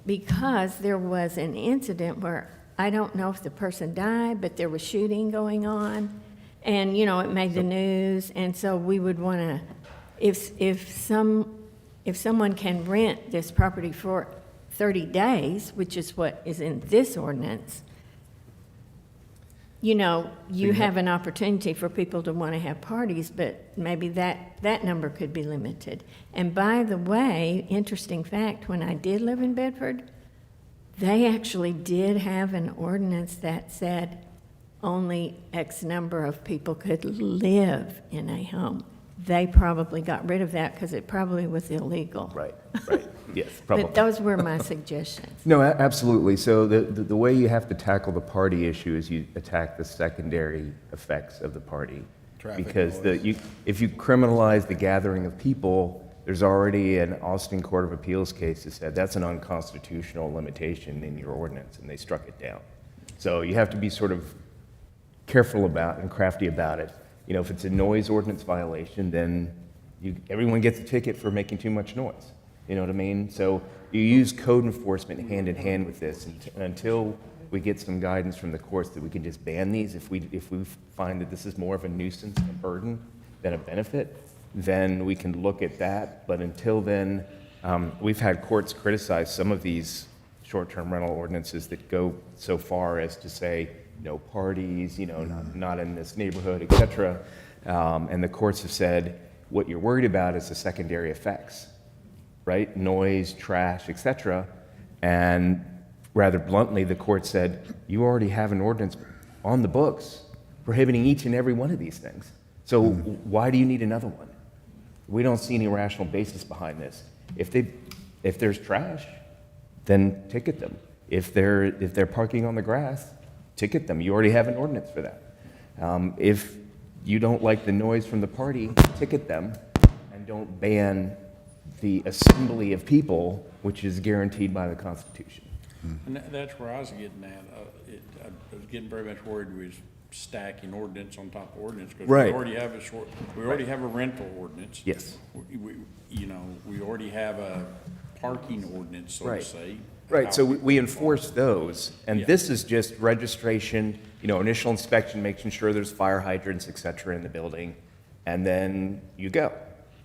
[SPEAKER 15] because there was an incident where I don't know if the person died, but there was shooting going on, and, it made the news, and so we would want to, if someone can rent this property for 30 days, which is what is in this ordinance, you have an opportunity for people to want to have parties, but maybe that number could be limited. And by the way, interesting fact, when I did live in Bedford, they actually did have an ordinance that said only X number of people could live in a home. They probably got rid of that because it probably was illegal.
[SPEAKER 14] Right, yes, probably.
[SPEAKER 15] But those were my suggestions.
[SPEAKER 14] No, absolutely. So the way you have to tackle the party issue is you attack the secondary effects of the party.
[SPEAKER 1] Traffic
[SPEAKER 14] Because
[SPEAKER 1] noise.
[SPEAKER 14] if you criminalize the gathering of people, there's already an Austin Court of Appeals case that said that's an unconstitutional limitation in your ordinance, and they struck it down. So you have to be sort of careful about and crafty about it. If it's a noise ordinance violation, then everyone gets a ticket for making too much noise. You know what I mean? So you use code enforcement hand in hand with this, and until we get some guidance from the courts that we can just ban these, if we find that this is more of a nuisance and a burden than a benefit, then we can look at that. But until then, we've had courts criticize some of these short-term rental ordinances that go so far as to say no parties, not in this neighborhood, et cetera. And the courts have said, what you're worried about is the secondary effects, right? Noise, trash, et cetera. And rather bluntly, the court said, you already have an ordinance on the books prohibiting each and every one of these things. So why do you need another one? We don't see any rational basis behind this. If there's trash, then ticket them. If they're parking on the grass, ticket them. You already have an ordinance for that. If you don't like the noise from the party, ticket them, and don't ban the assembly of people, which is guaranteed by the Constitution.
[SPEAKER 7] And that's where I was getting at. I was getting very much worried we was stacking ordinance on top of ordinance, because
[SPEAKER 14] Right.
[SPEAKER 7] we already have a rental ordinance.
[SPEAKER 14] Yes.
[SPEAKER 7] We already have a parking ordinance, so to
[SPEAKER 14] Right.
[SPEAKER 7] say.
[SPEAKER 14] Right, so we enforce those, and
[SPEAKER 7] Yeah.
[SPEAKER 14] this is just registration, initial inspection, making sure there's fire hydrants, et cetera, in the building, and then you go,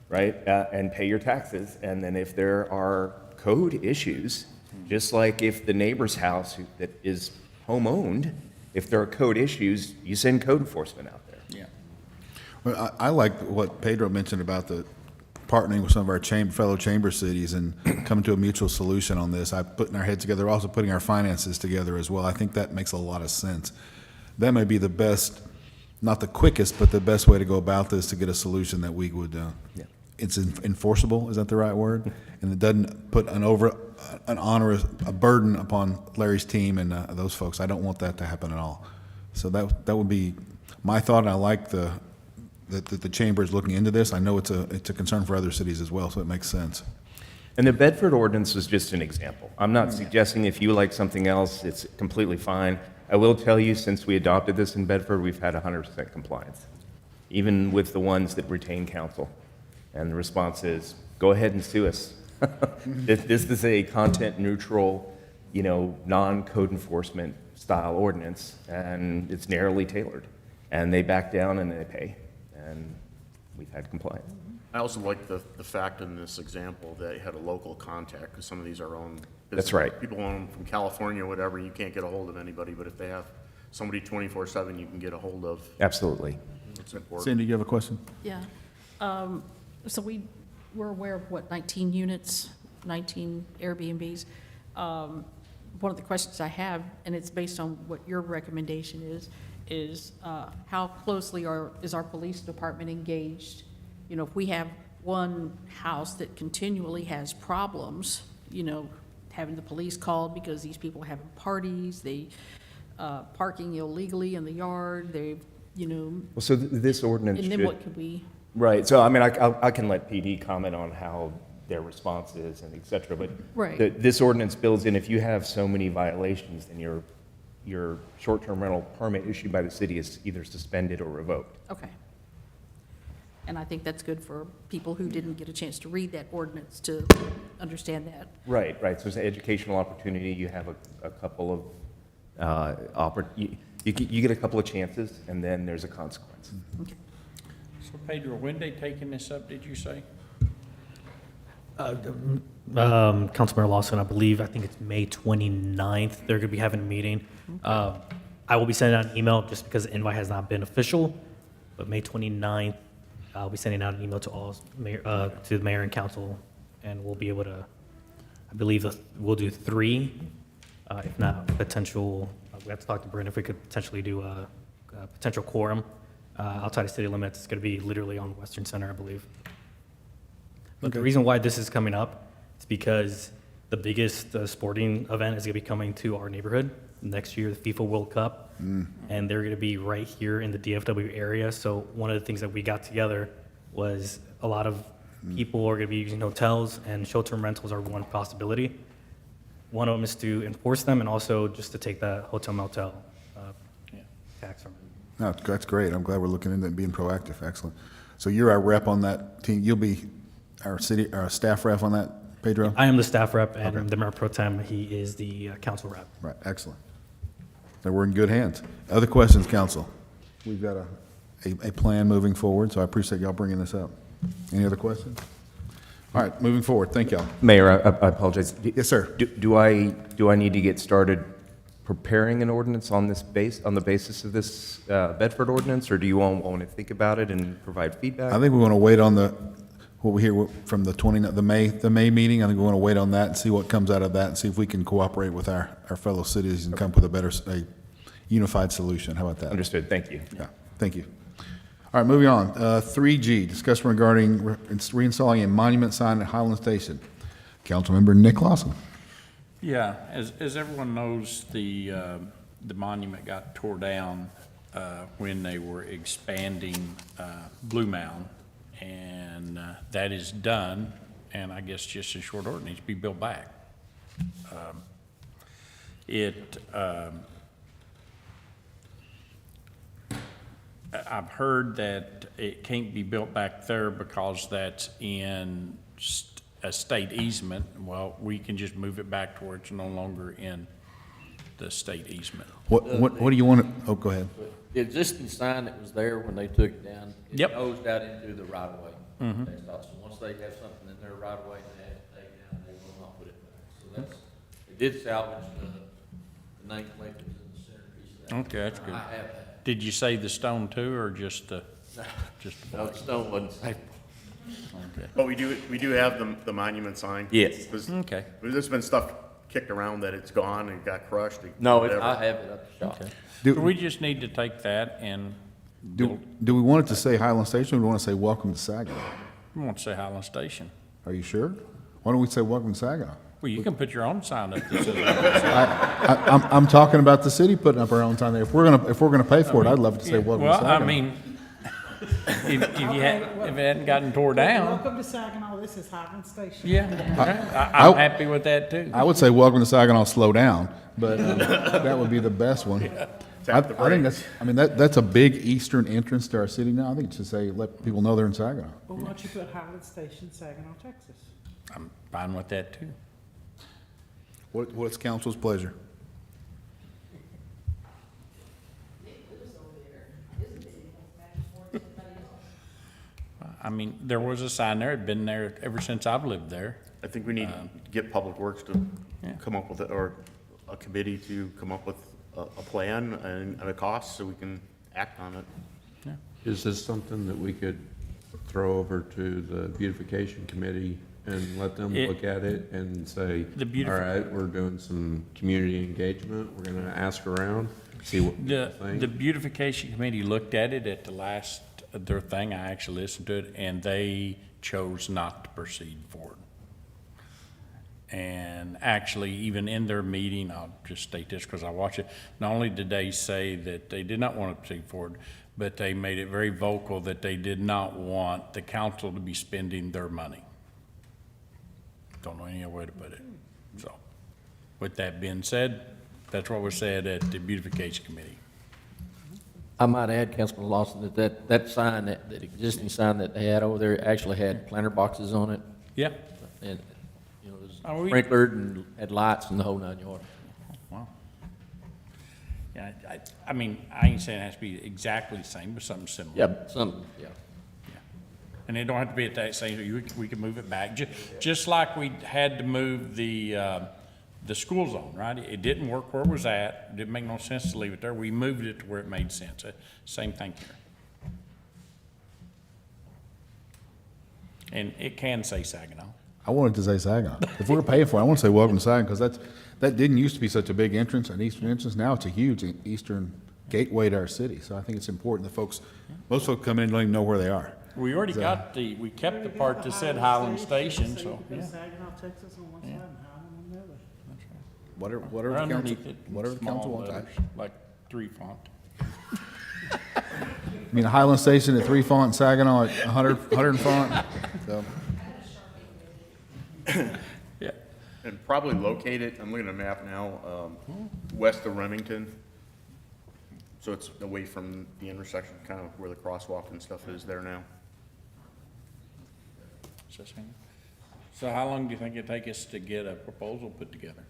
[SPEAKER 14] right? And pay your taxes. And then if there are code issues, just like if the neighbor's house that is home-owned, if there are code issues, you send code enforcement out there.
[SPEAKER 21] Yeah.
[SPEAKER 1] Well, I like what Pedro mentioned about the partnering with some of our fellow chamber cities and coming to a mutual solution on this. Putting our heads together, also putting our finances together as well. I think that makes a lot of sense. That may be the best, not the quickest, but the best way to go about this to get a solution that we would, it's enforceable, is that the right word? And it doesn't put a burden upon Larry's team and those folks. I don't want that to happen at all. So that would be my thought, and I like that the chamber is looking into this. I know it's a concern for other cities as well, so it makes sense.
[SPEAKER 14] And the Bedford ordinance is just an example. I'm not suggesting if you like something else, it's completely fine. I will tell you, since we adopted this in Bedford, we've had 100% compliance, even with the ones that retain counsel. And the response is, go ahead and sue us. This is a content neutral, non-code enforcement style ordinance, and it's narrowly tailored. And they back down and they pay, and we've had compliance.
[SPEAKER 2] I also like the fact in this example that you had a local contact, because some of these are own business.
[SPEAKER 14] That's right.
[SPEAKER 2] People own from California or whatever, you can't get a hold of anybody, but if they have somebody 24/7 you can get a hold of.
[SPEAKER 14] Absolutely.
[SPEAKER 2] It's important.
[SPEAKER 1] Cindy, you have a question?
[SPEAKER 10] Yeah. So we're aware of 19 units, 19 Airbnbs. One of the questions I have, and it's based on what your recommendation is how closely is our police department engaged? If we have one house that continually has problems, having the police called because these people are having parties, they parking illegally in the yard,
[SPEAKER 14] Well, so this ordinance
[SPEAKER 10] and then
[SPEAKER 14] should-
[SPEAKER 10] what could we?
[SPEAKER 14] Right, so I mean, I can let PD comment on how their response is and et cetera, but
[SPEAKER 10] Right.
[SPEAKER 14] this ordinance builds in, if you have so many violations, then your short-term rental permit issued by the city is either suspended or revoked.
[SPEAKER 10] Okay. And I think that's good for people who didn't get a chance to read that ordinance to understand that.
[SPEAKER 14] Right, so it's an educational opportunity, you have a couple of, you get a couple of chances, and then there's a consequence.
[SPEAKER 10] Okay.
[SPEAKER 7] So Pedro, when they taking this up, did you say?
[SPEAKER 23] Councilmember Lawson, I think it's May 29th, they're going to be having a meeting. I will be sending out an email just because the invite has not been official, but May 29th, I'll be sending out an email to to the mayor and council, and we'll be able to, I believe we'll do 3, if not potential, we have to talk to Brent if we could potentially do a potential quorum outside of city limits. It's going to be literally on the Western Center, I believe. But the reason why this is coming up is because the biggest sporting event is going to be coming to our neighborhood next year, the FIFA World Cup, and they're going to be right here in the DFW area. So one of the things that we got together was a lot of people are going to be using hotels, and short-term rentals are one possibility. One of them is to enforce them, and also just to take the hotel-motel tax from it.
[SPEAKER 1] No, that's great. I'm glad we're looking into it and being proactive. Excellent. So you're our rep on that team. You'll be our staff rep on that, Pedro?
[SPEAKER 23] I am the staff rep, and the mayor pro tem, he is the council rep.
[SPEAKER 1] Right, excellent. So we're in good hands. Other questions, council? We've got a plan moving forward, so I appreciate y'all bringing this up. Any other questions? All right, moving forward. Thank y'all.
[SPEAKER 14] Mayor, I apologize.
[SPEAKER 1] Yes, sir.
[SPEAKER 14] Do I need to get started preparing an ordinance on the basis of this Bedford ordinance, or do you all want to think about it and provide feedback?
[SPEAKER 1] I think we want to wait on what we hear from the May meeting. I think we want to wait on that and see what comes out of that and see if we can cooperate with our fellow cities and come up with a unified solution. How about that?
[SPEAKER 14] Understood. Thank you.
[SPEAKER 1] Yeah, thank you. All right, moving on. 3G, discussion regarding reinstalling a monument sign at Highland Station. Councilmember Nick Lawson.
[SPEAKER 7] Yeah, as everyone knows, the monument got tore down when they were expanding Blue Mound, and that is done, and I guess just in short order, it needs to be built back. I've heard that it can't be built back there because that's in a state easement. Well, we can just move it back to where it's no longer in the state easement.
[SPEAKER 1] What do you want to, go ahead.
[SPEAKER 11] the existing sign that was there when they took it down, it
[SPEAKER 21] Yep.
[SPEAKER 11] nosed out into the right of way.
[SPEAKER 21] Mhm.
[SPEAKER 11] That's all. So once they have something in their right of way and they have to take it down, they will not put it back. So that's, it did salvage the nameplate that was in the centerpiece of that.
[SPEAKER 21] Okay, that's good.
[SPEAKER 11] I have that.
[SPEAKER 21] Did you say the stone too, or just the?
[SPEAKER 11] No, the stone wasn't safe.
[SPEAKER 21] Okay.
[SPEAKER 2] But we do have the monument sign.
[SPEAKER 11] Yes.
[SPEAKER 2] 'Cause
[SPEAKER 21] Okay.
[SPEAKER 2] There's been stuff kicked around that it's gone and got crushed.
[SPEAKER 11] No,
[SPEAKER 2] whatever.
[SPEAKER 11] I have it at the shop.
[SPEAKER 21] So we just need to take that and
[SPEAKER 1] Do we want it to say Highland Station, or do we want to say welcome to Saginaw?
[SPEAKER 21] we want to say Highland Station.
[SPEAKER 1] Are you sure? Why don't we say welcome to Saginaw?
[SPEAKER 21] Well, you can put your own sign up that says that.
[SPEAKER 1] I'm talking about the city putting up our own sign there. If we're gonna pay for it, I'd love to say welcome to
[SPEAKER 21] Well,
[SPEAKER 1] Saginaw.
[SPEAKER 21] I mean, if it hadn't gotten tore down,
[SPEAKER 18] Welcome to Saginaw, this is Highland Station.
[SPEAKER 21] yeah, I'm happy with that too.
[SPEAKER 1] I would say welcome to Saginaw, slow down, but that would be the best one. I think that's a big eastern entrance to our city now. I think it should say, let people know they're in Saginaw.
[SPEAKER 18] Well, why don't you put Highland Station, Saginaw, Texas?
[SPEAKER 21] I'm fine with that too.
[SPEAKER 1] What's council's pleasure?
[SPEAKER 21] I mean, there was a sign there, it'd been there ever since I've lived there.
[SPEAKER 2] I think we need to get Public Works to come up with it, or a committee to come up with a plan and a cost so we can act on it.
[SPEAKER 9] Is this something that we could throw over to the beautification committee and let them look at it and say, all right, we're doing some community engagement, we're gonna ask around, see what people think?
[SPEAKER 21] The beautification committee looked at it at the last, their thing, I actually listened to it, and they chose not to proceed forward. And actually, even in their meeting, I'll just state this because I watch it, not only did they say that they did not want to proceed forward, but they made it very vocal that they did not want the council to be spending their money. Don't know any other way to put it. So, with that being said, that's what was said at the beautification committee.
[SPEAKER 11] I might add, Councilman Lawson, that sign, that existing sign that they had over there actually had planter boxes on it.
[SPEAKER 21] Yeah.
[SPEAKER 11] And, you know, it was
[SPEAKER 21] Oh, we-
[SPEAKER 11] sprinklered and had lights and the whole 9 yards.
[SPEAKER 21] Wow. Yeah, I mean, I ain't saying it has to be exactly the same, but something similar.
[SPEAKER 11] Yeah, something, yeah.
[SPEAKER 21] And it don't have to be at that same, we can move it back, just like we had to move the school zone, right? It didn't work where it was at, it didn't make no sense to leave it there, we moved it to where it made sense. Same thing here. And it can say Saginaw.
[SPEAKER 1] I wanted to say Saginaw. If we're paying for it, I want to say welcome to Saginaw, because that didn't used to be such a big entrance, an eastern entrance. Now it's a huge eastern gateway to our city. So I think it's important that most folks come in and don't even know where they are.
[SPEAKER 21] We already got we kept the part that said Highland Station, so,
[SPEAKER 18] Put
[SPEAKER 21] yeah.
[SPEAKER 18] Saginaw, Texas on one side and Highland on the other.
[SPEAKER 1] Whatever the council,
[SPEAKER 21] Underneath it,
[SPEAKER 1] whatever the
[SPEAKER 21] small
[SPEAKER 1] council wants.
[SPEAKER 21] letters, like 3 font.
[SPEAKER 1] I mean, a Highland Station at 3 font, Saginaw at 100 font. So.
[SPEAKER 21] Yeah.
[SPEAKER 2] And probably located, I'm looking at a map now, west of Remington. So it's away from the intersection, kind of where the crosswalk and stuff is there now.
[SPEAKER 21] So how long do you think it'd take us to get a proposal put together?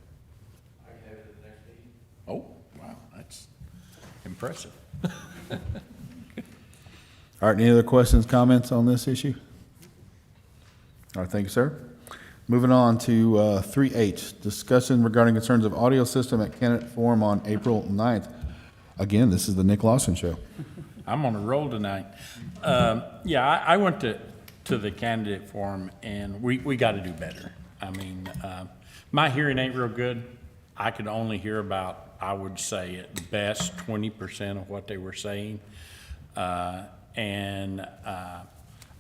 [SPEAKER 11] I can have it at the next meeting.
[SPEAKER 21] Oh, wow, that's impressive.
[SPEAKER 1] All right, any other questions, comments on this issue? All right, thank you, sir. Moving on to 3H, discussion regarding concerns of audio system at candidate forum on April 9th. Again, this is the Nick Lawson Show.
[SPEAKER 21] I'm on a roll tonight. Yeah, I went to the candidate forum, and we got to do better. I mean, my hearing ain't real good. I could only hear about, I would say at best, 20% of what they were saying. And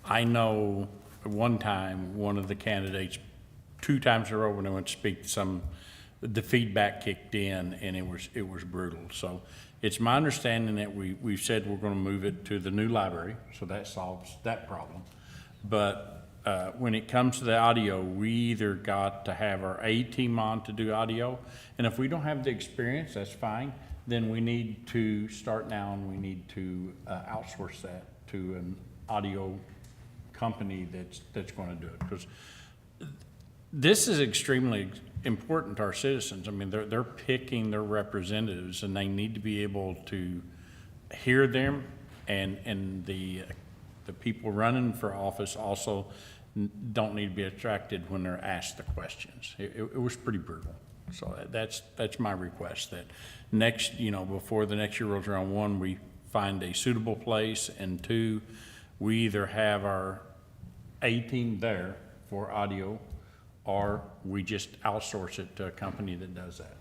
[SPEAKER 21] I know one time, one of the candidates, 2 times in a row when I went to speak to some, the feedback kicked in, and it was brutal. So it's my understanding that we've said we're going to move it to the new library, so that solves that problem. But when it comes to the audio, we either got to have our A team on to do audio, and if we don't have the experience, that's fine. Then we need to start now, and we need to outsource that to an audio company that's going to do it, because this is extremely important to our citizens. I mean, they're picking their representatives, and they need to be able to hear them, and the people running for office also don't need to be attracted when they're asked the questions. It was pretty brutal. So that's my request, that next, before the next year rolls around, one, we find a suitable place, and two, we either have our A-team there for audio, or we just outsource it to a company that does that.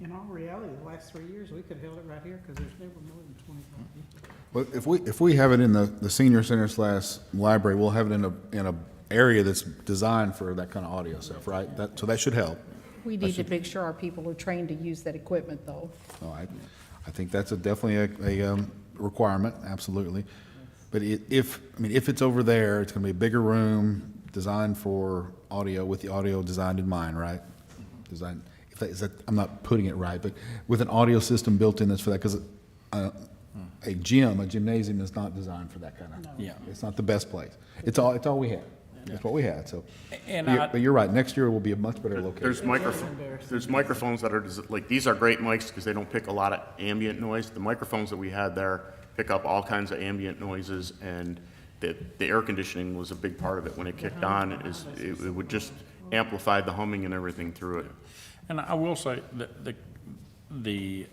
[SPEAKER 18] In all reality, the last 3 years, we could have held it right here because there's never more than 25 people.
[SPEAKER 1] Well, if we have it in the senior center / library, we'll have it in a area that's designed for that kind of audio stuff, right? So that should help.
[SPEAKER 10] We need to make sure our people are trained to use that equipment, though.
[SPEAKER 1] Oh, I think that's definitely a requirement, absolutely. But if it's over there, it's gonna be a bigger room designed for audio, with the audio designed in mind, right? I'm not putting it right, but with an audio system built in that's for that, because a gymnasium is not designed for that kind of.
[SPEAKER 21] Yeah.
[SPEAKER 1] It's not the best place. It's all we have. That's what we had, so.
[SPEAKER 21] And
[SPEAKER 1] But you're right, next year will be a much better location.
[SPEAKER 2] There's microphones that are, like, these are great mics because they don't pick a lot of ambient noise. The microphones that we had there pick up all kinds of ambient noises, and the air conditioning was a big part of it. When it kicked on, it would just amplify the humming and everything through it.
[SPEAKER 21] And I will say that the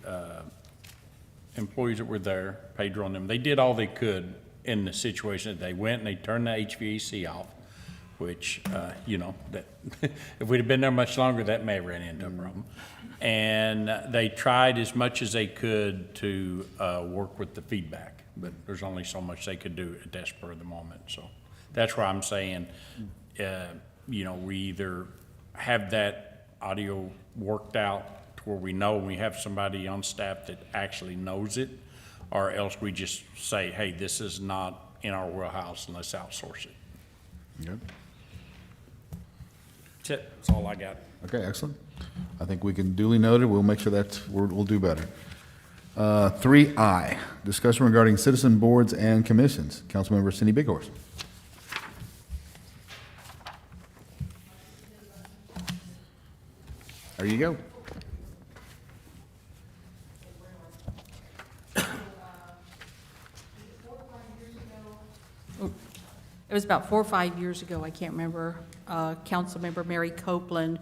[SPEAKER 21] employees that were there, Pedro and them, they did all they could in the situation. They went and they turned the HVAC off, which, that if we'd have been there much longer, that may have ran into a problem. And they tried as much as they could to work with the feedback, but there's only so much they could do at that spur of the moment. So that's why I'm saying, we either have that audio worked out to where we know we have somebody on staff that actually knows it, or else we just say, hey, this is not in our wheelhouse and let's outsource it.
[SPEAKER 1] Good.
[SPEAKER 21] That's it. That's all I got.
[SPEAKER 1] Okay, excellent. I think we can duly noted. We'll make sure that we'll do better. 3I, discussion regarding citizen boards and commissions. Councilmember Cindy Bighorse. There you go.
[SPEAKER 10] It was about 4 or 5 years ago, I can't remember, Councilmember Mary Copeland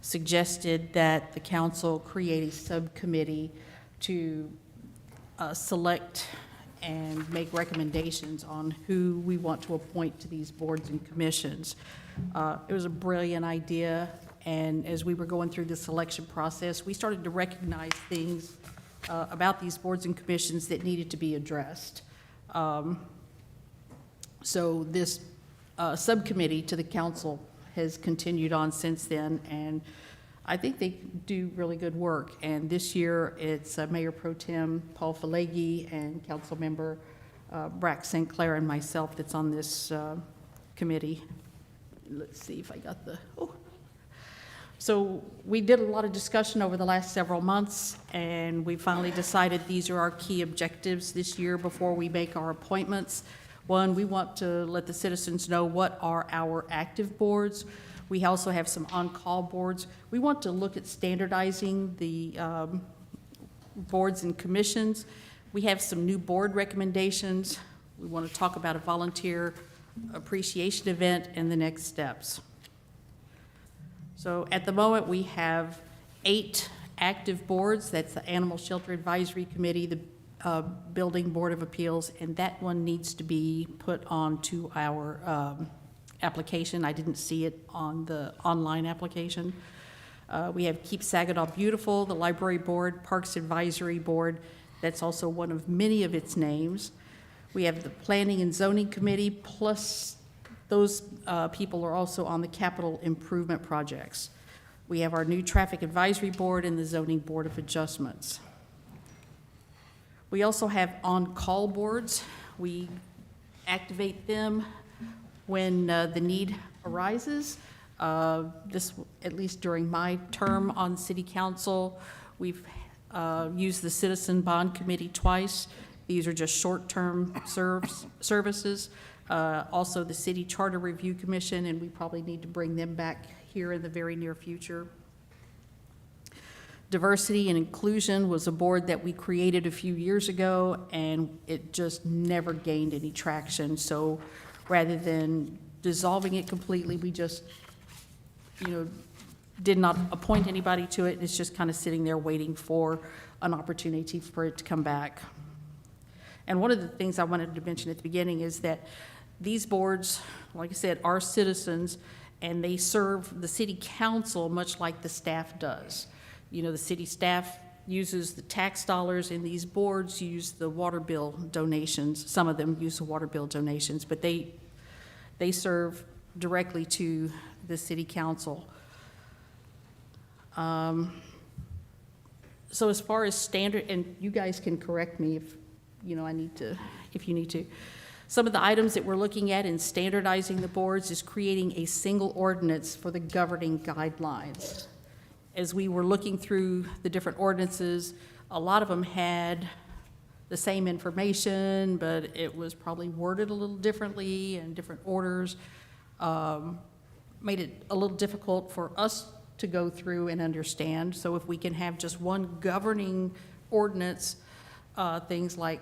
[SPEAKER 10] suggested that the council create a subcommittee to select and make recommendations on who we want to appoint to these boards and commissions. It was a brilliant idea, and as we were going through the selection process, we started to recognize things about these boards and commissions that needed to be addressed. So this subcommittee to the council has continued on since then, and I think they do really good work. And this year, it's Mayor Pro Tem Paul Falegi and Councilmember Brack St. Clair and myself that's on this committee. Let's see if I got the, So we did a lot of discussion over the last several months, and we finally decided these are our key objectives this year before we make our appointments. One, we want to let the citizens know what are our active boards. We also have some on-call boards. We want to look at standardizing the boards and commissions. We have some new board recommendations. We want to talk about a volunteer appreciation event and the next steps. So at the moment, we have 8 active boards. That's the Animal Shelter Advisory Committee, the Building Board of Appeals, and that one needs to be put onto our application. I didn't see it on the online application. We have Keep Saginaw Beautiful, the Library Board, Parks Advisory Board. That's also one of many of its names. We have the Planning and Zoning Committee, plus those people are also on the capital improvement projects. We have our new Traffic Advisory Board and the Zoning Board of Adjustments. We also have on-call boards. We activate them when the need arises. This, at least during my term on City Council, we've used the Citizen Bond Committee twice. These are just short-term services. Also, the City Charter Review Commission, and we probably need to bring them back here in the very near future. Diversity and Inclusion was a board that we created a few years ago, and it just never gained any traction. So rather than dissolving it completely, we just, did not appoint anybody to it. It's just kind of sitting there waiting for an opportunity for it to come back. And one of the things I wanted to mention at the beginning is that these boards, like I said, are citizens, and they serve the city council much like the staff does. The city staff uses the tax dollars, and these boards use the water bill donations. Some of them use the water bill donations, but they serve directly to the city council. So as far as standard, and you guys can correct me if if you need to. Some of the items that we're looking at in standardizing the boards is creating a single ordinance for the governing guidelines. As we were looking through the different ordinances, a lot of them had the same information, but it was probably worded a little differently in different orders. Made it a little difficult for us to go through and understand. So if we can have just one governing ordinance, things like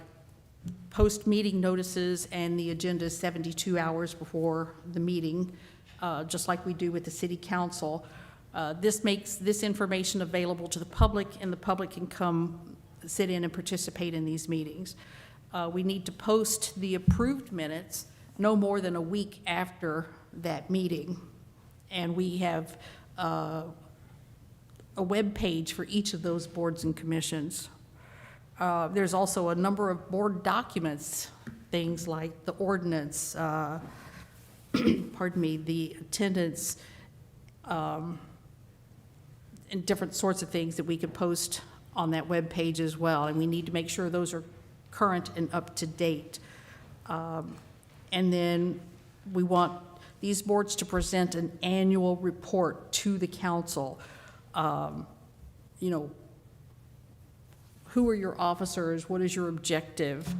[SPEAKER 10] post-meeting notices and the agenda is 72 hours before the meeting, just like we do with the city council. This makes this information available to the public, and the public can come sit in and participate in these meetings. We need to post the approved minutes no more than a week after that meeting. And we have a web page for each of those boards and commissions. There's also a number of board documents, things like the ordinance, pardon me, the attendance, and different sorts of things that we could post on that web page as well. And we need to make sure those are current and up to date. And then we want these boards to present an annual report to the council. Who are your officers? What is your objective?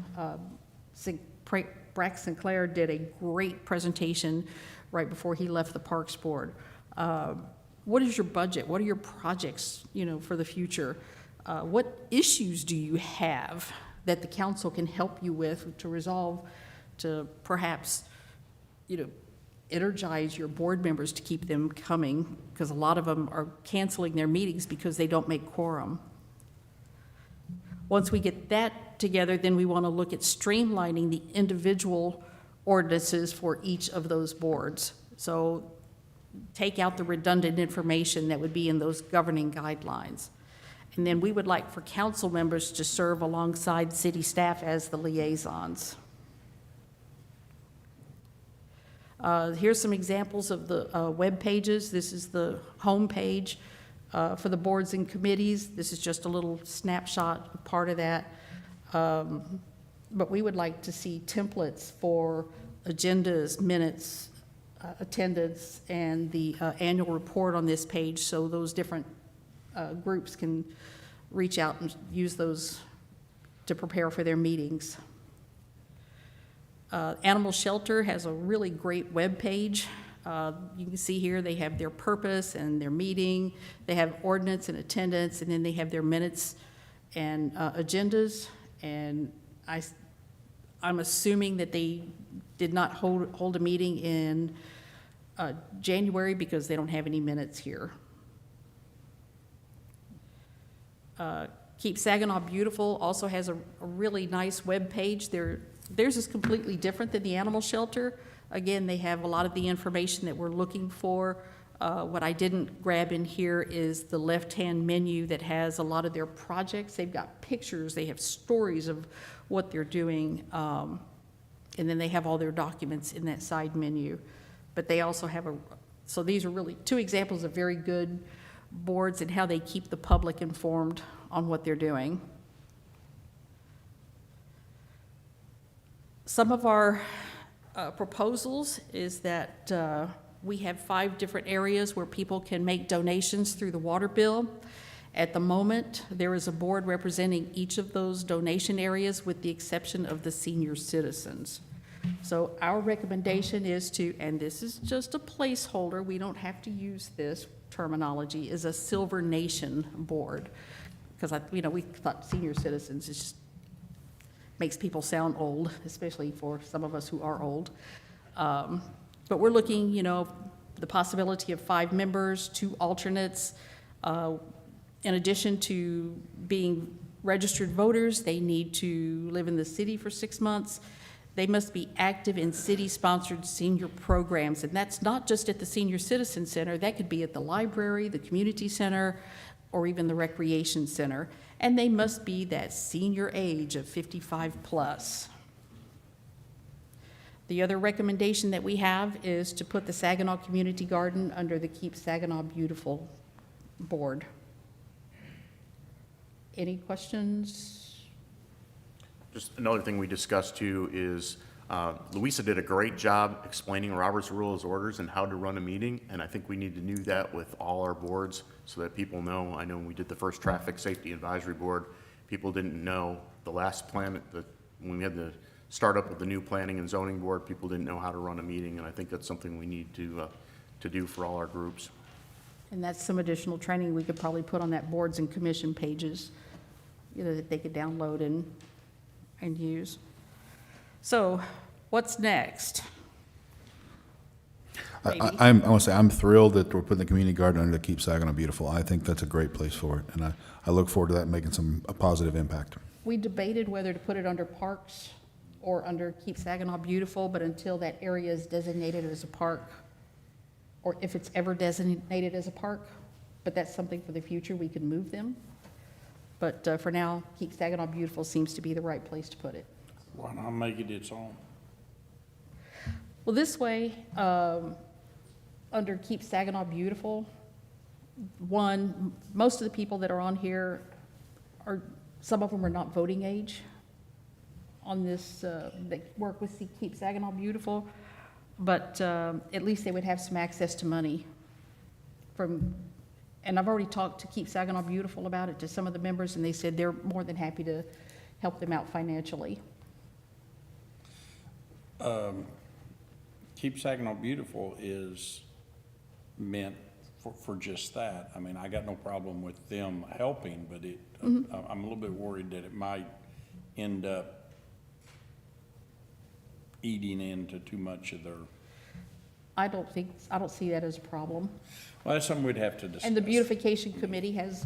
[SPEAKER 10] Brax Sinclair did a great presentation right before he left the Parks Board. What is your budget? What are your projects, for the future? What issues do you have that the council can help you with to resolve, to perhaps, energize your board members to keep them coming, because a lot of them are canceling their meetings because they don't make quorum. Once we get that together, then we want to look at streamlining the individual ordinances for each of those boards. So take out the redundant information that would be in those governing guidelines. And then we would like for council members to serve alongside city staff as the liaisons. Here's some examples of the web pages. This is the home page for the boards and committees. This is just a little snapshot, part of that. But we would like to see templates for agendas, minutes, attendance, and the annual report on this page, so those different groups can reach out and use those to prepare for their meetings. Animal Shelter has a really great web page. You can see here they have their purpose and their meeting. They have ordinance and attendance, and then they have their minutes and agendas. And I'm assuming that they did not hold a meeting in January because they don't have any minutes here. Keep Saginaw Beautiful also has a really nice web page. Theirs is completely different than the animal shelter. Again, they have a lot of the information that we're looking for. What I didn't grab in here is the left-hand menu that has a lot of their projects. They've got pictures, they have stories of what they're doing, and then they have all their documents in that side menu. But they also have so these are really two examples of very good boards and how they keep the public informed on what they're doing. Some of our proposals is that we have 5 different areas where people can make donations through the water bill. At the moment, there is a board representing each of those donation areas with the exception of the senior citizens. So our recommendation is to, and this is just a placeholder, we don't have to use this, terminology, is a Silver Nation board. Because we thought senior citizens is just, makes people sound old, especially for some of us who are old. But we're looking, the possibility of 5 members, 2 alternates. In addition to being registered voters, they need to live in the city for 6 months. They must be active in city-sponsored senior programs, and that's not just at the Senior Citizen Center. That could be at the library, the community center, or even the recreation center. And they must be that senior age of 55 plus. The other recommendation that we have is to put the Saginaw Community Garden under the Keep Saginaw Beautiful board. Any questions?
[SPEAKER 2] Just another thing we discussed too is Louisa did a great job explaining Robert's Rules of Orders and how to run a meeting, and I think we need to do that with all our boards so that people know. I know when we did the first Traffic Safety Advisory Board, people didn't know the last plan, when we had the startup with the new Planning and Zoning Board, people didn't know how to run a meeting, and I think that's something we need to do for all our groups.
[SPEAKER 10] And that's some additional training we could probably put on that boards and commission pages, that they could download and use. So what's next?
[SPEAKER 1] I want to say I'm thrilled that we're putting the community garden under the Keep Saginaw Beautiful. I think that's a great place for it, and I look forward to that making a positive impact.
[SPEAKER 10] We debated whether to put it under parks or under Keep Saginaw Beautiful, but until that area is designated as a park, or if it's ever designated as a park, but that's something for the future, we can move them. But for now, Keep Saginaw Beautiful seems to be the right place to put it.
[SPEAKER 7] Why not make it its own?
[SPEAKER 10] Well, this way, under Keep Saginaw Beautiful, one, most of the people that are on here some of them are not voting age on this, that work with Keep Saginaw Beautiful, but at least they would have some access to money and I've already talked to Keep Saginaw Beautiful about it, to some of the members, and they said they're more than happy to help them out financially.
[SPEAKER 7] Keep Saginaw Beautiful is meant for just that. I mean, I got no problem with them helping, but I'm a little bit worried that it might end up eating into too much of their.
[SPEAKER 10] I don't see that as a problem.
[SPEAKER 7] Well, that's something we'd have to discuss.
[SPEAKER 10] And the beautification committee has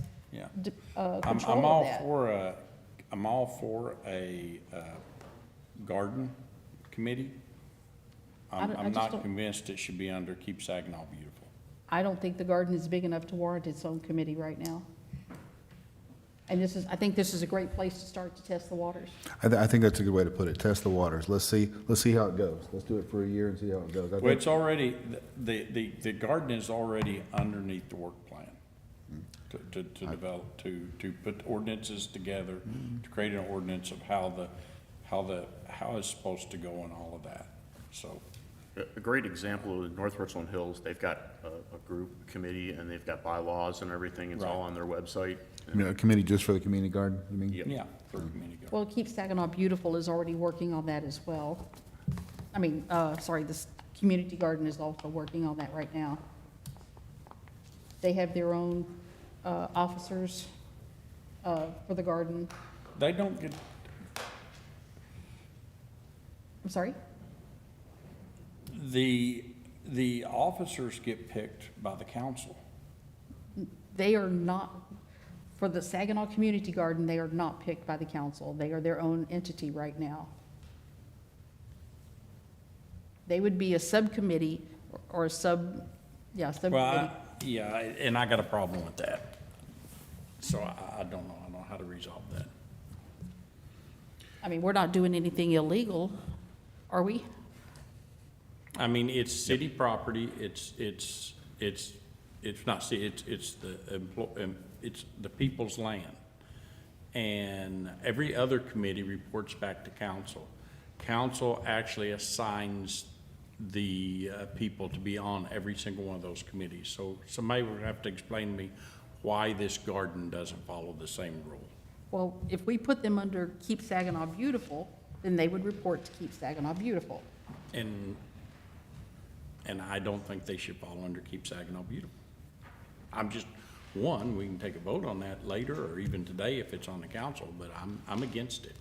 [SPEAKER 10] control of that.
[SPEAKER 7] I'm all for a garden committee. I'm not convinced it should be under Keep Saginaw Beautiful.
[SPEAKER 10] I don't think the garden is big enough to warrant its own committee right now. And I think this is a great place to start to test the waters.
[SPEAKER 1] I think that's a good way to put it. Test the waters. Let's see how it goes. Let's do it for a year and see how it goes.
[SPEAKER 7] Well, it's already, the garden is already underneath the work plan to develop, to put ordinances together, to create an ordinance of how it's supposed to go and all of that, so.
[SPEAKER 2] A great example is North Richland Hills. They've got a group committee, and they've got bylaws and everything. It's all on their website.
[SPEAKER 1] You mean a committee just for the community garden, you mean?
[SPEAKER 7] Yeah, for the community garden.
[SPEAKER 10] Well, Keep Saginaw Beautiful is already working on that as well. I mean, this community garden is also working on that right now. They have their own officers for the garden.
[SPEAKER 7] They don't get,
[SPEAKER 10] I'm sorry?
[SPEAKER 7] the officers get picked by the council.
[SPEAKER 10] They are not, for the Saginaw Community Garden, they are not picked by the council. They are their own entity right now. They would be a subcommittee or a subcommittee.
[SPEAKER 7] Well, and I got a problem with that. So I don't know how to resolve that.
[SPEAKER 10] I mean, we're not doing anything illegal, are we?
[SPEAKER 7] I mean, it's city property, it's not city, it's the people's land. And every other committee reports back to council. Council actually assigns the people to be on every single one of those committees. So somebody would have to explain to me why this garden doesn't follow the same rule.
[SPEAKER 10] Well, if we put them under Keep Saginaw Beautiful, then they would report to Keep Saginaw Beautiful.
[SPEAKER 7] And I don't think they should fall under Keep Saginaw Beautiful. I'm just, one, we can take a vote on that later, or even today if it's on the council, but I'm against it.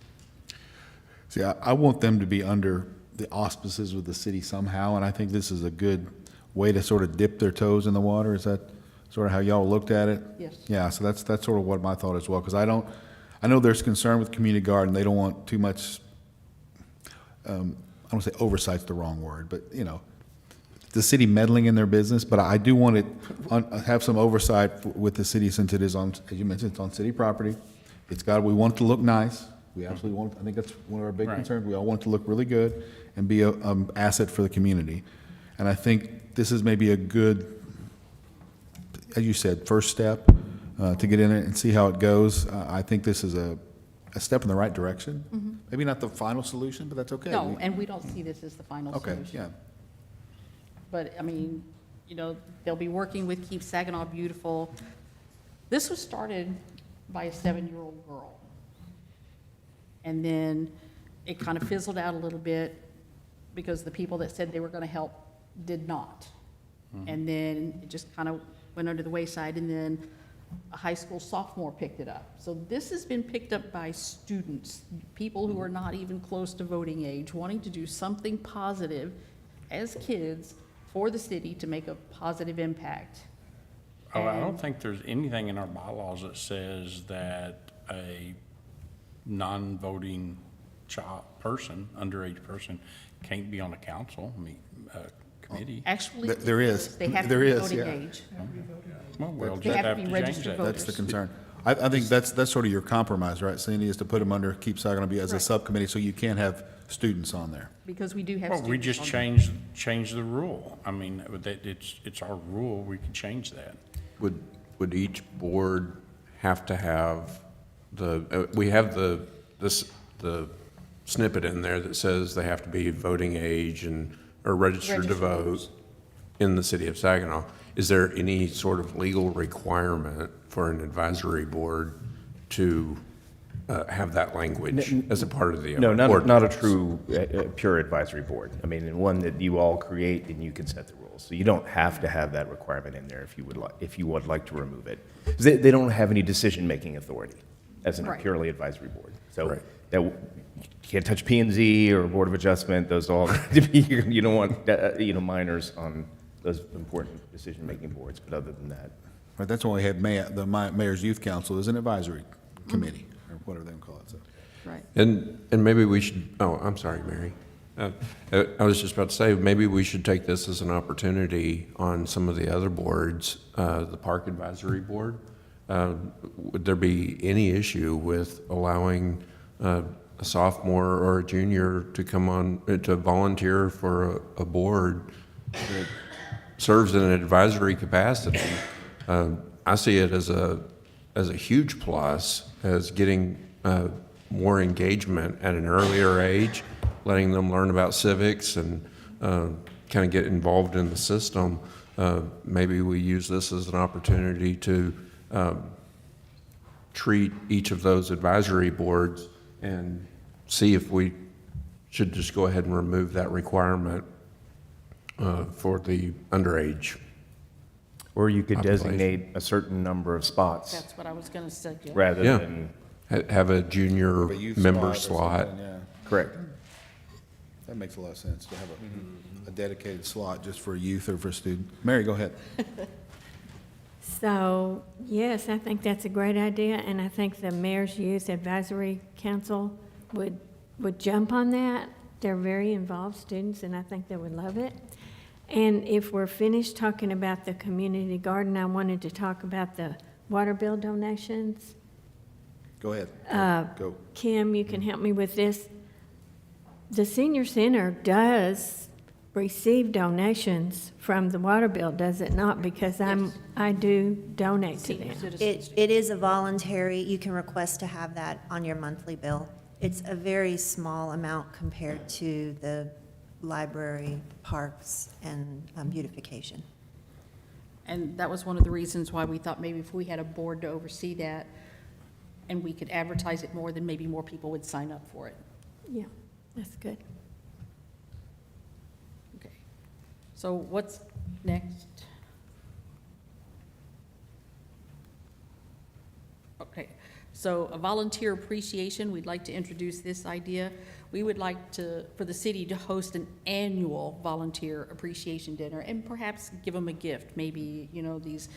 [SPEAKER 1] See, I want them to be under the auspices of the city somehow, and I think this is a good way to sort of dip their toes in the water. Is that sort of how y'all looked at it?
[SPEAKER 10] Yes.
[SPEAKER 1] Yeah, so that's sort of what my thought as well, because I know there's concern with community garden. They don't want too much, I don't want to say oversight's the wrong word, but, you know, the city meddling in their business, but I do want it, have some oversight with the city since it is on, as you mentioned, it's on city property. We want it to look nice. We absolutely want, I think that's one of our big
[SPEAKER 21] Right.
[SPEAKER 1] concerns. We all want it to look really good and be a, asset for the community. And I think this is maybe a good, as you said, first step, to get in it and see how it goes. I think this is a step in the right direction. Maybe not the final solution, but that's okay.
[SPEAKER 10] No, and we don't see this as the final
[SPEAKER 1] Okay,
[SPEAKER 10] solution.
[SPEAKER 1] yeah.
[SPEAKER 10] But, I mean, you know, they'll be working with Keep Saginaw Beautiful. This was started by a 7-year-old girl. And then it kind of fizzled out a little bit because the people that said they were going to help did not. And then it just kind of went under the wayside, and then a high school sophomore picked it up. So this has been picked up by students, people who are not even close to voting age, wanting to do something positive as kids for the city to make a positive impact.
[SPEAKER 7] Oh, I don't think there's anything in our bylaws that says that a non-voting underage person, can't be on a council, committee.
[SPEAKER 10] Actually,
[SPEAKER 1] There is.
[SPEAKER 10] they have to
[SPEAKER 1] There
[SPEAKER 10] be
[SPEAKER 1] is,
[SPEAKER 10] voting
[SPEAKER 1] yeah.
[SPEAKER 10] age.
[SPEAKER 7] Well, we'll
[SPEAKER 10] They
[SPEAKER 7] just
[SPEAKER 10] have
[SPEAKER 7] have
[SPEAKER 10] to
[SPEAKER 7] to
[SPEAKER 10] be
[SPEAKER 7] change
[SPEAKER 10] registered
[SPEAKER 7] that.
[SPEAKER 10] voters.
[SPEAKER 1] That's the concern. I think that's sort of your compromise, right, Cindy, is to put them under Keep Saginaw as a
[SPEAKER 10] Right.
[SPEAKER 1] subcommittee, so you can't have students on there.
[SPEAKER 10] Because we do have
[SPEAKER 7] Well,
[SPEAKER 10] students.
[SPEAKER 7] we just
[SPEAKER 10] on there.
[SPEAKER 7] change the rule. I mean, it's our rule, we can change that.
[SPEAKER 9] Would each board have to have we have the snippet in there that says they have to be voting age or registered to
[SPEAKER 10] Registered
[SPEAKER 9] vote
[SPEAKER 10] voters.
[SPEAKER 9] in the city of Saginaw. Is there any sort of legal requirement for an advisory board to have that language as a part of the
[SPEAKER 14] No, not a
[SPEAKER 9] ordinance?
[SPEAKER 14] true, pure advisory board. I mean, and one that you all create and you can set the rules. So you don't have to have that requirement in there if you would like to remove it. 'Cause they don't have any decision-making authority as a
[SPEAKER 10] Right.
[SPEAKER 14] purely advisory board. So
[SPEAKER 9] Right.
[SPEAKER 14] that, you can't touch P and Z or Board of Adjustment, those all, you don't want, minors on those important decision-making boards, but other than that.
[SPEAKER 1] Right, that's why we have the Mayor's Youth Council is an advisory committee, or whatever they call it, so.
[SPEAKER 10] Right.
[SPEAKER 9] And maybe we should, I'm sorry, Mary. I was just about to say, maybe we should take this as an opportunity on some of the other boards, the Park Advisory Board. Would there be any issue with allowing a sophomore or a junior to come on, to volunteer for a board that serves in an advisory capacity? I see it as a huge plus, as getting more engagement at an earlier age, letting them learn about civics and kind of get involved in the system. Maybe we use this as an opportunity to treat each of those advisory boards and see if we should just go ahead and remove that requirement for the underage.
[SPEAKER 14] Or you could
[SPEAKER 9] population.
[SPEAKER 14] designate a certain number of spots
[SPEAKER 10] That's what I was going to say. yeah.
[SPEAKER 14] rather
[SPEAKER 9] Yeah.
[SPEAKER 14] than,
[SPEAKER 9] Have a junior
[SPEAKER 1] A youth
[SPEAKER 9] member
[SPEAKER 1] or
[SPEAKER 9] slot.
[SPEAKER 1] something, yeah.
[SPEAKER 14] correct.
[SPEAKER 1] That makes a lot of sense, to have a dedicated slot just for youth or for student. Mary, go ahead.
[SPEAKER 15] So, yes, I think that's a great idea, and I think the Mayor's Youth Advisory Council would jump on that. They're very involved students, and I think they would love it. And if we're finished talking about the community garden, I wanted to talk about the water bill donations.
[SPEAKER 1] Go ahead. Go.
[SPEAKER 15] Kim, you can help me with this. The senior center does receive donations from the water bill, does it not? Because I do donate to them.
[SPEAKER 10] Senior citizens.
[SPEAKER 8] It is a voluntary, you can request to have that on your monthly bill. It's a very small amount compared to the library, parks, and beautification.
[SPEAKER 10] And that was one of the reasons why we thought maybe if we had a board to oversee that and we could advertise it more, then maybe more people would sign up for it.
[SPEAKER 15] Yeah, that's good.
[SPEAKER 10] Okay. So what's next? Okay, so a volunteer appreciation, we'd like to introduce this idea. We would like for the city to host an annual volunteer appreciation dinner and perhaps give them a gift, maybe, these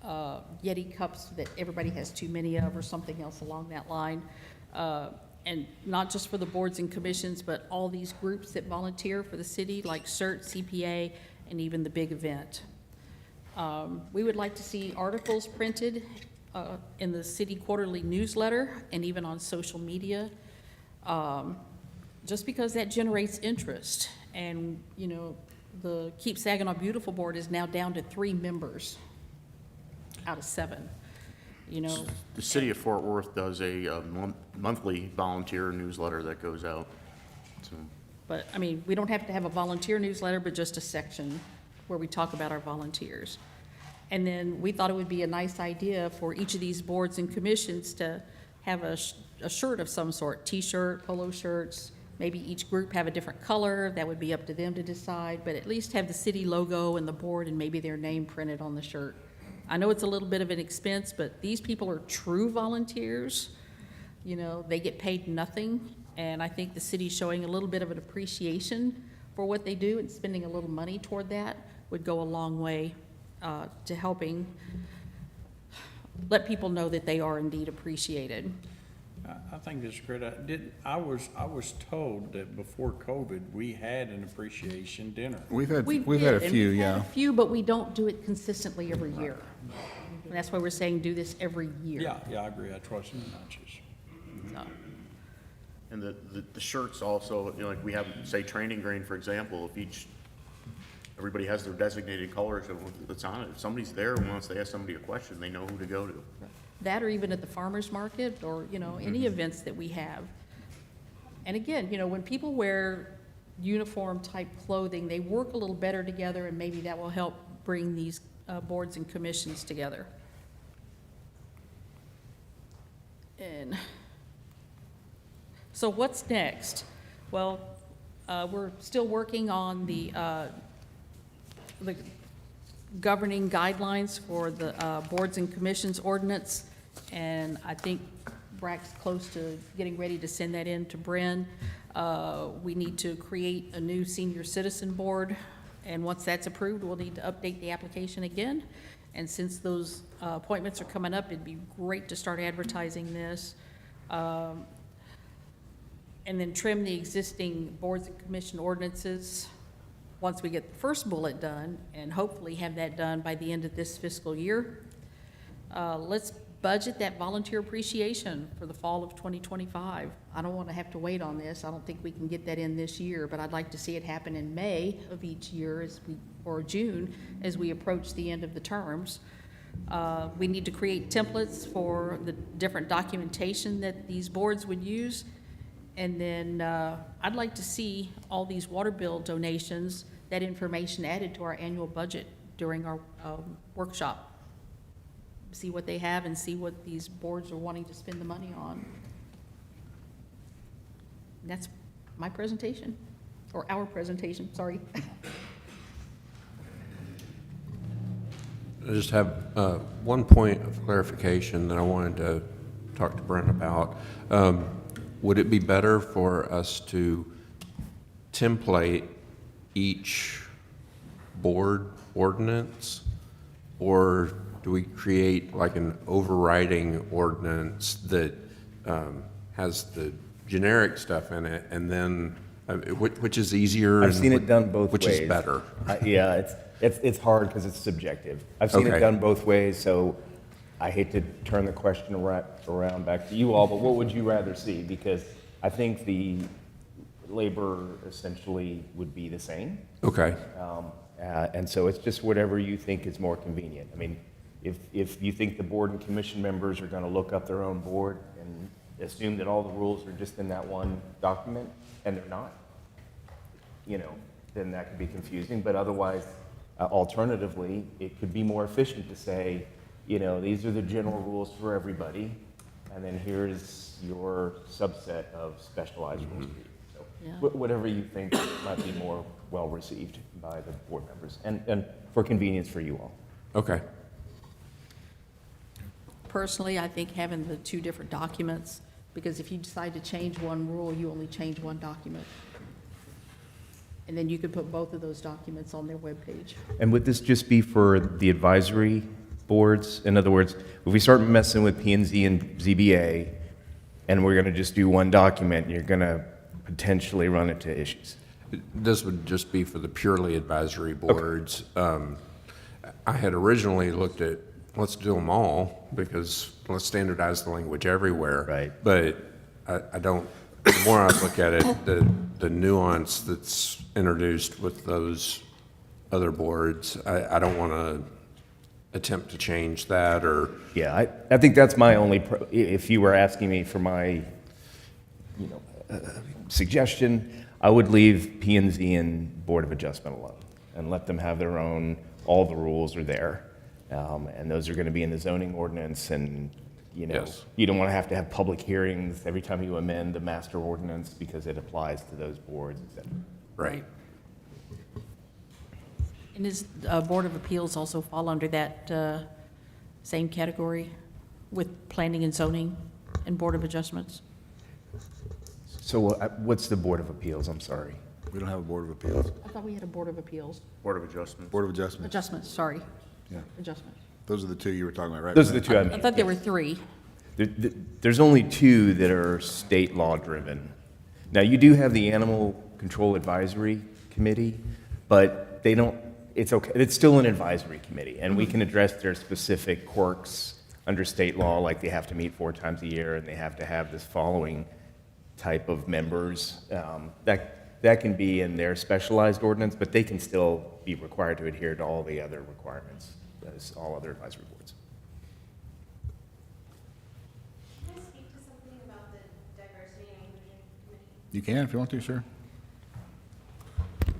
[SPEAKER 10] Yeti cups that everybody has too many of or something else along that line. And not just for the boards and commissions, but all these groups that volunteer for the city, like CERT, CPA, and even the big event. We would like to see articles printed in the city quarterly newsletter and even on social media, just because that generates interest. And, the Keep Saginaw Beautiful Board is now down to 3 members out of 7,
[SPEAKER 2] The city of Fort Worth does a monthly volunteer newsletter that goes out. So,
[SPEAKER 10] But, we don't have to have a volunteer newsletter, but just a section where we talk about our volunteers. And then we thought it would be a nice idea for each of these boards and commissions to have a shirt of some sort, T-shirt, polo shirts. Maybe each group have a different color. That would be up to them to decide, but at least have the city logo and the board and maybe their name printed on the shirt. I know it's a little bit of an expense, but these people are true volunteers. They get paid nothing, and I think the city's showing a little bit of an appreciation for what they do, and spending a little money toward that would go a long way to helping let people know that they are indeed appreciated.
[SPEAKER 7] I think this is great. I was told that before COVID, we had an appreciation dinner.
[SPEAKER 1] We've had a
[SPEAKER 10] We
[SPEAKER 1] few,
[SPEAKER 10] did, and we've
[SPEAKER 1] yeah.
[SPEAKER 10] had a few, but we don't do it consistently every year. And that's why we're saying do this every year.
[SPEAKER 7] Yeah, I agree. That's what's in the notches.
[SPEAKER 10] So,
[SPEAKER 2] and the shirts also, like we have, say, Training Grain, for example, if everybody has their designated colors that's on it. If somebody's there and wants to ask somebody a question, they know who to go to.
[SPEAKER 10] that or even at the farmer's market or, any events that we have. And again, when people wear uniform type clothing, they work a little better together, and maybe that will help bring these boards and commissions together. And so what's next? Well, we're still working on the governing guidelines for the boards and commissions ordinance, and I think Brack's close to getting ready to send that in to Bren. We need to create a new senior citizen board, and once that's approved, we'll need to update the application again. And since those appointments are coming up, it'd be great to start advertising this. And then trim the existing boards and commission ordinances once we get the first bullet done, and hopefully have that done by the end of this fiscal year. Let's budget that volunteer appreciation for the fall of 2025. I don't want to have to wait on this. I don't think we can get that in this year, but I'd like to see it happen in May of each year or June as we approach the end of the terms. We need to create templates for the different documentation that these boards would use. And then I'd like to see all these water bill donations, that information added to our annual budget during our workshop. See what they have and see what these boards are wanting to spend the money on. And that's my presentation, or our presentation, sorry.
[SPEAKER 9] I just have one point of clarification that I wanted to talk to Brent about. Would it be better for us to template each board ordinance, or do we create like an overriding ordinance that has the generic stuff in it, and then which is easier?
[SPEAKER 14] I've seen it done both
[SPEAKER 9] which
[SPEAKER 14] ways.
[SPEAKER 9] Which is better?
[SPEAKER 14] Yeah, it's hard because it's subjective. I've seen it done both ways, so I hate to turn the question around back to you all, but what would you rather see? Because I think the labor essentially would be the same.
[SPEAKER 9] Okay.
[SPEAKER 14] And so it's just whatever you think is more convenient. I mean, if you think the board and commission members are going to look up their own board and assume that all the rules are just in that one document, and they're not, then that could be confusing. But otherwise, alternatively, it could be more efficient to say, these are the general rules for everybody, and then here's your subset of specialized rules for you. So
[SPEAKER 10] Yeah.
[SPEAKER 14] whatever you think might be more well-received by the board members, and for convenience for you all.
[SPEAKER 9] Okay.
[SPEAKER 10] Personally, I think having the two different documents, because if you decide to change one rule, you only change one document. And then you could put both of those documents on their webpage.
[SPEAKER 14] And would this just be for the advisory boards? In other words, if we start messing with P and Z and ZBA, and we're going to just do one document, you're going to potentially run into issues.
[SPEAKER 9] This would just be for the purely advisory boards. I had originally looked at, let's do them all, because let's standardize the language everywhere.
[SPEAKER 14] Right.
[SPEAKER 9] But I don't, the more I look at it, the nuance that's introduced with those other boards, I don't want to attempt to change that or.
[SPEAKER 14] Yeah, I think that's my only, if you were asking me for my, suggestion, I would leave P and Z and Board of Adjustment alone and let them have their own, all the rules are there. And those are going to be in the zoning ordinance and,
[SPEAKER 9] Yes.
[SPEAKER 14] you don't want to have public hearings every time you amend the master ordinance because it applies to those boards, et cetera.
[SPEAKER 9] Right.
[SPEAKER 10] And does Board of Appeals also fall under that same category with planning and zoning and Board of Adjustments?
[SPEAKER 14] So what's the Board of Appeals? I'm sorry.
[SPEAKER 1] We don't have a Board of Appeals.
[SPEAKER 10] I thought we had a Board of Appeals.
[SPEAKER 2] Board of Adjustments.
[SPEAKER 1] Board of Adjustments.
[SPEAKER 10] Adjustments, sorry.
[SPEAKER 1] Yeah.
[SPEAKER 10] Adjustments.
[SPEAKER 1] Those are the two you were talking about, right?
[SPEAKER 14] Those are the two I
[SPEAKER 10] I
[SPEAKER 14] mean.
[SPEAKER 10] thought there were three.
[SPEAKER 14] There's only two that are state law driven. Now, you do have the Animal Control Advisory Committee, but they don't, it's okay, it's still an advisory committee, and we can address their specific quirks under state law, like they have to meet 4 times a year, and they have to have this following type of members. That can be in their specialized ordinance, but they can still be required to adhere to all the other requirements as all other advisory boards.
[SPEAKER 5] Can I speak to something about the diversity and inclusion committee?
[SPEAKER 1] You can if you want to, sure.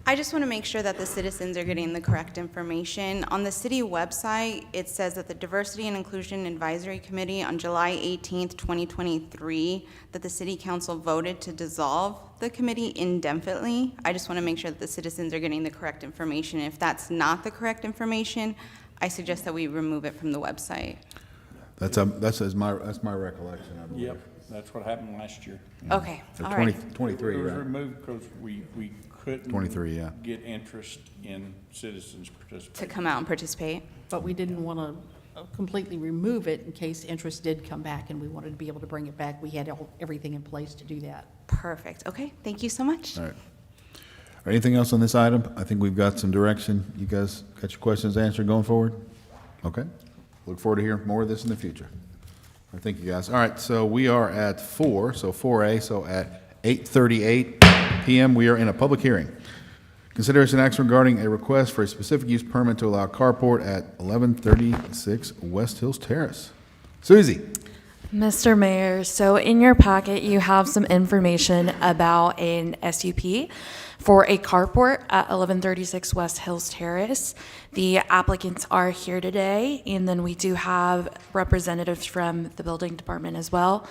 [SPEAKER 5] I just want to make sure that the citizens are getting the correct information. On the city website, it says that the Diversity and Inclusion Advisory Committee on July 18th, 2023, that the city council voted to dissolve the committee indefinitely. I just want to make sure that the citizens are getting the correct information. If that's not the correct information, I suggest that we remove it from the website.
[SPEAKER 1] That's my recollection, I believe.
[SPEAKER 7] Yep, that's what happened last year.
[SPEAKER 5] Okay,
[SPEAKER 1] So
[SPEAKER 5] all right.
[SPEAKER 1] 23,
[SPEAKER 7] It was
[SPEAKER 1] right?
[SPEAKER 7] removed because we couldn't.
[SPEAKER 1] 23, yeah.
[SPEAKER 7] Get interest in citizens
[SPEAKER 5] To
[SPEAKER 7] participating.
[SPEAKER 5] come out and participate.
[SPEAKER 10] But we didn't want to completely remove it in case interest did come back and we wanted to be able to bring it back. We had everything in place to do that.
[SPEAKER 5] Perfect. Okay, thank you so much.
[SPEAKER 1] All right. Anything else on this item? I think we've got some direction. You guys got your questions answered going forward? Okay. Look forward to hearing more of this in the future. All right, thank you, guys. All right, so we are at 4, so 4A, so at 8:38 PM, we are in a public hearing. Consideration action regarding a request for a specific use permit to allow carport at 1136 West Hills Terrace. Suzie?
[SPEAKER 4] Mr. Mayor, so in your packet, you have some information about an SUP for a carport at 1136 West Hills Terrace. The applicants are here today, and then we do have representatives from the building department as well.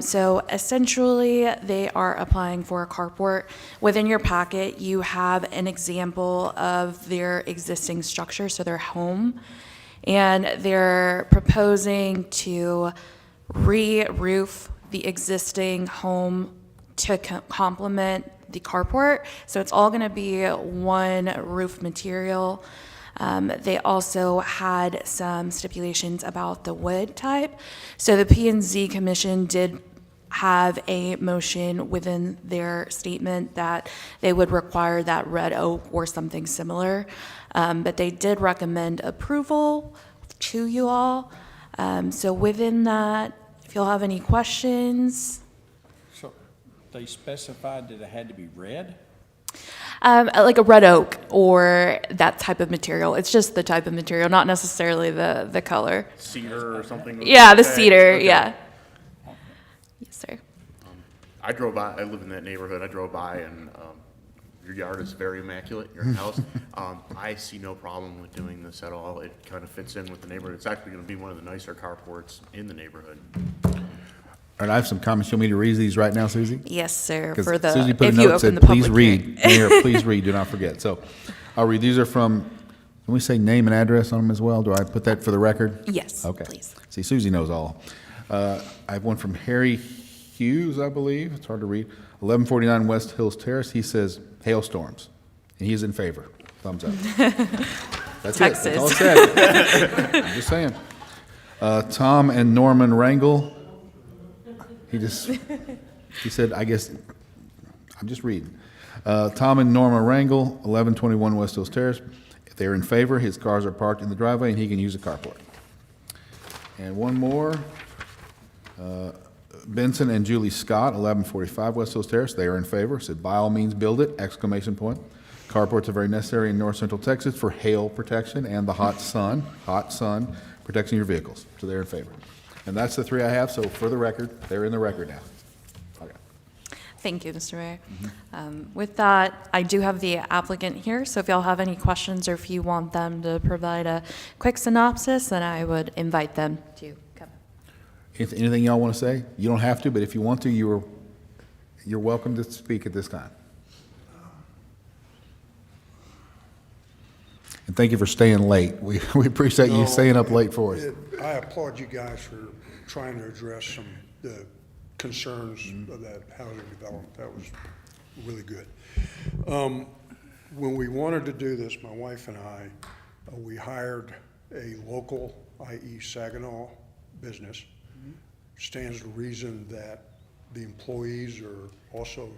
[SPEAKER 4] So essentially, they are applying for a carport. Within your packet, you have an example of their existing structure, so their home. And they're proposing to re-roof the existing home to complement the carport. So it's all going to be one roof material. They also had some stipulations about the wood type. So the P&Z Commission did have a motion within their statement that they would require that red oak or something similar. But they did recommend approval to you all. So within that, if you'll have any questions.
[SPEAKER 7] So they specified that it had to be red?
[SPEAKER 4] Like a red oak or that type of material. It's just the type of material, not necessarily the color.
[SPEAKER 2] Cedar or something?
[SPEAKER 4] Yeah, the
[SPEAKER 2] Okay,
[SPEAKER 4] cedar,
[SPEAKER 2] okay.
[SPEAKER 4] yeah. Yes, sir.
[SPEAKER 2] I drove by, I live in that neighborhood, I drove by and your yard is very immaculate, your house. I see no problem with doing this at all. It kind of fits in with the neighborhood. It's actually going to be one of the nicer carports in the neighborhood.
[SPEAKER 1] All right, I have some comments. You want me to read these right now, Suzie?
[SPEAKER 4] Yes, sir.
[SPEAKER 1] 'Cause
[SPEAKER 4] For the,
[SPEAKER 1] Suzie put a
[SPEAKER 4] if you
[SPEAKER 1] note,
[SPEAKER 4] open
[SPEAKER 1] said,
[SPEAKER 4] the
[SPEAKER 1] please
[SPEAKER 4] public
[SPEAKER 1] read.
[SPEAKER 4] hearing.
[SPEAKER 1] Mayor, please read, do not forget. So I'll read. These are from Can we say name and address on them as well? Do I put that for the record?
[SPEAKER 4] Yes,
[SPEAKER 1] Okay.
[SPEAKER 4] please.
[SPEAKER 1] See, Susie knows all. I have one from Harry Hughes, I believe. It's hard to read. 1149 West Hills Terrace. He says hailstorms, and he is in favor. Thumbs up. That's
[SPEAKER 4] Texas.
[SPEAKER 1] it. That's all it said. I'm just saying. Tom and Norman Rangel. He said, I guess, I'm just reading. Tom and Norma Rangel, 1121 West Hills Terrace. If they're in favor, his cars are parked in the driveway and he can use a carport. And one more. Benson and Julie Scott, 1145 West Hills Terrace. They are in favor. Said, by all means, build it, exclamation point. Carports are very necessary in north central Texas for hail protection and the hot sun protecting your vehicles. So they're in favor. And that's the three I have. So for the record, they're in the record now. Okay.
[SPEAKER 4] Thank you, Mr. Mayor. With that, I do have the applicant here, so if y'all have any questions or if you want them to provide a quick synopsis, then I would invite them to come.
[SPEAKER 1] If anything y'all want to say, you don't have to, but if you want to, you're welcome to speak at this time. And thank you for staying late. We appreciate you staying up late for us.
[SPEAKER 13] I applaud you guys for trying to address some the concerns of that housing development. That was really good. When we wanted to do this, my wife and I, we hired a local, i.e. Saginaw business. Stands to reason that the employees are also,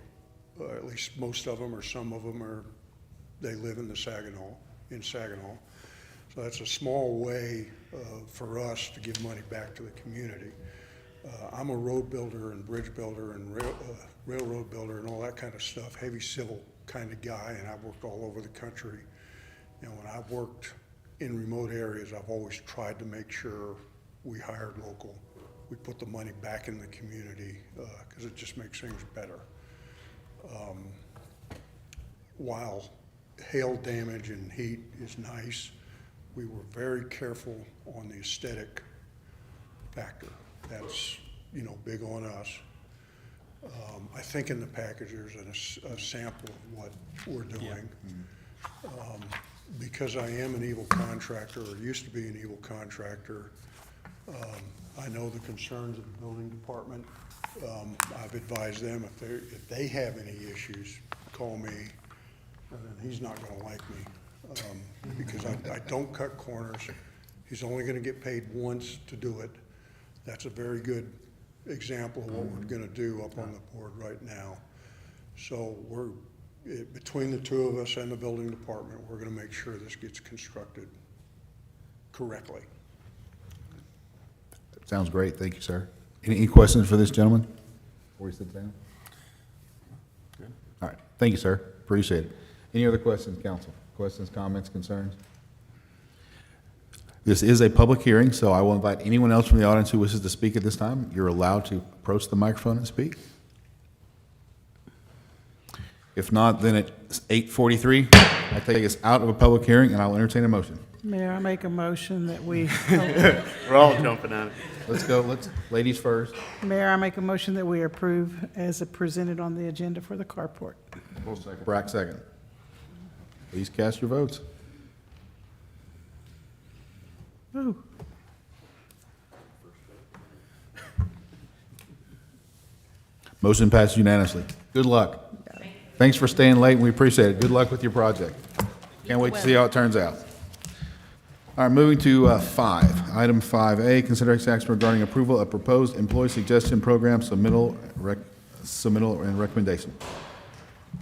[SPEAKER 13] at least most of them or some of them are, they live in Saginaw. So that's a small way for us to give money back to the community. I'm a road builder and bridge builder and railroad builder and all that kind of stuff, heavy civil kind of guy, and I've worked all over the country. And when I've worked in remote areas, I've always tried to make sure we hired local. We put the money back in the community because it just makes things better. While hail damage and heat is nice, we were very careful on the aesthetic factor. That's, big on us. I think in the package there's a sample of what we're doing. Because I am an evil contractor, or used to be an evil contractor, I know the concerns of the building department. I've advised them if they have any issues, call me, and then he's not gonna like me, because I don't cut corners. He's only gonna get paid once to do it. That's a very good example of what we're gonna do up on the board right now. So between the two of us and the building department, we're gonna make sure this gets constructed correctly.
[SPEAKER 1] Sounds great. Thank you, sir. Any questions for this gentleman before he sits down? Good. All right. Thank you, sir. Appreciate it. Any other questions, council? Questions, comments, concerns? This is a public hearing, so I will invite anyone else from the audience who wishes to speak at this time. You're allowed to approach the microphone and speak. If not, then at 8:43, I take us out of a public hearing, and I'll entertain a motion.
[SPEAKER 18] Mayor, I make a motion that we,
[SPEAKER 2] We're all jumping on it.
[SPEAKER 1] Let's go. Ladies first.
[SPEAKER 18] Mayor, I make a motion that we approve as presented on the agenda for the carport.
[SPEAKER 1] Brack, second. Please cast your votes.
[SPEAKER 18] Ooh.
[SPEAKER 1] Motion passed unanimously. Good luck. Thanks for staying late. We appreciate it. Good luck with your project. Can't wait to see how it turns out. All right, moving to item 5A, consideration action regarding approval of proposed employee suggestion program submittal and recommendation.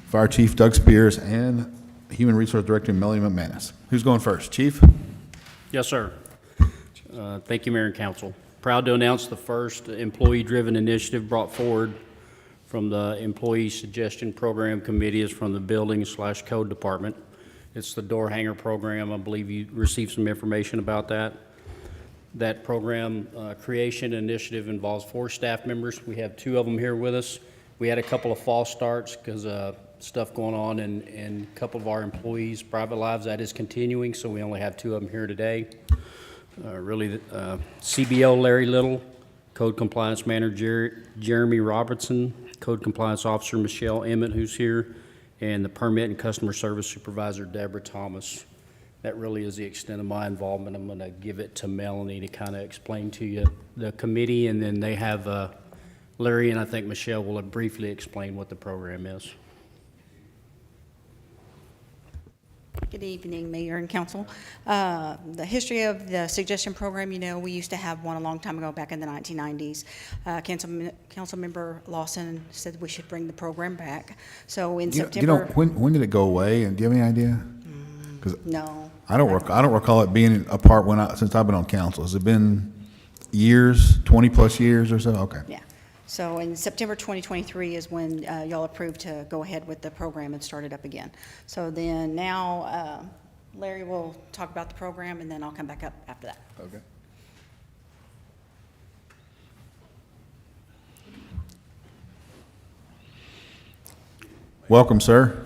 [SPEAKER 1] Fire Chief Doug Spears and Human Resource Director Melanie McManus. Who's going first? Chief?
[SPEAKER 19] Yes, sir. Thank you, Mayor and Council. Proud to announce the first employee-driven initiative brought forward from the Employee Suggestion Program Committee is from the Building/Code Department. It's the door hanger program. I believe you received some information about that. That program creation initiative involves 4 staff members. We have 2 of them here with us. We had a couple of false starts because stuff going on in a couple of our employees' private lives. That is continuing, so we only have 2 of them here today. CBO Larry Little, Code Compliance Manager Jeremy Robertson, Code Compliance Officer Michelle Emmett, who's here, and the Permit and Customer Service Supervisor Deborah Thomas. that really is the extent of my involvement. I'm going to give it to Melanie to kind of explain to you the committee, and then they have Larry and I think Michelle will briefly explain what the program is.
[SPEAKER 3] Good evening, Mayor and Council. The history of the suggestion program, you know, we used to have one a long time ago, back in the 1990s. Councilmember Lawson said we should bring the program back. So in September.
[SPEAKER 1] When did it go away, and do you have any idea? 'Cause
[SPEAKER 3] No.
[SPEAKER 1] I don't recall it being a part since I've been on council. Has it been years, 20-plus years or so? Okay.
[SPEAKER 3] Yeah. So in September 2023 is when y'all approved to go ahead with the program and start it up again. So then now Larry will talk about the program, and then I'll come back up after that.
[SPEAKER 1] Okay. Welcome, sir.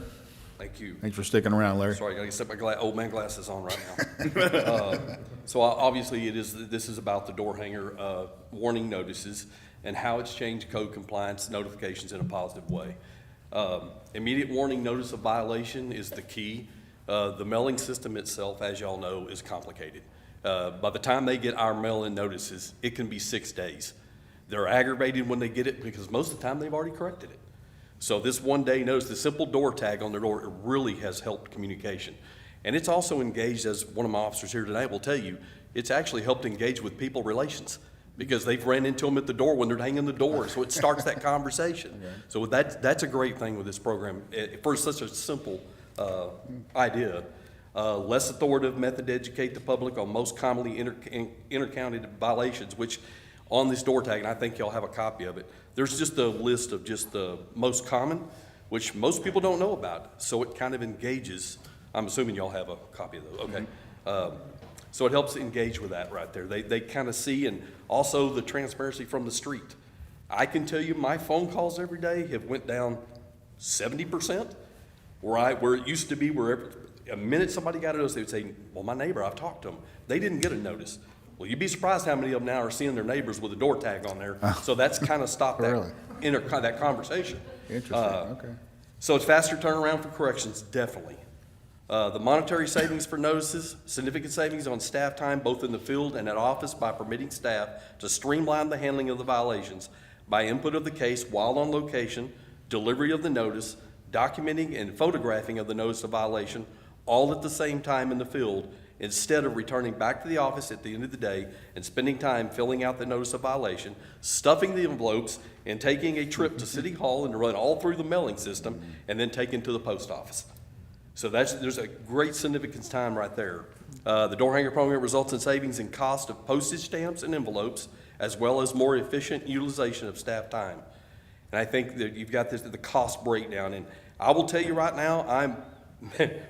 [SPEAKER 20] Thank you.
[SPEAKER 1] Thanks for sticking around, Larry.
[SPEAKER 20] Sorry, I gotta set my old man glasses on right now. So obviously, this is about the door hanger warning notices and how it's changed code compliance notifications in a positive way. Immediate warning notice of violation is the key. The mailing system itself, as y'all know, is complicated. By the time they get our mail-in notices, it can be 6 days. They're aggravated when they get it because most of the time they've already corrected it. So this one-day notice, the simple door tag on their door, it really has helped communication. And it's also engaged, as one of my officers here today will tell you, it's actually helped engage with people relations because they've ran into them at the door when they're hanging the door. So it starts that conversation. Okay. So that's a great thing with this program. For such a simple idea, less authoritative method to educate the public on most commonly inter-county violations, which on this door tag, and I think y'all have a copy of it, there's just a list of just the most common, which most people don't know about. So it kind of engages. I'm assuming y'all have a copy of those. Okay. So it helps engage with that right there. They kind of see, and also the transparency from the street. I can tell you my phone calls every day have went down 70%, where it used to be where a minute somebody got a notice, they would say, well, my neighbor, I've talked to them. They didn't get a notice. Well, you'd be surprised how many of them now are seeing their neighbors with a door tag on there. So that's kind of stopped that conversation.
[SPEAKER 1] Interesting, okay.
[SPEAKER 20] So it's faster turnaround for corrections, definitely. The monetary savings for notices, significant savings on staff time, both in the field and at office, by permitting staff to streamline the handling of the violations by input of the case while on location, delivery of the notice, documenting and photographing of the notice of violation, all at the same time in the field, instead of returning back to the office at the end of the day and spending time filling out the notice of violation, stuffing the envelopes, and taking a trip to City Hall and run all through the mailing system, and then taking to the post office. So there's a great significance time right there. The door hanger program results in savings in cost of postage stamps and envelopes, as well as more efficient utilization of staff time. And I think that you've got the cost breakdown. And I will tell you right now, I'm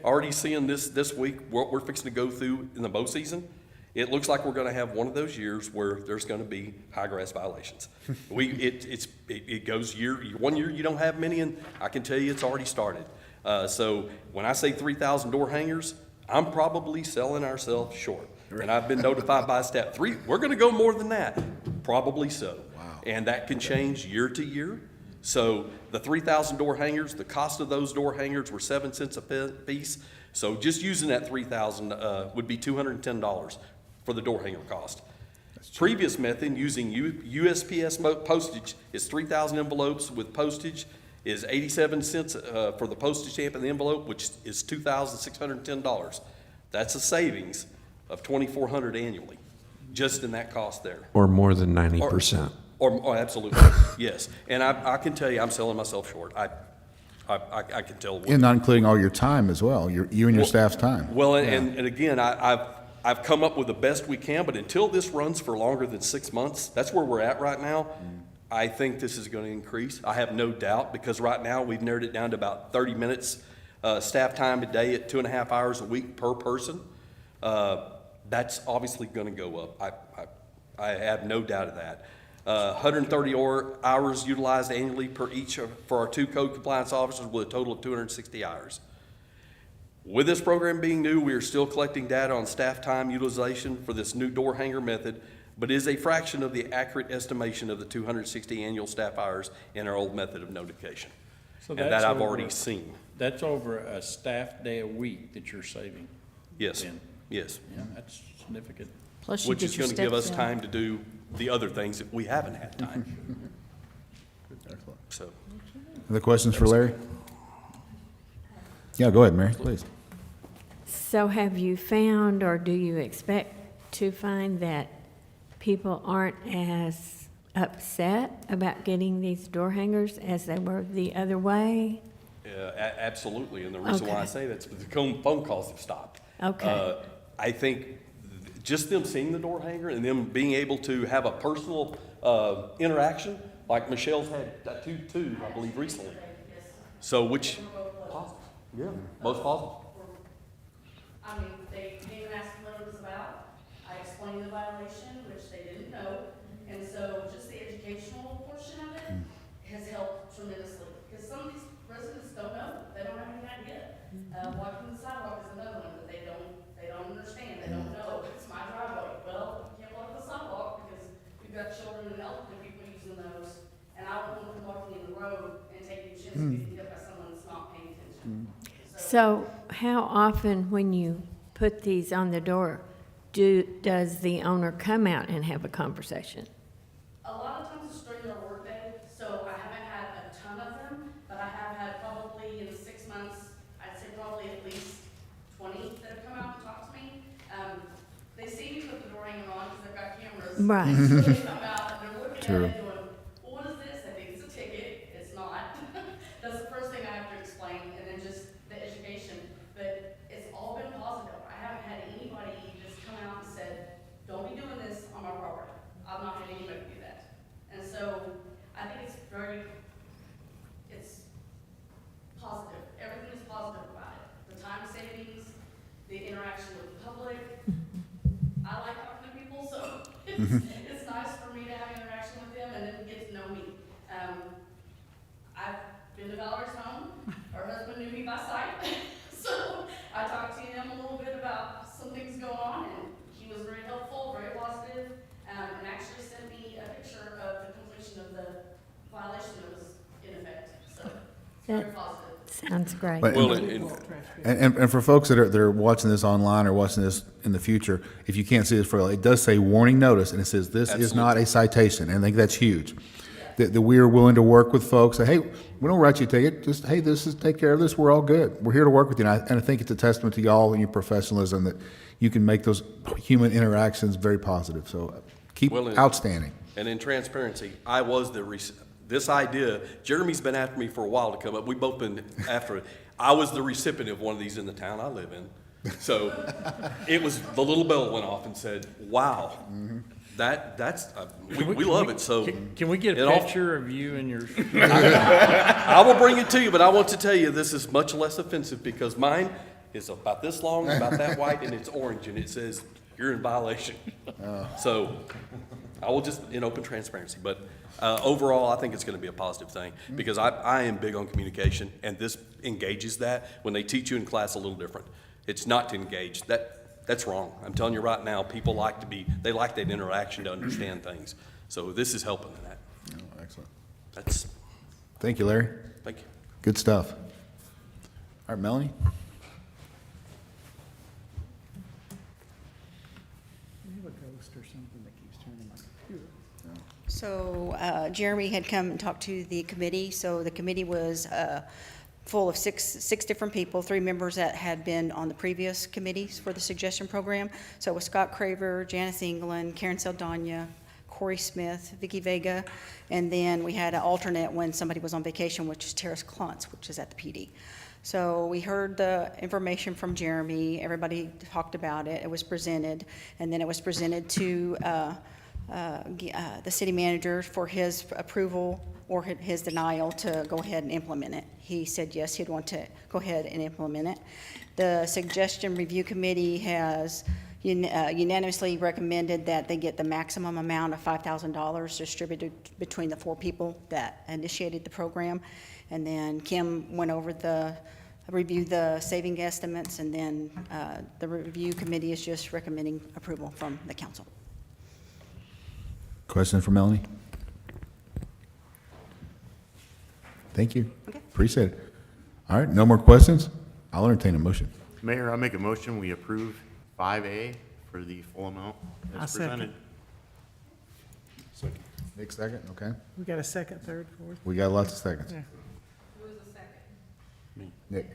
[SPEAKER 20] already seeing this week, what we're fixing to go through in the mow season. It looks like we're going to have one of those years where there's going to be high grass violations. It goes one year you don't have many, and I can tell you it's already started. So when I say 3,000 door hangers, I'm probably selling ourselves short. And I've been notified by staff, we're going to go more than that. Probably so. Wow. And that can change year to year. So the 3,000 door hangers, the cost of those door hangers were 7 cents a piece. So just using that 3,000 would be $210 for the door hanger cost. Previous method using USPS postage is 3,000 envelopes with postage is 87 cents for the postage stamp in the envelope, which is $2,610. That's a savings of $2,400 annually, just in that cost there.
[SPEAKER 9] Or more than 90%.
[SPEAKER 20] Or absolutely, yes. And I can tell you, I'm selling myself short. I can tell.
[SPEAKER 1] And not including all your time as well, you and your staff's time.
[SPEAKER 20] Well, and again, I've come up with the best we can, but until this runs for longer than 6 months, that's where we're at right now. I think this is going to increase. I have no doubt, because right now we've narrowed it down to about 30 minutes staff time a day at 2.5 hours a week per person. That's obviously going to go up. I have no doubt of that. 130 hours utilized annually for our 2 code compliance officers, with a total of 260 hours. With this program being new, we are still collecting data on staff time utilization for this new door hanger method, but is a fraction of the accurate estimation of the 260 annual staff hours in our old method of notification.
[SPEAKER 21] So
[SPEAKER 20] and that I've already seen.
[SPEAKER 21] That's over a staff day a week that you're saving.
[SPEAKER 20] Yes,
[SPEAKER 7] then.
[SPEAKER 20] yes.
[SPEAKER 7] Yeah, that's significant.
[SPEAKER 10] Plus you
[SPEAKER 20] Which
[SPEAKER 10] get
[SPEAKER 20] is
[SPEAKER 10] your
[SPEAKER 20] going to give us
[SPEAKER 10] steps in.
[SPEAKER 20] time to do the other things that we haven't had time. So,
[SPEAKER 1] Other questions for Larry? Yeah, go ahead, Mary, please.
[SPEAKER 15] So have you found, or do you expect to find that people aren't as upset about getting these door hangers as they were the other way?
[SPEAKER 20] absolutely, and the reason why I
[SPEAKER 15] Okay.
[SPEAKER 20] say that's because the phone calls have stopped.
[SPEAKER 15] Okay.
[SPEAKER 20] I think just them seeing the door hanger and them being able to have a personal interaction, like Michelle's had two, I believe, recently. So which, positive, yeah, most positive.
[SPEAKER 6] I mean, they came and asked what it was about. I explained the violation, which they didn't know. And so just the educational portion of it has helped tremendously. Because some of these residents don't know. They don't have any idea. Walking the sidewalk is another one that they don't understand. They don't know. It's my driveway. Well, you can't walk the sidewalk because we've got children and elderly people using those. And I don't want them walking in the road and taking chances of getting hit by someone that's not paying attention.
[SPEAKER 15] So how often when you put these on the door, does the owner come out and have a conversation?
[SPEAKER 6] A lot of times it's during their workday, so I haven't had a ton of them, but I have had probably in 6 months, I'd say probably at least 20 that have come out and talked to me. They see me put the door hanger on because they've got cameras.
[SPEAKER 15] Right.
[SPEAKER 6] So they come out and they're looking
[SPEAKER 1] True.
[SPEAKER 6] at it going, well, what is this? I think it's a ticket. It's not. That's the first thing I have to explain, and then just the education. But it's all been positive. I haven't had anybody just come out and said, don't be doing this on my property. I'm not having anybody do that. And so I think it's positive. Everything is positive about it. The time savings, the interaction with the public. I like talking to people, so it's nice for me to have interaction with them and then get to know me. I've been to Valerie's home. Her husband knew me by sight. So I talked to him a little bit about some things going on, and he was very helpful, very positive, and actually sent me a picture of the completion of the violation that was in effect. So it's very
[SPEAKER 15] That
[SPEAKER 6] positive.
[SPEAKER 15] sounds great.
[SPEAKER 1] But-
[SPEAKER 20] Well,
[SPEAKER 1] And for folks that are watching this online or watching this in the future, if you can't see this for, it does say warning notice, and it says this is not a citation, and I think that's huge. That we are willing to work with folks, say, hey, we don't write you a ticket, just, hey, take care of this, we're all good. We're here to work with you, and I think it's a testament to y'all and your professionalism that you can make those human interactions very positive, so keep outstanding.
[SPEAKER 20] And in transparency, I was this idea, Jeremy's been after me for a while to come up. We've both been after it. I was the recipient of one of these in the town I live in. So it was, the little bell went off and said, wow, we love it. So
[SPEAKER 7] Can we get
[SPEAKER 20] it
[SPEAKER 7] a
[SPEAKER 20] all-
[SPEAKER 7] picture of you and your?
[SPEAKER 20] I will bring it to you, but I want to tell you, this is much less offensive because mine is about this long, about that white, and it's orange, and it says, you're in violation. So I will just, in open transparency, but overall, I think it's going to be a positive thing because I am big on communication, and this engages that. When they teach you in class, a little different. It's not to engage. That's wrong. I'm telling you right now, people they like that interaction to understand things. So this is helping in that.
[SPEAKER 1] Oh, excellent. Thank you, Larry.
[SPEAKER 20] Thank you.
[SPEAKER 1] Good stuff. All right, Melanie?
[SPEAKER 18] We have a ghost or something that keeps turning my computer.
[SPEAKER 3] So Jeremy had come and talked to the committee. So the committee was full of six different people, 3 members that had been on the previous committees for the suggestion program. So it was Scott Craver, Janice England, Karen Saldana, Corey Smith, Vicky Vega, and then we had an alternate when somebody was on vacation, which is Terrace Kluntz, which is at the PD. So we heard the information from Jeremy. Everybody talked about it. It was presented, and then it was presented to the city manager for his approval or his denial to go ahead and implement it. He said yes, he'd want to go ahead and implement it. The suggestion review committee has unanimously recommended that they get the maximum amount of $5,000 distributed between the 4 people that initiated the program. And then Kim went over reviewed the saving estimates, and then the review committee is just recommending approval from the council.
[SPEAKER 1] Question for Melanie? Thank you.
[SPEAKER 3] Okay.
[SPEAKER 1] Appreciate it. All right, no more questions? I'll entertain a motion.
[SPEAKER 2] Mayor, I make a motion, we approve 5A for the full amount
[SPEAKER 18] I
[SPEAKER 2] as
[SPEAKER 18] second.
[SPEAKER 2] presented.
[SPEAKER 1] Nick, second, okay.
[SPEAKER 18] We got a second, third, fourth?
[SPEAKER 1] We got lots of seconds.
[SPEAKER 18] Yeah.
[SPEAKER 1] Nick.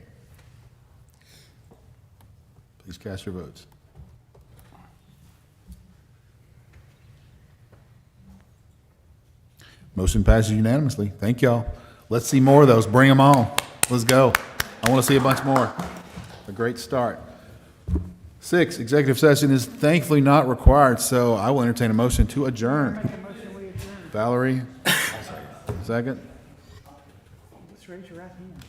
[SPEAKER 1] Please cast your votes. Motion passes unanimously. Thank y'all. Let's see more of those. Bring them on. Let's go. I want to see a bunch more. A great start. 6, executive session is thankfully not required, so I will entertain a motion to adjourn. Valerie, second.
[SPEAKER 18] Just raise your right hand.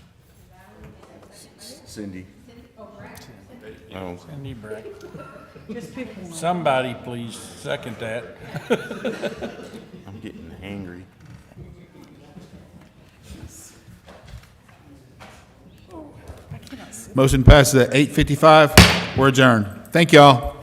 [SPEAKER 2] Cindy. Oh,
[SPEAKER 21] Cindy Brack.
[SPEAKER 18] Just pick one.
[SPEAKER 21] Somebody please second that.
[SPEAKER 2] I'm getting angry.
[SPEAKER 1] Motion passes at 8:55. We're adjourned. Thank y'all.